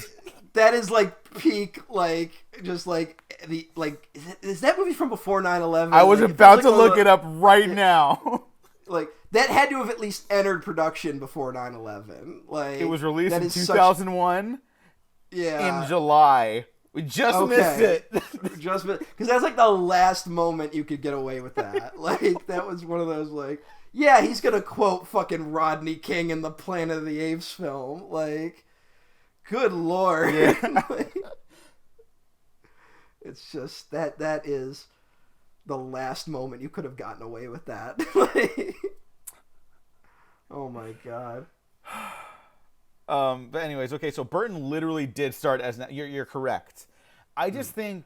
That is like peak, like just like the like. Is that movie from before 9/11? I was about to look it up right now. Like that had to have at least entered production before 9/11. Like it was released in 2001. Yeah, in July. We just missed it. Just missed, because that's like the last moment you could get away with that. Like that was one of those like, yeah, he's gonna quote fucking Rodney King in the Planet of the Apes film. Like, good lord. Yeah. Like, it's just that is the last moment you could have gotten away with that. Like, oh my god. But anyways, okay, so Burton literally did start as you're correct. I just think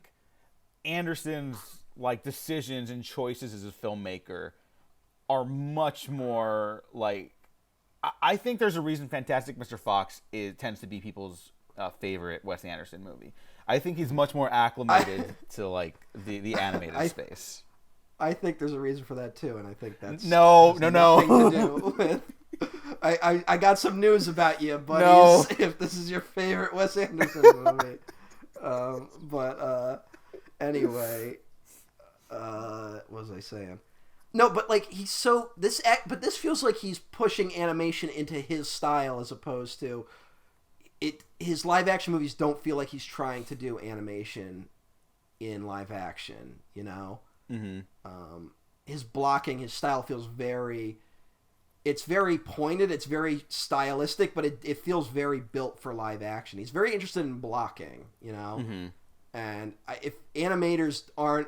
Anderson's like decisions and choices as a filmmaker are much more like, I think there's a reason Fantastic Mr. Fox tends to be people's favorite Wes Anderson movie. I think he's much more acclimated to like the animated space. I think there's a reason for that too, and I think that's no. To do with. I got some news about you, buddies. No. If this is your favorite Wes Anderson movie, anyway, what was I saying? No, but like he's so but this feels like he's pushing animation into his style as opposed to it. His live action movies don't feel like he's trying to do animation in live action. You know, his blocking, his style feels very. It's very pointed, it's very stylistic, but it feels very built for live action. He's very interested in blocking, you know? Mm-hmm. And if animators aren't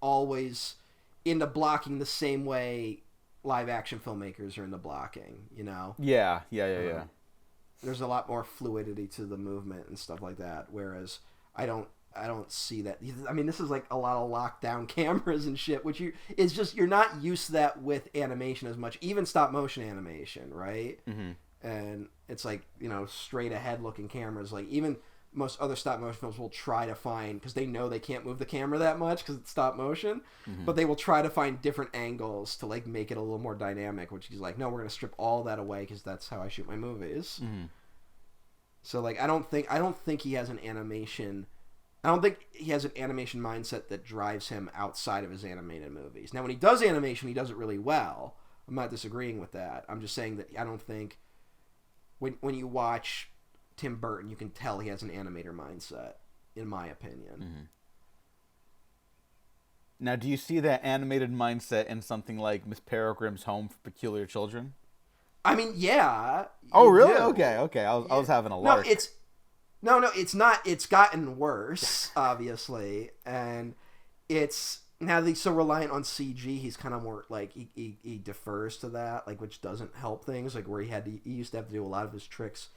always into blocking the same way live action filmmakers are into blocking, you know? Yeah. There's a lot more fluidity to the movement and stuff like that, whereas I don't see that. I mean, this is like a lot of lockdown cameras and shit, which it's just you're not used to that with animation as much, even stop motion animation, right? Mm-hmm. And it's like, you know, straight ahead looking cameras. Like even most other stop motion films will try to find, because they know they can't move the camera that much because it's stop motion, but they will try to find different angles to like make it a little more dynamic. Which he's like, no, we're gonna strip all that away because that's how I shoot my movies. Mm-hmm. So like, I don't think he has an animation. I don't think he has an animation mindset that drives him outside of his animated movies. Now, when he does animation, he does it really well. I'm not disagreeing with that. I'm just saying that I don't think when you watch Tim Burton, you can tell he has an animator mindset, in my opinion. Mm-hmm. Now, do you see that animated mindset in something like Miss Peregrine's Home for Peculiar Children? I mean, yeah. Oh, really? Do. Okay. I was having a lark. No, it's not. It's gotten worse, obviously, and it's now that he's so reliant on CG. He's kind of more like he defers to that, like, which doesn't help things. Like where he used to have to do a lot of his tricks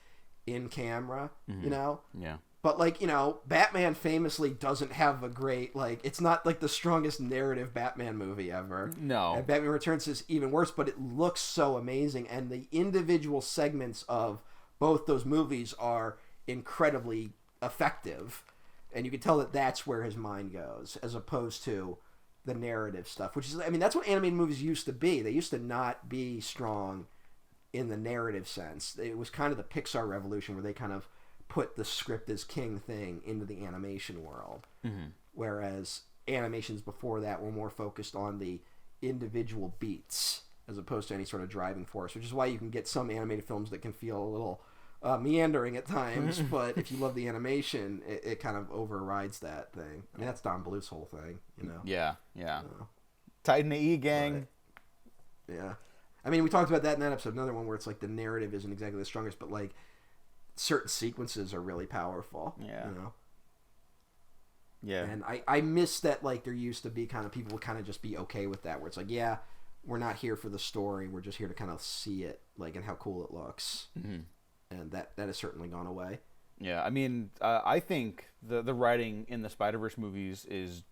in camera, you know. Yeah. But like, you know, Batman famously doesn't have a great, like, it's not like the strongest narrative Batman movie ever. No. And Batman Returns is even worse, but it looks so amazing, and the individual segments of both those movies are incredibly effective, and you can tell that that's where his mind goes, as opposed to the narrative stuff, which is, I mean, that's what animated movies used to be. They used to not be strong in the narrative sense. It was kind of the Pixar revolution where they kind of put the script as king thing into the animation world. Mm-hmm. Whereas animations before that were more focused on the individual beats as opposed to any sort of driving force, which is why you can get some animated films that can feel a little meandering at times, but if you love the animation, it kind of overrides that thing. I mean, that's Don Bluth's whole thing, you know? Yeah. Titan AE gang. But, yeah. I mean, we talked about that in that episode. Another one where it's like the narrative isn't exactly the strongest, but like certain sequences are really powerful. Yeah. You know? Yeah. And I miss that, like, there used to be kind of people would kind of just be okay with that, where it's like, yeah, we're not here for the story. We're just here to kind of see it, like, and how cool it looks. Mm-hmm. And that has certainly gone away. Yeah, I mean, I think the writing in the Spider-Verse movies is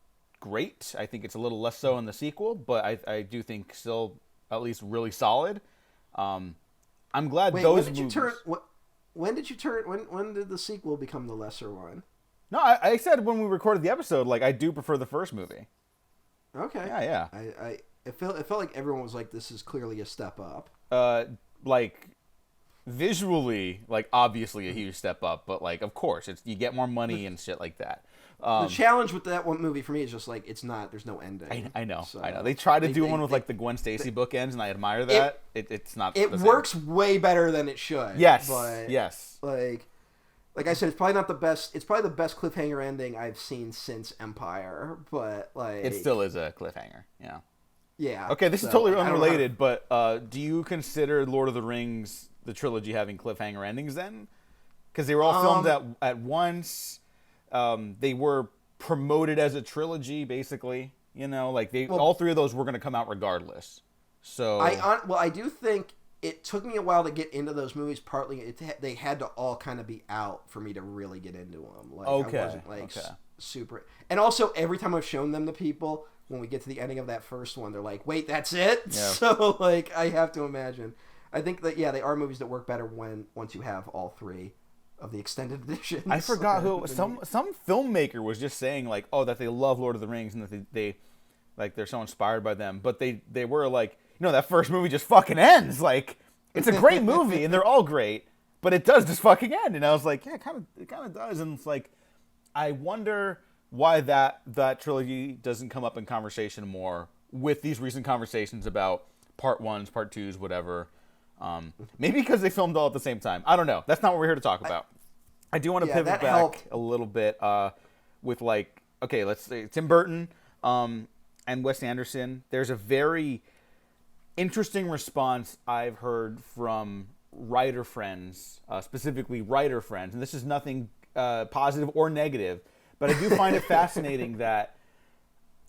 great. I think it's a little less so in the sequel, but I do think still at least really solid. I'm glad those movies... When did the sequel become the lesser one? No, I said when we recorded the episode, like, I do prefer the first movie. Okay. Yeah. It felt like everyone was like, this is clearly a step up. Like, visually, like, obviously a huge step up, but, like, of course, you get more money and shit like that. The challenge with that one movie for me is just like there's no ending. I know. So I know. They try to do one with like the Gwen Stacy bookends, and I admire that. It's not. It works way better than it should. Yes. But yes. Like I said, it's probably not the best. It's probably the best cliffhanger ending I've seen since Empire. But like, it still is a cliffhanger. Yeah. Yeah. Okay, this is totally unrelated, but do you consider Lord of the Rings the trilogy having cliffhanger endings then? Because they were all filmed at once. They were promoted as a trilogy, basically. You know, like all three of those were going to come out regardless. So I do think it took me a while to get into those movies. Partly, they had to all kind of be out for me to really get into them. Like, okay. I wasn't like super. And also, every time I've shown them to people, when we get to the ending of that first one, they're like, "Wait, that's it?" Yeah. So, like, I have to imagine. I think that they are movies that work better once you have all three of the extended editions. I forgot who some filmmaker was just saying like, oh, that they love Lord of the Rings and that they like they're so inspired by them, but they were like, you know, that first movie just fucking ends. Like, it's a great movie and they're all great, but it does just fucking end. And I was like, yeah, it kind of does. And it's like, I wonder why that trilogy doesn't come up in conversation more with these recent conversations about part ones, part twos, whatever. Maybe because they filmed all at the same time. I don't know. That's not what we're here to talk about. I do want to pivot back a little bit with, like, okay, let's say Tim Burton and Wes Anderson. There's a very interesting response I've heard from writer friends, specifically writer friends, and this is nothing positive or negative, but I do find it fascinating that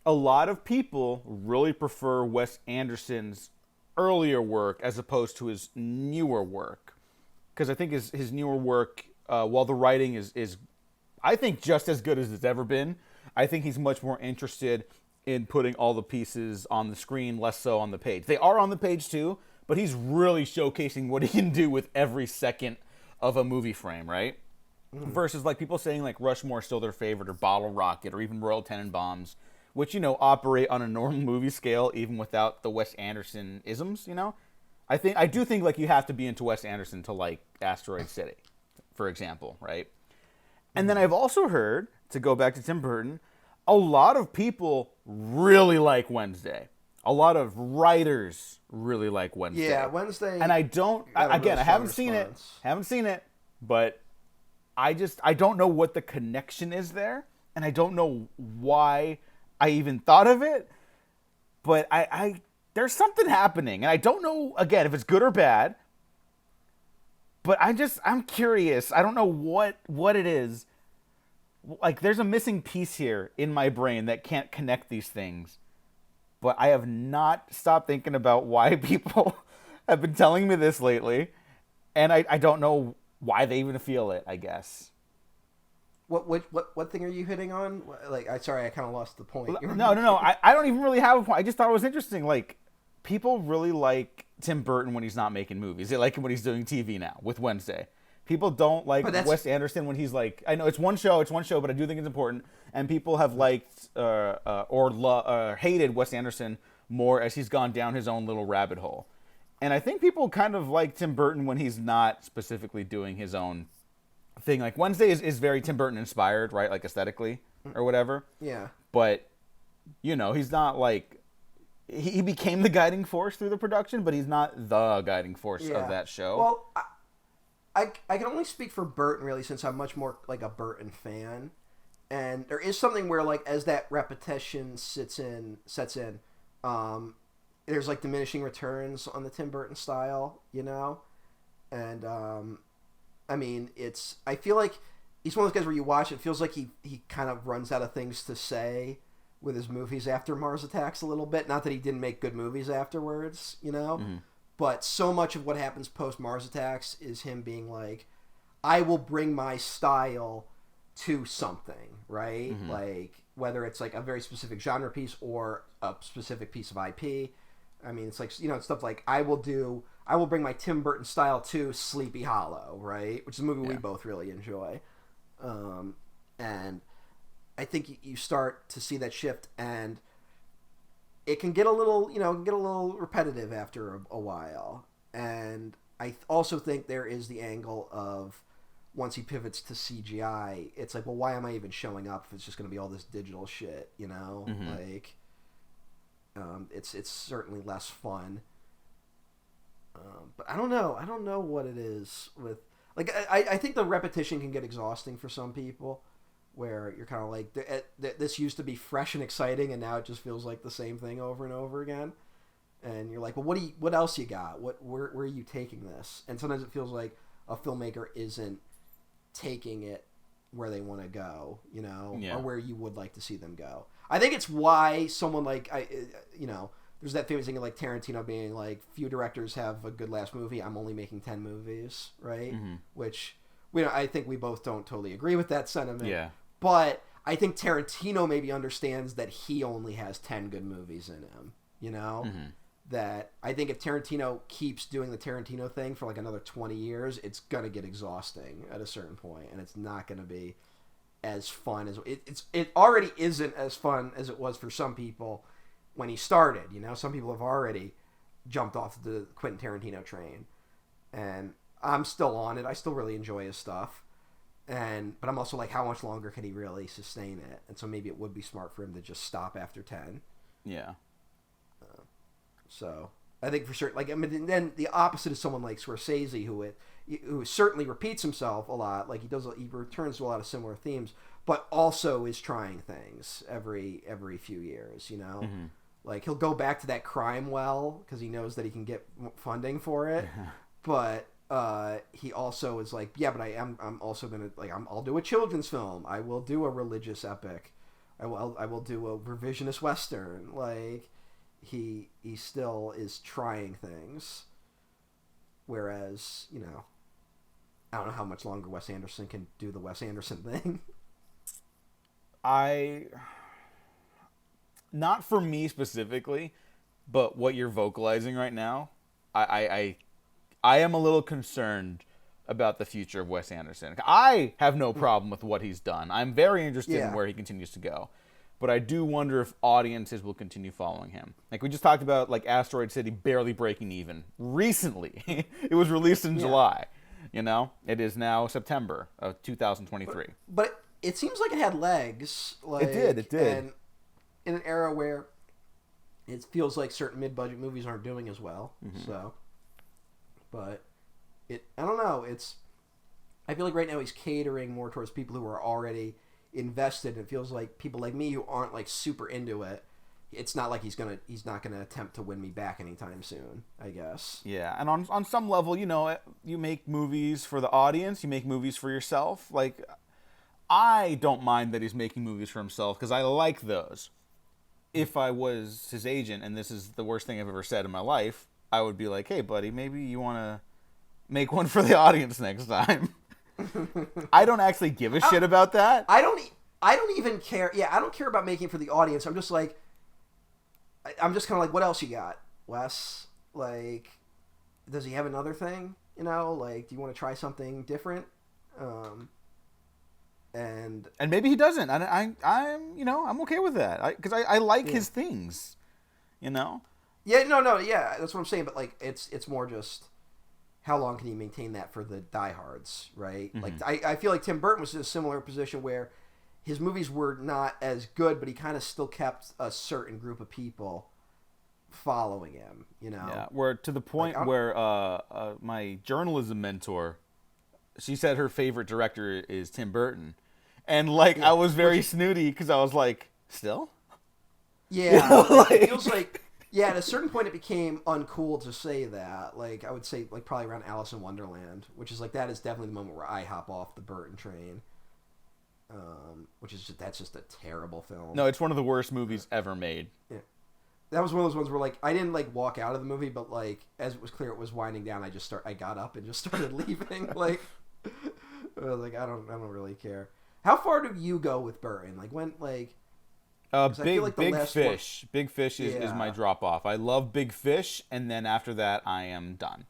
a lot of people really prefer Wes Anderson's earlier work as opposed to his newer work, because I think his newer work, while the writing is I think just as good as it's ever been, I think he's much more interested in putting all the pieces on the screen, less so on the page. They are on the page too, but he's really showcasing what he can do with every second of a movie frame, right? Versus like people saying like Rushmore's still their favorite, or Bottle Rocket, or even Royal Tenenbaums, which, you know, operate on a normal movie scale even without the Wes Anderson isms, you know? I do think like you have to be into Wes Anderson to like Asteroid City, for example, right? And then I've also heard, to go back to Tim Burton, a lot of people really like Wednesday. A lot of writers really like Wednesday. Yeah, Wednesday. And I haven't seen it, but I don't know what the connection is there, and I don't know why I even thought of it, but I there's something happening, and I don't know, again, if it's good or bad, but I'm curious. I don't know what it is. Like, there's a missing piece here in my brain that can't connect these things, but I have not stopped thinking about why people have been telling me this lately, and I don't know why they even feel it, I guess. What thing are you hitting on? Like, sorry, I kind of lost the point. No. I don't even really have a point. I just thought it was interesting. Like, people really like Tim Burton when he's not making movies. They like him when he's doing TV now with Wednesday. People don't like Wes Anderson when he's like, I know it's one show, but I do think it's important. And people have liked or hated Wes Anderson more as he's gone down his own little rabbit hole. And I think people kind of like Tim Burton when he's not specifically doing his own thing. Like, Wednesday is very Tim Burton inspired, right? Like, aesthetically or whatever. Yeah. But he's not like he became the guiding force through the production, but he's not the guiding force of that show. Well, I can only speak for Burton really, since I'm much more like a Burton fan, and there is something where like as that repetition sets in, there's like diminishing returns on the Tim Burton style, and I mean I feel like he's one of those guys where you watch it feels like he kind of runs out of things to say with his movies after Mars Attacks a little bit. Not that he didn't make good movies afterwards, Mm-hmm. but so much of what happens post Mars Attacks is him being like, I will bring my style to something, right? Mm-hmm. Like whether it's like a very specific genre piece or a specific piece of IP. I mean, it's like, stuff like I will bring my Tim Burton style to Sleepy Hollow, right? Which is a movie we both really enjoy. And I think you start to see that shift, and it can get a little, repetitive after a while. And I also think there is the angle of once he pivots to CGI, it's like, well, why am I even showing up if it's just going to be all this digital shit, Mm-hmm. Like, it's certainly less fun. But I don't know what it is with, like, I think the repetition can get exhausting for some people, where you're kind of like, this used to be fresh and exciting, and now it just feels like the same thing over and over again. And you're like, well, what else you got? Where are you taking this? And sometimes it feels like a filmmaker isn't taking it where they want to go, or where you would like to see them go. I think it's why someone like there's that famous thing of like Tarantino being like, few directors have a good last movie. I'm only making 10 movies, right? Mm-hmm. Which I think we both don't totally agree with that sentiment. Yeah. But I think Tarantino maybe understands that he only has 10 good movies in him, Mm-hmm. That I think if Tarantino keeps doing the Tarantino thing for like another 20 years, it's going to get exhausting at a certain point, and it's not going to be as fun as it already isn't as fun as it was for some people when he started. Some people have already jumped off the Quentin Tarantino train, and I'm still on it. I still really enjoy his stuff, but I'm also like, how much longer can he really sustain it? And so maybe it would be smart for him to just stop after 10. Yeah. So I think for certain, like, I mean, then the opposite is someone like Scorsese, who certainly repeats himself a lot. Like he returns to a lot of similar themes, but also is trying things every few years. Mm-hmm. Like he'll go back to that crime well because he knows that he can get funding for it, but he also is like, yeah, but I'm also gonna I'll do a children's film. I will do a religious epic. I will do a revisionist western. Like he still is trying things, whereas I don't know how much longer Wes Anderson can do the Wes Anderson thing. Not for me specifically, but what you're vocalizing right now, I am a little concerned about the future of Wes Anderson. I have no problem with what he's done. I'm very interested in where he continues to go. But I do wonder if audiences will continue following him. Like we just talked about, like Asteroid City barely breaking even recently. It was released in July. It is now September of 2023. But it seems like it had legs. Like, it did. And in an era where it feels like certain mid-budget movies aren't doing as well. Mm-hmm. So, but I don't know. I feel like right now he's catering more towards people who are already invested. It feels like people like me who aren't like super into it. It's not like he's not gonna attempt to win me back anytime soon, I guess. Yeah, and on some level, you make movies for the audience, you make movies for yourself. Like, I don't mind that he's making movies for himself because I like those. If I was his agent, and this is the worst thing I've ever said in my life, I would be like, hey, buddy, maybe you want to make one for the audience next time. I don't actually give a shit about that. I don't even care. Yeah, I don't care about making for the audience. I'm just like, I'm just kind of like, what else you got, Wes? Like, does he have another thing? Like, do you want to try something different? And maybe he doesn't. I'm okay with that because I like his things. Yeah, no, yeah, that's what I'm saying. But like, it's more just how long can you maintain that for the diehards, right? Mm-hmm. Like, I feel like Tim Burton was in a similar position where his movies were not as good, but he kind of still kept a certain group of people following him, you know? Yeah, where to the point Like, where my journalism mentor, she said her favorite director is Tim Burton. And, like, I was very snooty because I was like, still? Yeah, You know, it feels like, yeah, at a certain point it became uncool to say that. Like, I would say, like, probably around Alice in Wonderland, which is, like, that is definitely the moment where I hop off the Burton train. Which is that's just a terrible film. No, it's one of the worst movies ever made. Yeah. That was one of those ones where, like, I didn't, like, walk out of the movie, but, like, as it was clear it was winding down, I got up and just started leaving. Like, I was like, I don't really care. How far do you go with Burton? Like, when, like... Big Fish. Big Fish is my drop off. I love Big Fish, and then after that, I am done.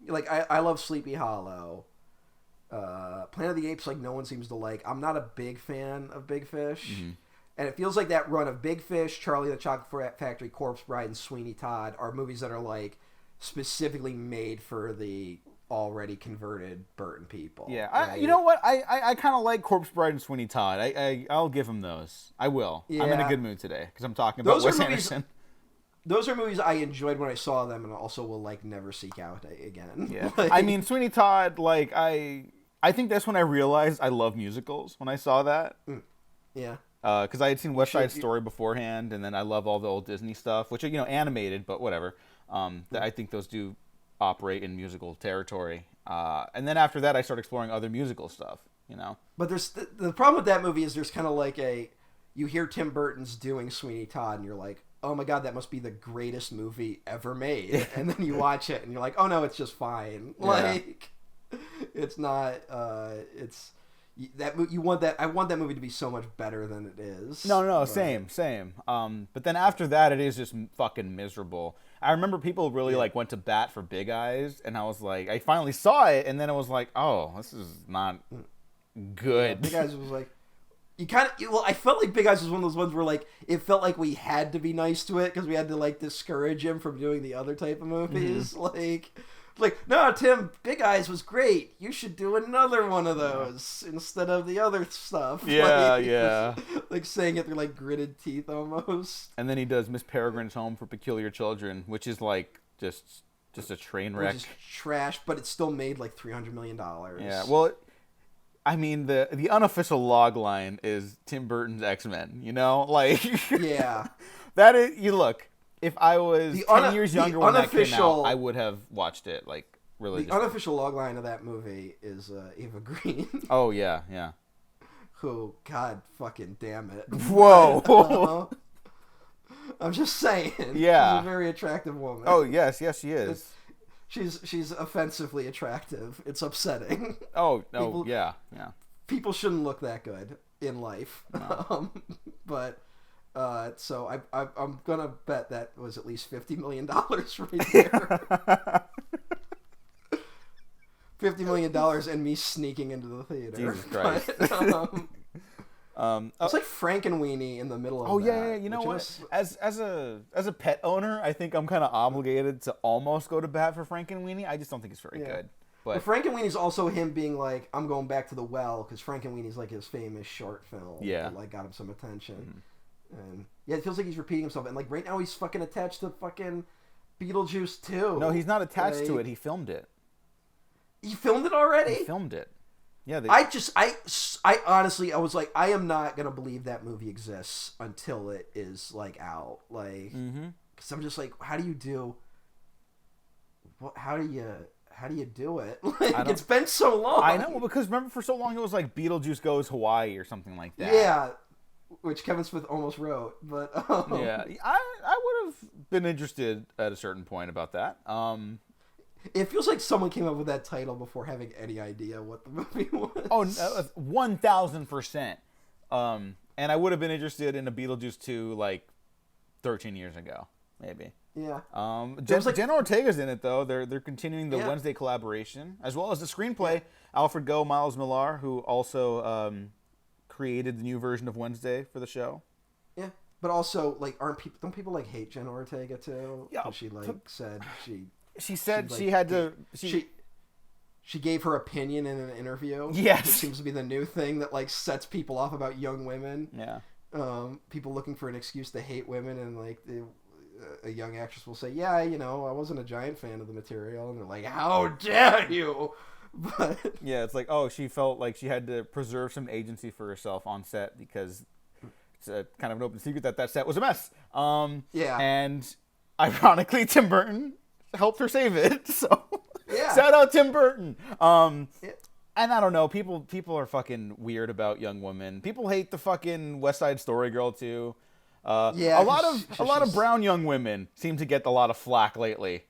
Like, I love Sleepy Hollow. Planet of the Apes, like, no one seems to like. I'm not a big fan of Big Fish. Mm-hmm. And it feels like that run of Big Fish, Charlie and the Chocolate Factory, Corpse Bride, and Sweeney Todd are movies that are, like, specifically made for the already converted Burton people. Yeah, right? You know what? I kind of like Corpse Bride and Sweeney Todd. I'll give him those. I will. Yeah. I'm in a good mood today because I'm talking about Wes Anderson. Those are movies I enjoyed when I saw them, and also will, like, never seek out again. Yeah, like, I mean, Sweeney Todd, like, I think that's when I realized I love musicals, when I saw that. Yeah. Because I had seen West Side Story beforehand, and then I love all the old Disney stuff, which are, you know, animated, but whatever. I think those do operate in musical territory. And then after that, I started exploring other musical stuff, you know? But there's the problem with that movie is there's kind of like you hear Tim Burton's doing Sweeney Todd, and you're like, oh my god, that must be the greatest movie ever made. And then you watch it, and you're like, oh no, it's just fine. Yeah. Like... It's not. It's that you want that. I want that movie to be so much better than it is. No, but... same. But then after that, it is just fucking miserable. I remember people really like went to bat for Big Eyes, and I was like, I finally saw it, and then it was like, oh, this is not good. Yeah, Big Eyes was like, you kind of. Well, I felt like Big Eyes was one of those ones where like it felt like we had to be nice to it because we had to like discourage him from doing the other type of movies, Like, no, Tim, Big Eyes was great. You should do another one of those instead of the other stuff. Yeah. Like saying it through, like, gritted teeth almost. And then he does Miss Peregrine's Home for Peculiar Children, which is, like, just a train wreck. Which is trash, but it still made, like, $300 million. Yeah, well, I mean, the unofficial log line is Tim Burton's X-Men, you know? Like, yeah. That is, you look... If I was 10 years younger when that came out, I would have watched it, like, religiously. The unofficial logline of that movie is Eva Green. Oh, yeah. Who, God fucking damn it. Whoa. I'm just saying. Yeah. She's a very attractive woman. Oh, yes, she is. She's offensively attractive. It's upsetting. Yeah. People shouldn't look that good in life. No. But... so I'm gonna bet that was at least $50 million right there. $50 million and me sneaking into the theater. Jesus Christ. But, it's like Frankenweenie in the middle of that. Yeah. You know what? As a pet owner, I think I'm kind of obligated to almost go to bat for Frankenweenie. I just don't think it's very good. But Frankenweenie's also him being like, I'm going back to the well, because Frankenweenie's like his famous short film. Yeah. That, like, got him some attention. Mm-hmm. And yeah, it feels like he's repeating himself. And like right now he's fucking attached to fucking Beetlejuice 2. No, he's not attached to it. He filmed it. He filmed it already? He filmed it. Yeah. I honestly, I was like, I am not going to believe that movie exists until it is like out. Like, because I'm just like, how do you do it? Like, it's been so long. I know, because remember for so long it was like Beetlejuice Goes Hawaii or something like that. Yeah. Which Kevin Smith almost wrote, but yeah, I would have been interested at a certain point about that. It feels like someone came up with that title before having any idea what the movie was. Oh, 1,000%. And I would have been interested in a Beetlejuice 2 like 13 years ago, maybe. Yeah. Jenna Ortega's in it though. They're continuing the Wednesday collaboration as well as the screenplay. Alfred Goh, Miles Millar, who also created the new version of Wednesday for the show. Yeah, but also like, don't people like hate Jenna Ortega too? Yeah, she like said she had to. she gave her opinion in an interview. Yes. Which seems to be the new thing that like sets people off about young women. Yeah. People looking for an excuse to hate women, and like a young actress will say, "Yeah, you know, I wasn't a giant fan of the material," and they're like, "How dare you!" But yeah, it's like, oh, she felt like she had to preserve some agency for herself on set because it's a kind of an open secret that set was a mess. Yeah. And ironically, Tim Burton helped her save it. So Yeah. shout out Tim Burton. Yeah. And I don't know, people are fucking weird about young women. People hate the fucking West Side Story girl too. Yeah, a lot of brown young women seem to get a lot of flack lately.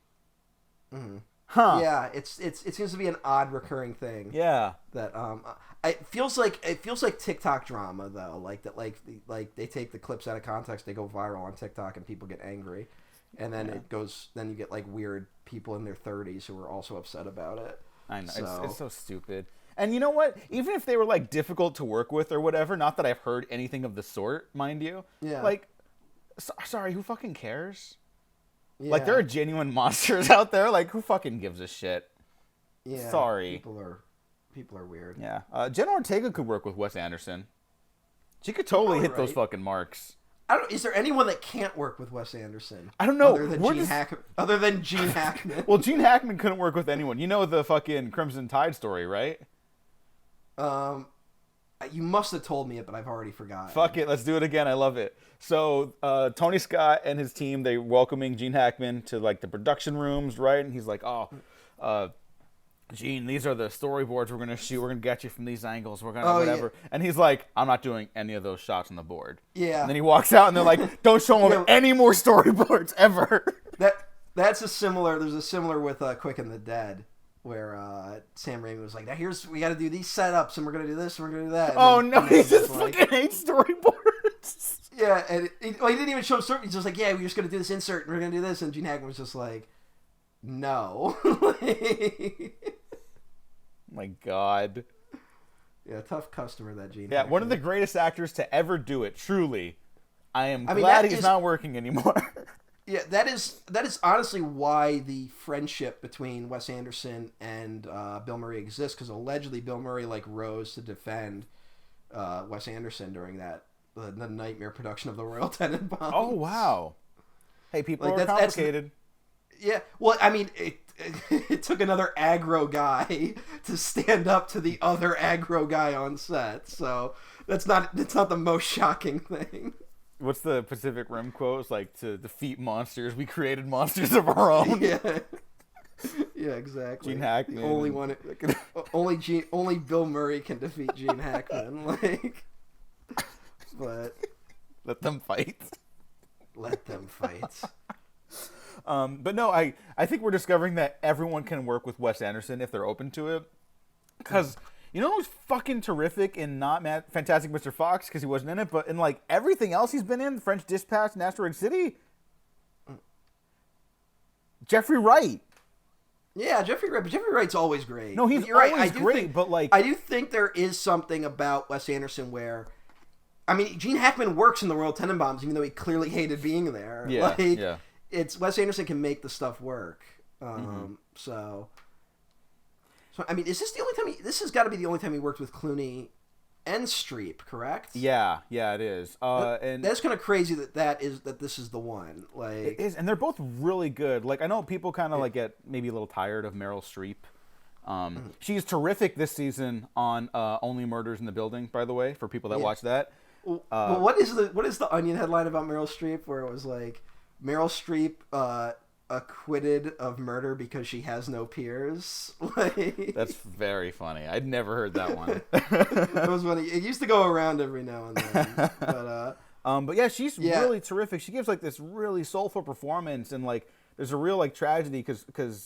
Mm-hmm. Huh. Yeah, it seems to be an odd recurring thing. Yeah. That it feels like TikTok drama though, like that like they take the clips out of context, they go viral on TikTok, and people get angry, and then then you get like weird people in their 30s who are also upset about it. I know, So. it's so stupid. And you know what? Even if they were like difficult to work with or whatever, not that I've heard anything of the sort, mind you. Yeah. Like, sorry, who fucking cares? Yeah. Like, there are genuine monsters out there. Like, who fucking gives a shit? Yeah. Sorry. People are weird. Yeah. Jenna Ortega could work with Wes Anderson. She could totally hit those fucking marks. Is there anyone that can't work with Wes Anderson? I don't know. Other than Gene Hackman. Well, Gene Hackman couldn't work with anyone. You know the fucking Crimson Tide story, right? You must have told me it, but I've already forgotten. Fuck it, let's do it again. I love it. So Tony Scott and his team, they welcoming Gene Hackman to like the production rooms, right? And he's like, "Oh, Gene, these are the storyboards we're gonna shoot. We're gonna get you from these angles. We're gonna whatever." Yeah. And he's like, "I'm not doing any of those shots on the board." Yeah. And then he walks out, and they're like, "Don't show him any more storyboards ever." There's a similar with Quick and the Dead, where Sam Raimi was like, "Now we got to do these setups, and we're gonna do this, and we're gonna do that." And he just fucking hates storyboards. Yeah, and he didn't even show certain. He's just like, "Yeah, we're just gonna do this insert, and we're gonna do this," and Gene Hackman was just like, "No." My God. Yeah, tough customer that Gene. Yeah, Hackman. one of the greatest actors to ever do it. Truly, I am glad he's not working anymore. Yeah, that is honestly why the friendship between Wes Anderson and Bill Murray exists, because allegedly Bill Murray like rose to defend Wes Anderson during the nightmare production of the Royal Tenenbaums. Oh wow! Hey, people are complicated. Yeah, well, I mean, it took another aggro guy to stand up to the other aggro guy on set, so it's not the most shocking thing. What's the Pacific Rim quote? It's like, to defeat monsters, we created monsters of our own. Yeah. Yeah, exactly. Gene Hackman. The only one. Only Bill Murray can defeat Gene Hackman. Like, but let them fight. Let them fight. But no, I think we're discovering that everyone can work with Wes Anderson if they're open to it. Because you know who's fucking terrific in not Fantastic Mr. Fox, because he wasn't in it, but in like everything else he's been in, French Dispatch and Asteroid City? Jeffrey Wright. Yeah, Jeffrey Wright. But Jeffrey Wright's always great. No, he's always great, but like... I do think there is something about Wes Anderson where... I mean, Gene Hackman works in the Royal Tenenbaums, even though he clearly hated being there. Yeah, yeah. It's Wes Anderson can make the stuff work. So I mean, is this the only time this has got to be the only time he worked with Clooney and Streep, correct? Yeah, it is. And that's kind of crazy that this is the one. Like, it is, and they're both really good. Like, I know people kind of like get maybe a little tired of Meryl Streep. She's terrific this season on Only Murders in the Building, by the way, for people that watch that. Well, what is the Onion headline about Meryl Streep where it was like Meryl Streep acquitted of murder because she has no peers? Like, that's very funny. I'd never heard that one. It was funny. It used to go around every now and then. But yeah, she's really terrific. She gives like this really soulful performance, and like there's a real like tragedy because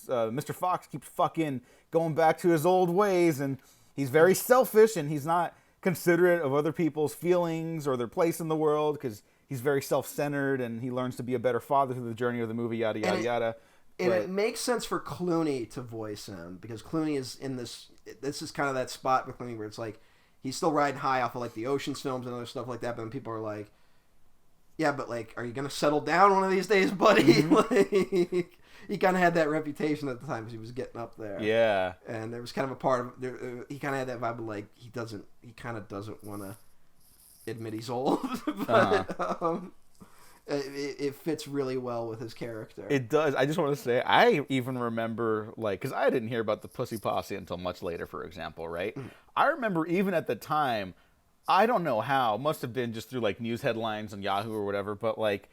Mr. Fox keeps fucking going back to his old ways, and he's very selfish, and he's not considerate of other people's feelings or their place in the world because he's very self-centered, and he learns to be a better father through the journey of the movie, yada, yada, yada. And it makes sense for Clooney to voice him, because Clooney is in this is kind of that spot with Clooney where it's like, he's still riding high off of like the Ocean's films and other stuff like that, but then people are like, yeah, but like, are you going to settle down one of these days, buddy? Like, he kind of had that reputation at the time because he was getting up there. Yeah. And there was kind of a part of he kind of had that vibe of like he kind of doesn't want to admit he's old, but it fits really well with his character. It does. I just want to say, I even remember, like, because I didn't hear about the Pussy Posse until much later, for example, right? I remember even at the time, I don't know how, must have been just through, like, news headlines on Yahoo or whatever, but, like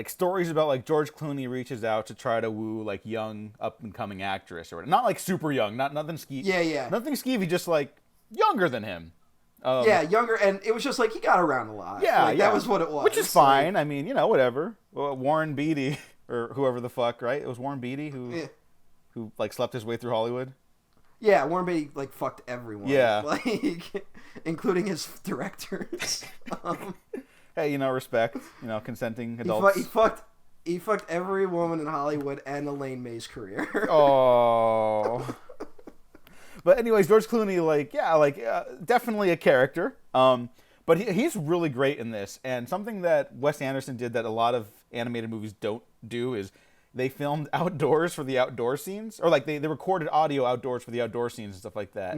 stories about, like, George Clooney reaches out to try to woo, like, young, up-and-coming actress or whatever. Not, like, super young, nothing skeevy. Yeah. Nothing skeevy, just, like, younger than him. Younger, and it was just like he got around a lot. Yeah, like, that was what it was. Which is fine. Like, I mean, whatever. Warren Beatty or whoever the fuck, right? It was Warren Beatty who like slept his way through Hollywood. Yeah, Warren Beatty like fucked everyone. Yeah, like including his directors. Hey, respect. Consenting adults. He fucked every woman in Hollywood and Elaine May's career. Oh. But anyways, George Clooney, definitely a character. But he's really great in this. And something that Wes Anderson did that a lot of animated movies don't do is they filmed outdoors for the outdoor scenes. Or, like, they recorded audio outdoors for the outdoor scenes and stuff like that.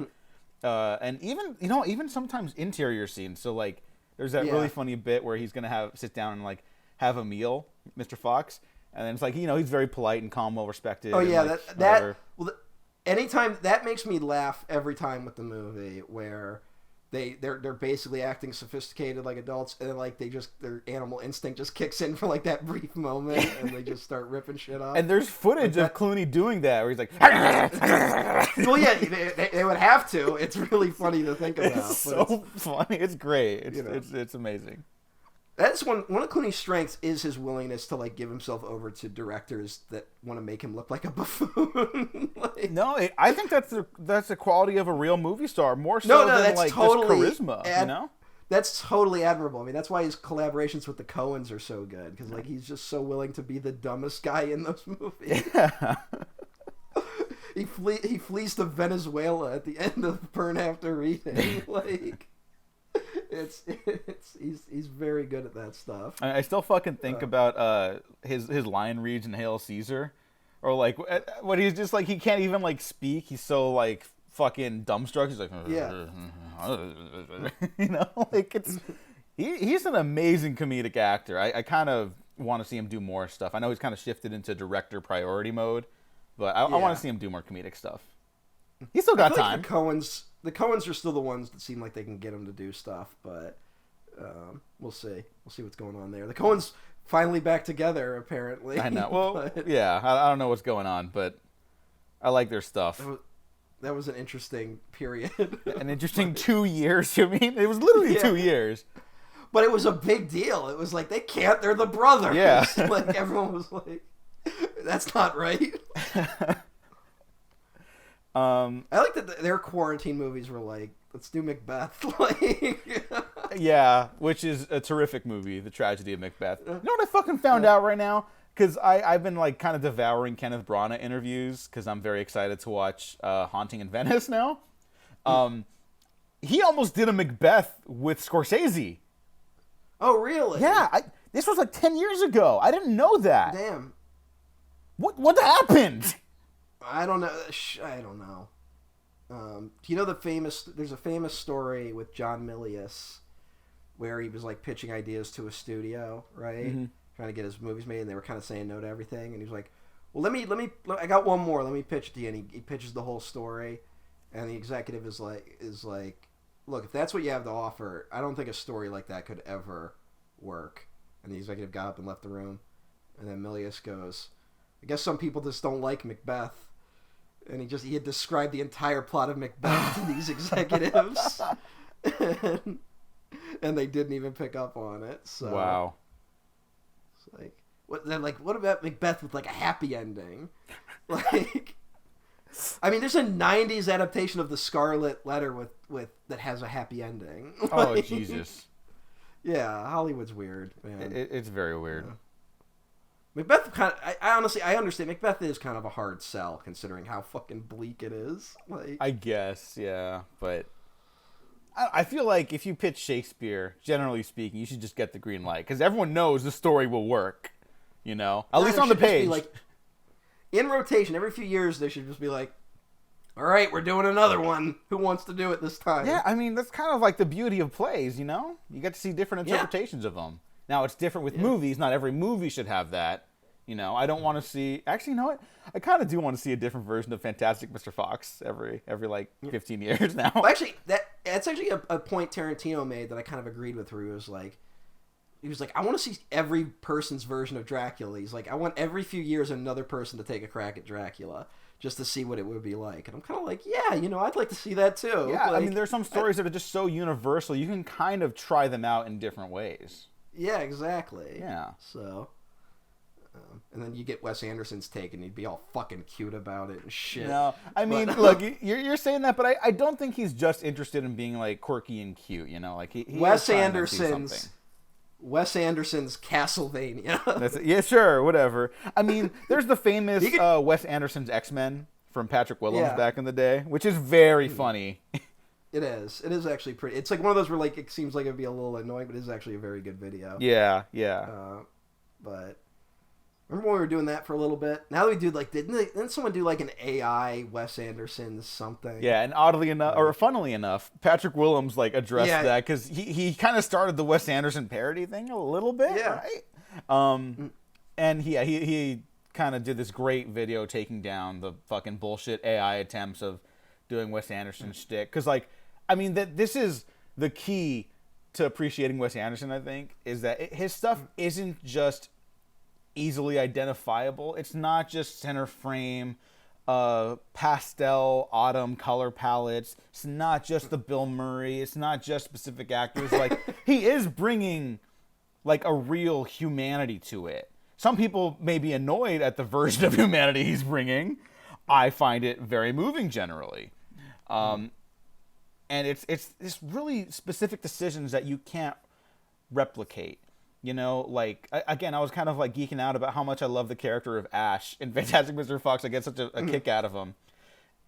And even sometimes interior scenes. So, like, there's that really funny bit where he's going to sit down and, like, have a meal, Mr. Fox. And then it's like, he's very polite and calm, well-respected. Oh, yeah, and, well, anytime that makes me laugh every time with the movie where they're basically acting sophisticated like adults and like their animal instinct just kicks in for like that brief moment and they just start ripping shit up. And there's footage of Clooney doing that where he's like, well, yeah, they would have to. It's really funny to think about. It's so funny. It's great. It's amazing. That's one of Clooney's strengths is his willingness to like give himself over to directors that want to make him look like a buffoon. No, I think that's the quality of a real movie star more so than that's like totally just charisma. That's totally admirable. I mean, that's why his collaborations with the Coens are so good because like he's just so willing to be the dumbest guy in those movies. Yeah. He flees to Venezuela at the end of Burn After Reading. Like. He's very good at that stuff. I still fucking think about his line reads in Hail Caesar, or like when he's just like he can't even like speak. He's so like fucking dumbstruck. He's like like it's he's an amazing comedic actor. I kind of want to see him do more stuff. I know he's kind of shifted into director priority mode, but I want to see him do more comedic stuff. He's still got time. Like the Coens are still the ones that seem like they can get him to do stuff, but we'll see. We'll see what's going on there. The Coens finally back together, apparently. I know. Well, yeah, I don't know what's going on, but I like their stuff. That was an interesting period. An interesting 2 years, you mean? It was literally 2 years. But it was a big deal. It was like, they're the brothers. Yeah. Like, everyone was like, that's not right. I like that their quarantine movies were like, let's do Macbeth. Yeah, which is a terrific movie, The Tragedy of Macbeth. You know what I fucking found out right now? Because I've been like kind of devouring Kenneth Branagh interviews because I'm very excited to watch Haunting in Venice now. He almost did a Macbeth with Scorsese. Oh, really? Yeah, this was like 10 years ago. I didn't know that. Damn. What happened? I don't know. I don't know. Do you know there's a famous story with John Milius where he was like pitching ideas to a studio, right? Mm-hmm. Trying to get his movies made, and they were kind of saying no to everything. And he was like, well, let me, I got one more. Let me pitch it to you. And he pitches the whole story. And the executive is like, look, if that's what you have to offer, I don't think a story like that could ever work. And the executive got up and left the room. And then Milius goes, I guess some people just don't like Macbeth. And he had described the entire plot of Macbeth to these executives. and they didn't even pick up on it. So wow. It's what about Macbeth with like a happy ending? Like, I mean, there's a 90s adaptation of The Scarlet Letter with that has a happy ending. Oh, Jesus. Yeah, Hollywood's weird, man. It's very weird. Yeah. Macbeth I understand. Macbeth is kind of a hard sell considering how fucking bleak it is. Like, I guess, yeah, but I feel like if you pitch Shakespeare, generally speaking, you should just get the green light because everyone knows the story will work. At least on the page. in rotation every few years. They should just be like, all right, we're doing another one. Who wants to do it this time? Yeah, I mean, that's kind of like the beauty of plays, you know? You get to see different interpretations of them. Now, it's different with movies. Not every movie should have that. You know, I don't want to see... Actually, you know what? I kind of do want to see a different version of Fantastic Mr. Fox every like, 15 years now. Well, actually, that's actually a point Tarantino made that I kind of agreed with, where he was like, I want to see every person's version of Dracula. He's like, I want every few years another person to take a crack at Dracula, just to see what it would be like. And I'm kind of like, yeah, you know, I'd like to see that too. Yeah, like, I mean, there's some stories that are just so universal, you can kind of try them out in different ways. Yeah, exactly. Yeah. So, and then you get Wes Anderson's take, and he'd be all fucking cute about it and shit. No, I mean, look, you're saying that, but I don't think he's just interested in being, like, quirky and cute, you know? Like, he Wes Anderson's Castlevania. That's it. Yeah, sure, whatever. I mean, there's the famous Wes Anderson's X-Men from Patrick Willems back in the day, which is very funny. It is. It is actually pretty. It's like one of those where like it seems like it'd be a little annoying, but it is actually a very good video. Yeah. But remember when we were doing that for a little bit? Now we do like didn't someone do like an AI Wes Anderson something? Yeah, and oddly enough, or funnily enough, Patrick Willems like addressed that because he kind of started the Wes Anderson parody thing a little bit, right? And he kind of did this great video taking down the fucking bullshit AI attempts of doing Wes Anderson shtick. Because, like, I mean, this is the key to appreciating Wes Anderson, I think, is that his stuff isn't just easily identifiable. It's not just center frame, pastel, autumn color palettes. It's not just the Bill Murray. It's not just specific actors. Like, he is bringing, like, a real humanity to it. Some people may be annoyed at the version of humanity he's bringing. I find it very moving generally. And it's really specific decisions that you can't replicate. You know, like, again, I was kind of like geeking out about how much I love the character of Ash in Fantastic Mr. Fox. I get such a kick out of him.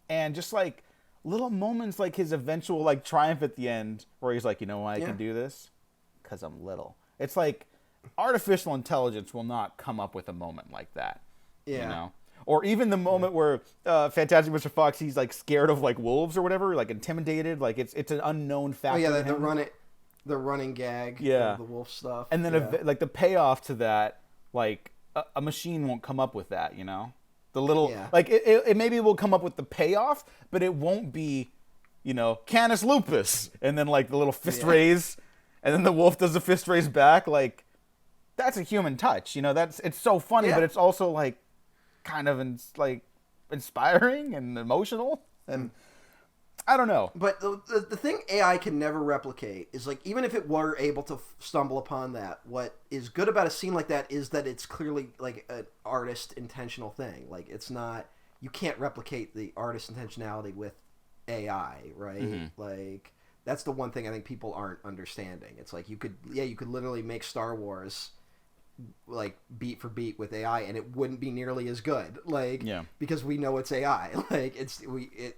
And just like little moments like his eventual like triumph at the end where he's like, you know why I can do this? Because I'm little. It's like artificial intelligence will not come up with a moment like that. Yeah. You know? Or even the moment where Fantastic Mr. Fox, he's like scared of like wolves or whatever, like intimidated, like it's an unknown factor. Oh yeah, the running gag. Yeah, of the wolf stuff. And then like the payoff to that, like a machine won't come up with that. You know, the little like it maybe will come up with the payoff, but it won't be, you know, Canis lupus, and then like the little fist raise, and then the wolf does the fist raise back. Like that's a human touch. You know, it's so funny, but it's also like kind of like inspiring and emotional, and I don't know. But the thing AI can never replicate is like, even if it were able to stumble upon that, what is good about a scene like that is that it's clearly like an artist intentional thing. Like it's not, you can't replicate the artist intentionality with AI, right? Mm-hmm. Like that's the one thing I think people aren't understanding. It's like you could literally make Star Wars like beat for beat with AI and it wouldn't be nearly as good, like because we know it's AI. Like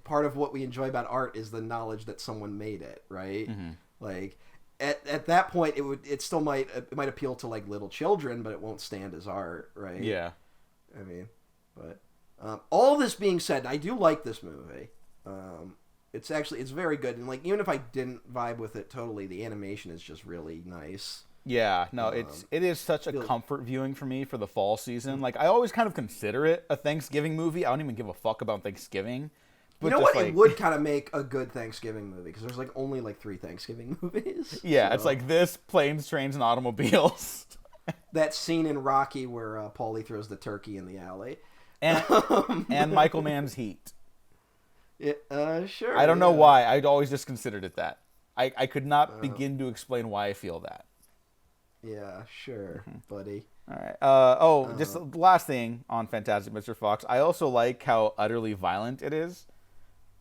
part of what we enjoy about art is the knowledge that someone made it, right? Mm-hmm. Like at that point it might appeal to like little children, but it won't stand as art, right? I mean, but all this being said, I do like this movie. It's very good, and like even if I didn't vibe with it totally, the animation is just really nice. Yeah, no, it is such a comfort viewing for me for the fall season. Like, I always kind of consider it a Thanksgiving movie. I don't even give a fuck about Thanksgiving. But you know what? Like, it would kind of make a good Thanksgiving movie, because there's like only like 3 Thanksgiving movies. Yeah, so. It's like this, Planes, Trains, and Automobiles. That scene in Rocky where Paulie throws the turkey in the alley. And Michael Mann's Heat. Yeah, sure. I don't know why. I'd always just considered it that. I could not begin to explain why I feel that. Yeah, sure, buddy. All right. Just the last thing on Fantastic Mr. Fox. I also like how utterly violent it is.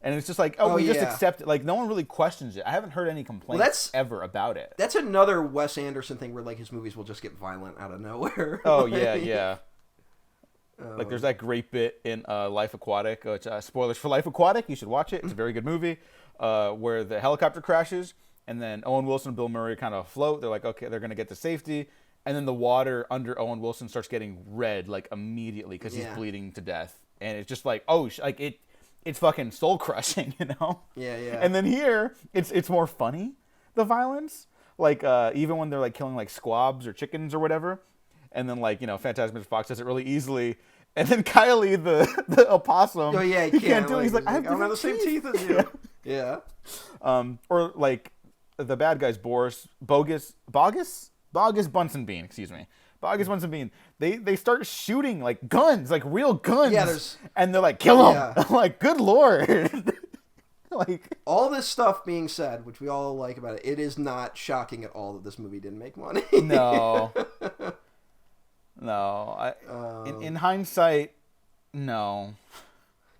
And it's just like, we just accept it. Like, no one really questions it. I haven't heard any complaints ever about it. That's another Wes Anderson thing where, like, his movies will just get violent out of nowhere. Oh, yeah. Like, there's that great bit in Life Aquatic, which, spoilers for Life Aquatic, you should watch it. It's a very good movie, where the helicopter crashes. And then Owen Wilson and Bill Murray kind of float. They're like, okay, they're going to get to safety. and then the water under Owen Wilson starts getting red like immediately because he's Yeah. bleeding to death, and it's just like, oh, like it's fucking soul crushing, you know? Yeah, yeah. And then here, it's more funny, the violence, like even when they're like killing like squabs or chickens or whatever, and then like, you know, Fantastic Mr. Fox does it really easily. And then Kylie, the opossum, Oh yeah, he can't do it. He's like, I don't have the same teeth as you. Yeah. Or like the bad guys, Bogus Bunsen Bean, excuse me. Bogus Bunsen Bean. They start shooting like guns, like real guns. Yeah, and they're like, kill him. Yeah. I'm like, good lord. Like all this stuff being said, which we all like about it, it is not shocking at all that this movie didn't make money. No. No. In hindsight, no.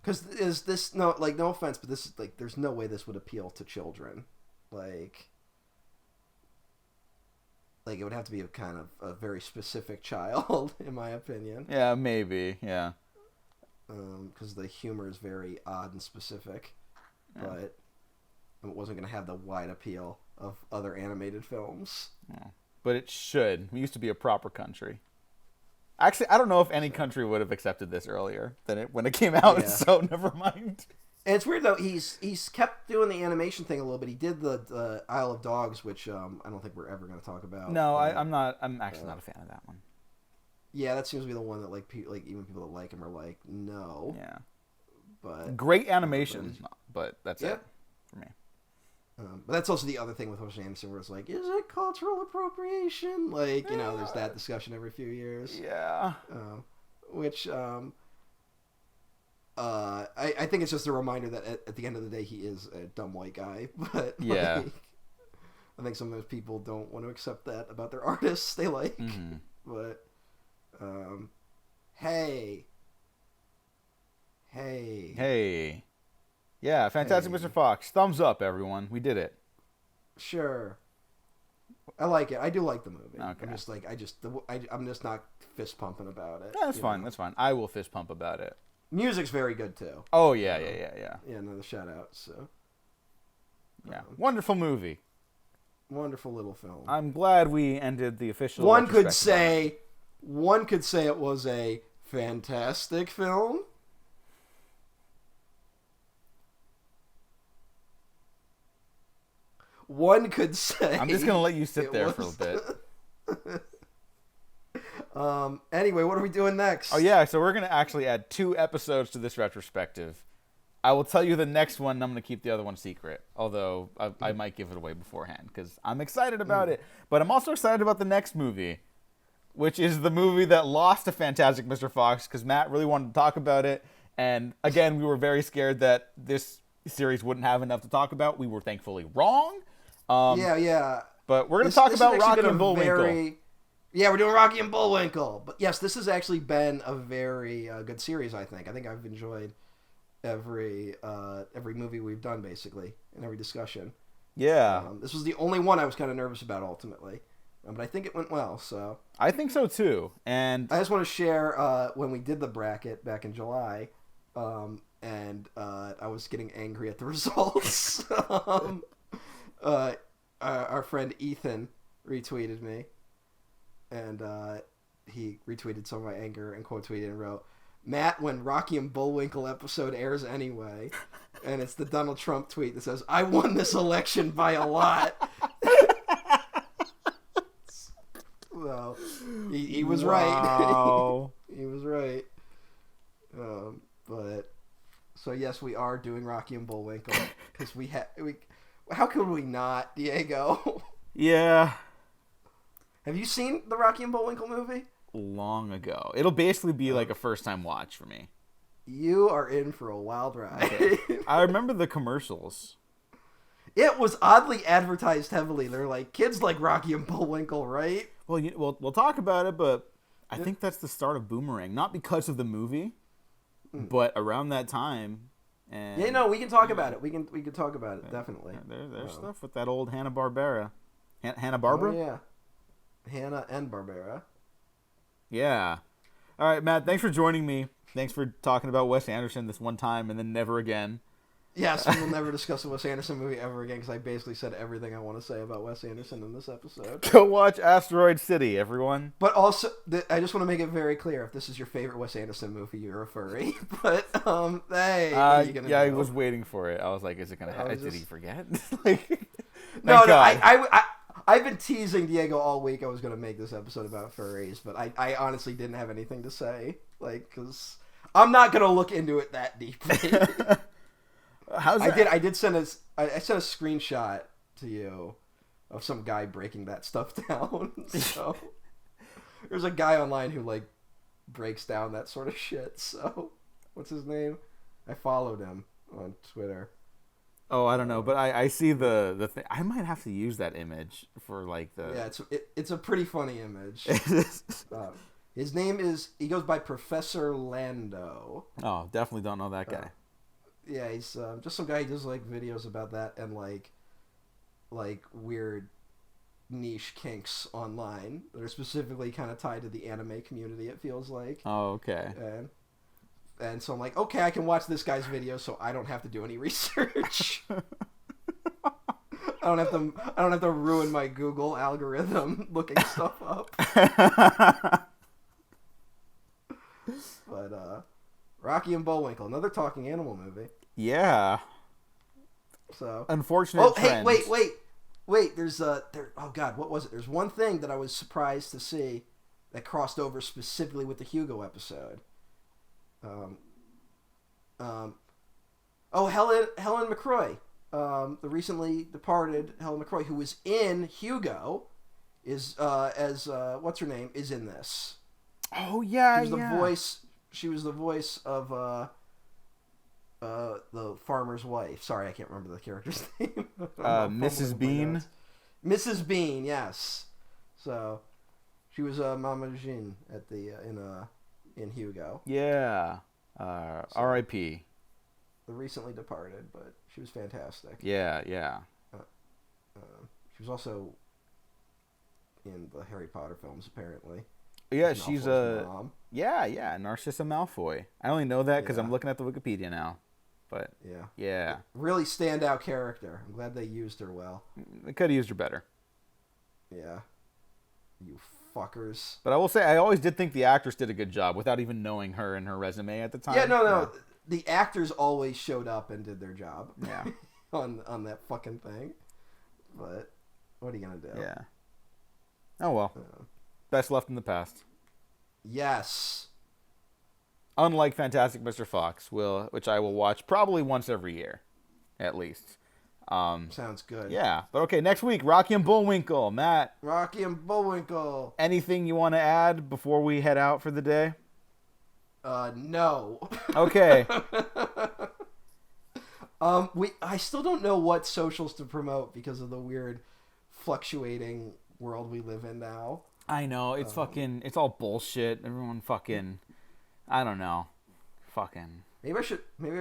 Because is this no offense, but this is like there's no way this would appeal to children, like it would have to be a kind of a very specific child, in my opinion. Yeah, maybe. Yeah. Because the humor is very odd and specific, Yeah. but it wasn't going to have the wide appeal of other animated films. Yeah. But it should. We used to be a proper country. Actually, I don't know if any country would have accepted this earlier than when it came out, Yeah. so never mind. And it's weird though. He's kept doing the animation thing a little bit. He did the Isle of Dogs, which I don't think we're ever going to talk about. No, I'm not. I'm actually not a fan of that one. Yeah, that seems to be the one that like even people that like him are like no. Yeah. But Great animation, but that's Yeah. it for me. but that's also the other thing with Wes Anderson, where it's like, is it cultural appropriation? Like, you know, there's that discussion every few years. Yeah. Which I think it's just a reminder that at the end of the day, he is a dumb white guy. But Yeah. like, I think sometimes people don't want to accept that about their artists they like. Mm-hmm. But hey. Yeah, Fantastic Hey. Mr. Fox. Thumbs up, everyone. We did it. Sure. I like it. I do like the movie. Okay. I'm just like I'm just not fist pumping about it. Yeah, that's you fine. know? That's fine. I will fist pump about it. Music's very good too. Oh, yeah. Yeah, another shout out. So Yeah. Wonderful movie. wonderful little film. I'm glad we ended the official. One could retrospective say it was a fantastic film. One could say. I'm just gonna let you sit it there for a was- bit. Anyway, what are we doing next? Oh yeah, so we're gonna actually add 2 episodes to this retrospective. I will tell you the next one. And I'm gonna keep the other one secret, although I might give it away beforehand because I'm excited about it. But I'm also excited about the next movie, which is the movie that lost to Fantastic Mr. Fox because Matt really wanted to talk about it, and again we were very scared that this series wouldn't have enough to talk about. We were thankfully wrong. Yeah. But we're gonna talk This about has actually Rocky been a and Bullwinkle. very- Yeah, we're doing Rocky and Bullwinkle. But yes, this has actually been a very good series, I think. I think I've enjoyed every movie we've done, basically, and every discussion. Yeah, This was the only one I was kind of nervous about, ultimately. But I think it went well, so... I think so too. And I just want to share when we did the bracket back in July, and I was getting angry at the results. Our friend Ethan retweeted me, and he retweeted some of my anger and quote tweeted and wrote, "Matt, when Rocky and Bullwinkle episode airs anyway," and it's the Donald Trump tweet that says, "I won this election by a lot." So he was Wow. right. He was right. But so yes, we are doing Rocky and Bullwinkle because we. How could we not, Diego? Yeah. Have you seen the Rocky and Bullwinkle movie? Long ago. It'll basically be like a first time watch for me. You are in for a wild ride. Okay. I remember the commercials. It was oddly advertised heavily. They're like, kids like Rocky and Bullwinkle, right? Well, we'll talk about it, but I think that's the start of Boomerang. Not because of the movie, but around that time. And Yeah, no, we can talk about it. We can talk about it, definitely. There's stuff with that old Hanna-Barbera. Hanna-Barbera? Oh, yeah. Hanna and Barbera. Yeah. All right, Matt, thanks for joining me. Thanks for talking about Wes Anderson this one time and then never again. Yes, we will never discuss a Wes Anderson movie ever again because I basically said everything I want to say about Wes Anderson in this episode. Go watch Asteroid City, everyone. But also, I just want to make it very clear: if this is your favorite Wes Anderson movie, you're a furry. But hey, what are you gonna do? I was waiting for it. I was like, is it gonna happen? Did he forget? Like, no, God. I've been teasing Diego all week. I was gonna make this episode about furries, but I honestly didn't have anything to say, like, because I'm not gonna look into it that deeply. How's that? I sent a screenshot to you of some guy breaking that stuff down. So there's a guy online who like breaks down that sort of shit. So what's his name? I followed him on Twitter. Oh, I don't know, but I see the thing. I might have to use that image for like the. Yeah, it's a pretty funny image. His name is, he goes by Professor Lando. Oh, definitely don't know that guy. Yeah, he's just some guy who does like videos about that and like weird niche kinks online that are specifically kind of tied to the anime community. It feels like. Oh, okay. And so I'm like, okay, I can watch this guy's video, so I don't have to do any research. I don't have to ruin my Google algorithm looking stuff up. But Rocky and Bullwinkle, another talking animal movie. Yeah. So unfortunate. Hey, wait. There's oh god, what was it? There's one thing that I was surprised to see that crossed over specifically with the Hugo episode. Helen McCroy, the recently departed Helen McCroy, who was in Hugo, is as what's her name, is in this. Oh yeah, She was the voice of the farmer's wife. Sorry, I can't remember the character's name. Mrs. Bean. Mrs. Bean, yes. So she was Mama Jean at the in Hugo. Yeah. R.I.P. The recently departed, but she was fantastic. Yeah. She was also in the Harry Potter films, apparently. Yeah, she's a mom. Yeah, Narcissa Malfoy. I only know that because I'm looking at the Wikipedia now. But yeah, really standout character. I'm glad they used her well. They could have used her better. Yeah, you fuckers. But I will say, I always did think the actress did a good job without even knowing her and her resume at the time. Yeah, no. The actors always showed up and did their job. Yeah, on that fucking thing. But what are you gonna do? Yeah. Oh well. Best left in the past. Yes. Unlike Fantastic Mr. Fox, which I will watch probably once every year, at least. Sounds good. Yeah, but okay, next week, Rocky and Bullwinkle. Matt. Rocky and Bullwinkle. Anything you want to add before we head out for the day? No. Okay. I still don't know what socials to promote because of the weird fluctuating world we live in now. I know, it's it's all bullshit. Everyone fucking, I don't know. Fucking. Maybe I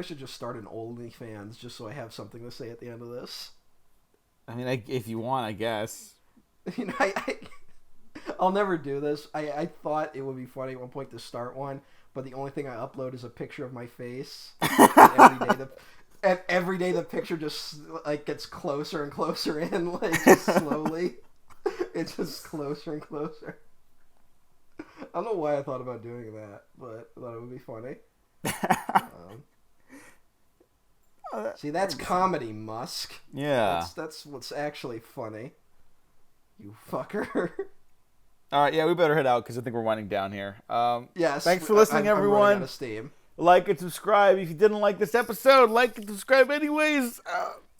should just start an OnlyFans just so I have something to say at the end of this. I mean, if you want, I guess. You know, I'll never do this. I thought it would be funny at one point to start one, but the only thing I upload is a picture of my face. And every day the picture just like gets closer and closer in, like just slowly. It's just closer and closer. I don't know why I thought about doing that, but I thought it would be funny. See, that's comedy, Musk. Yeah. That's what's actually funny. You fucker. All right, yeah, we better head out because I think we're winding down here. Yes. Thanks for listening, everyone. I'm running out of steam. Like and subscribe. If you didn't like this episode, like and subscribe anyways.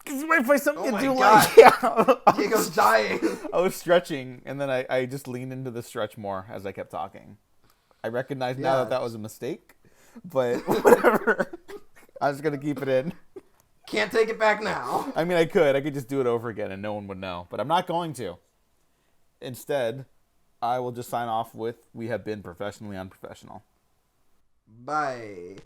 Because you might find something to do. God. Yeah. Diego's dying. I was stretching, and then I just leaned into the stretch more as I kept talking. I recognize now that was a mistake, but whatever. I'm just going to keep it in. Can't take it back now. I mean, I could just do it over again and no one would know, but I'm not going to. Instead, I will just sign off with, we have been professionally unprofessional. Bye.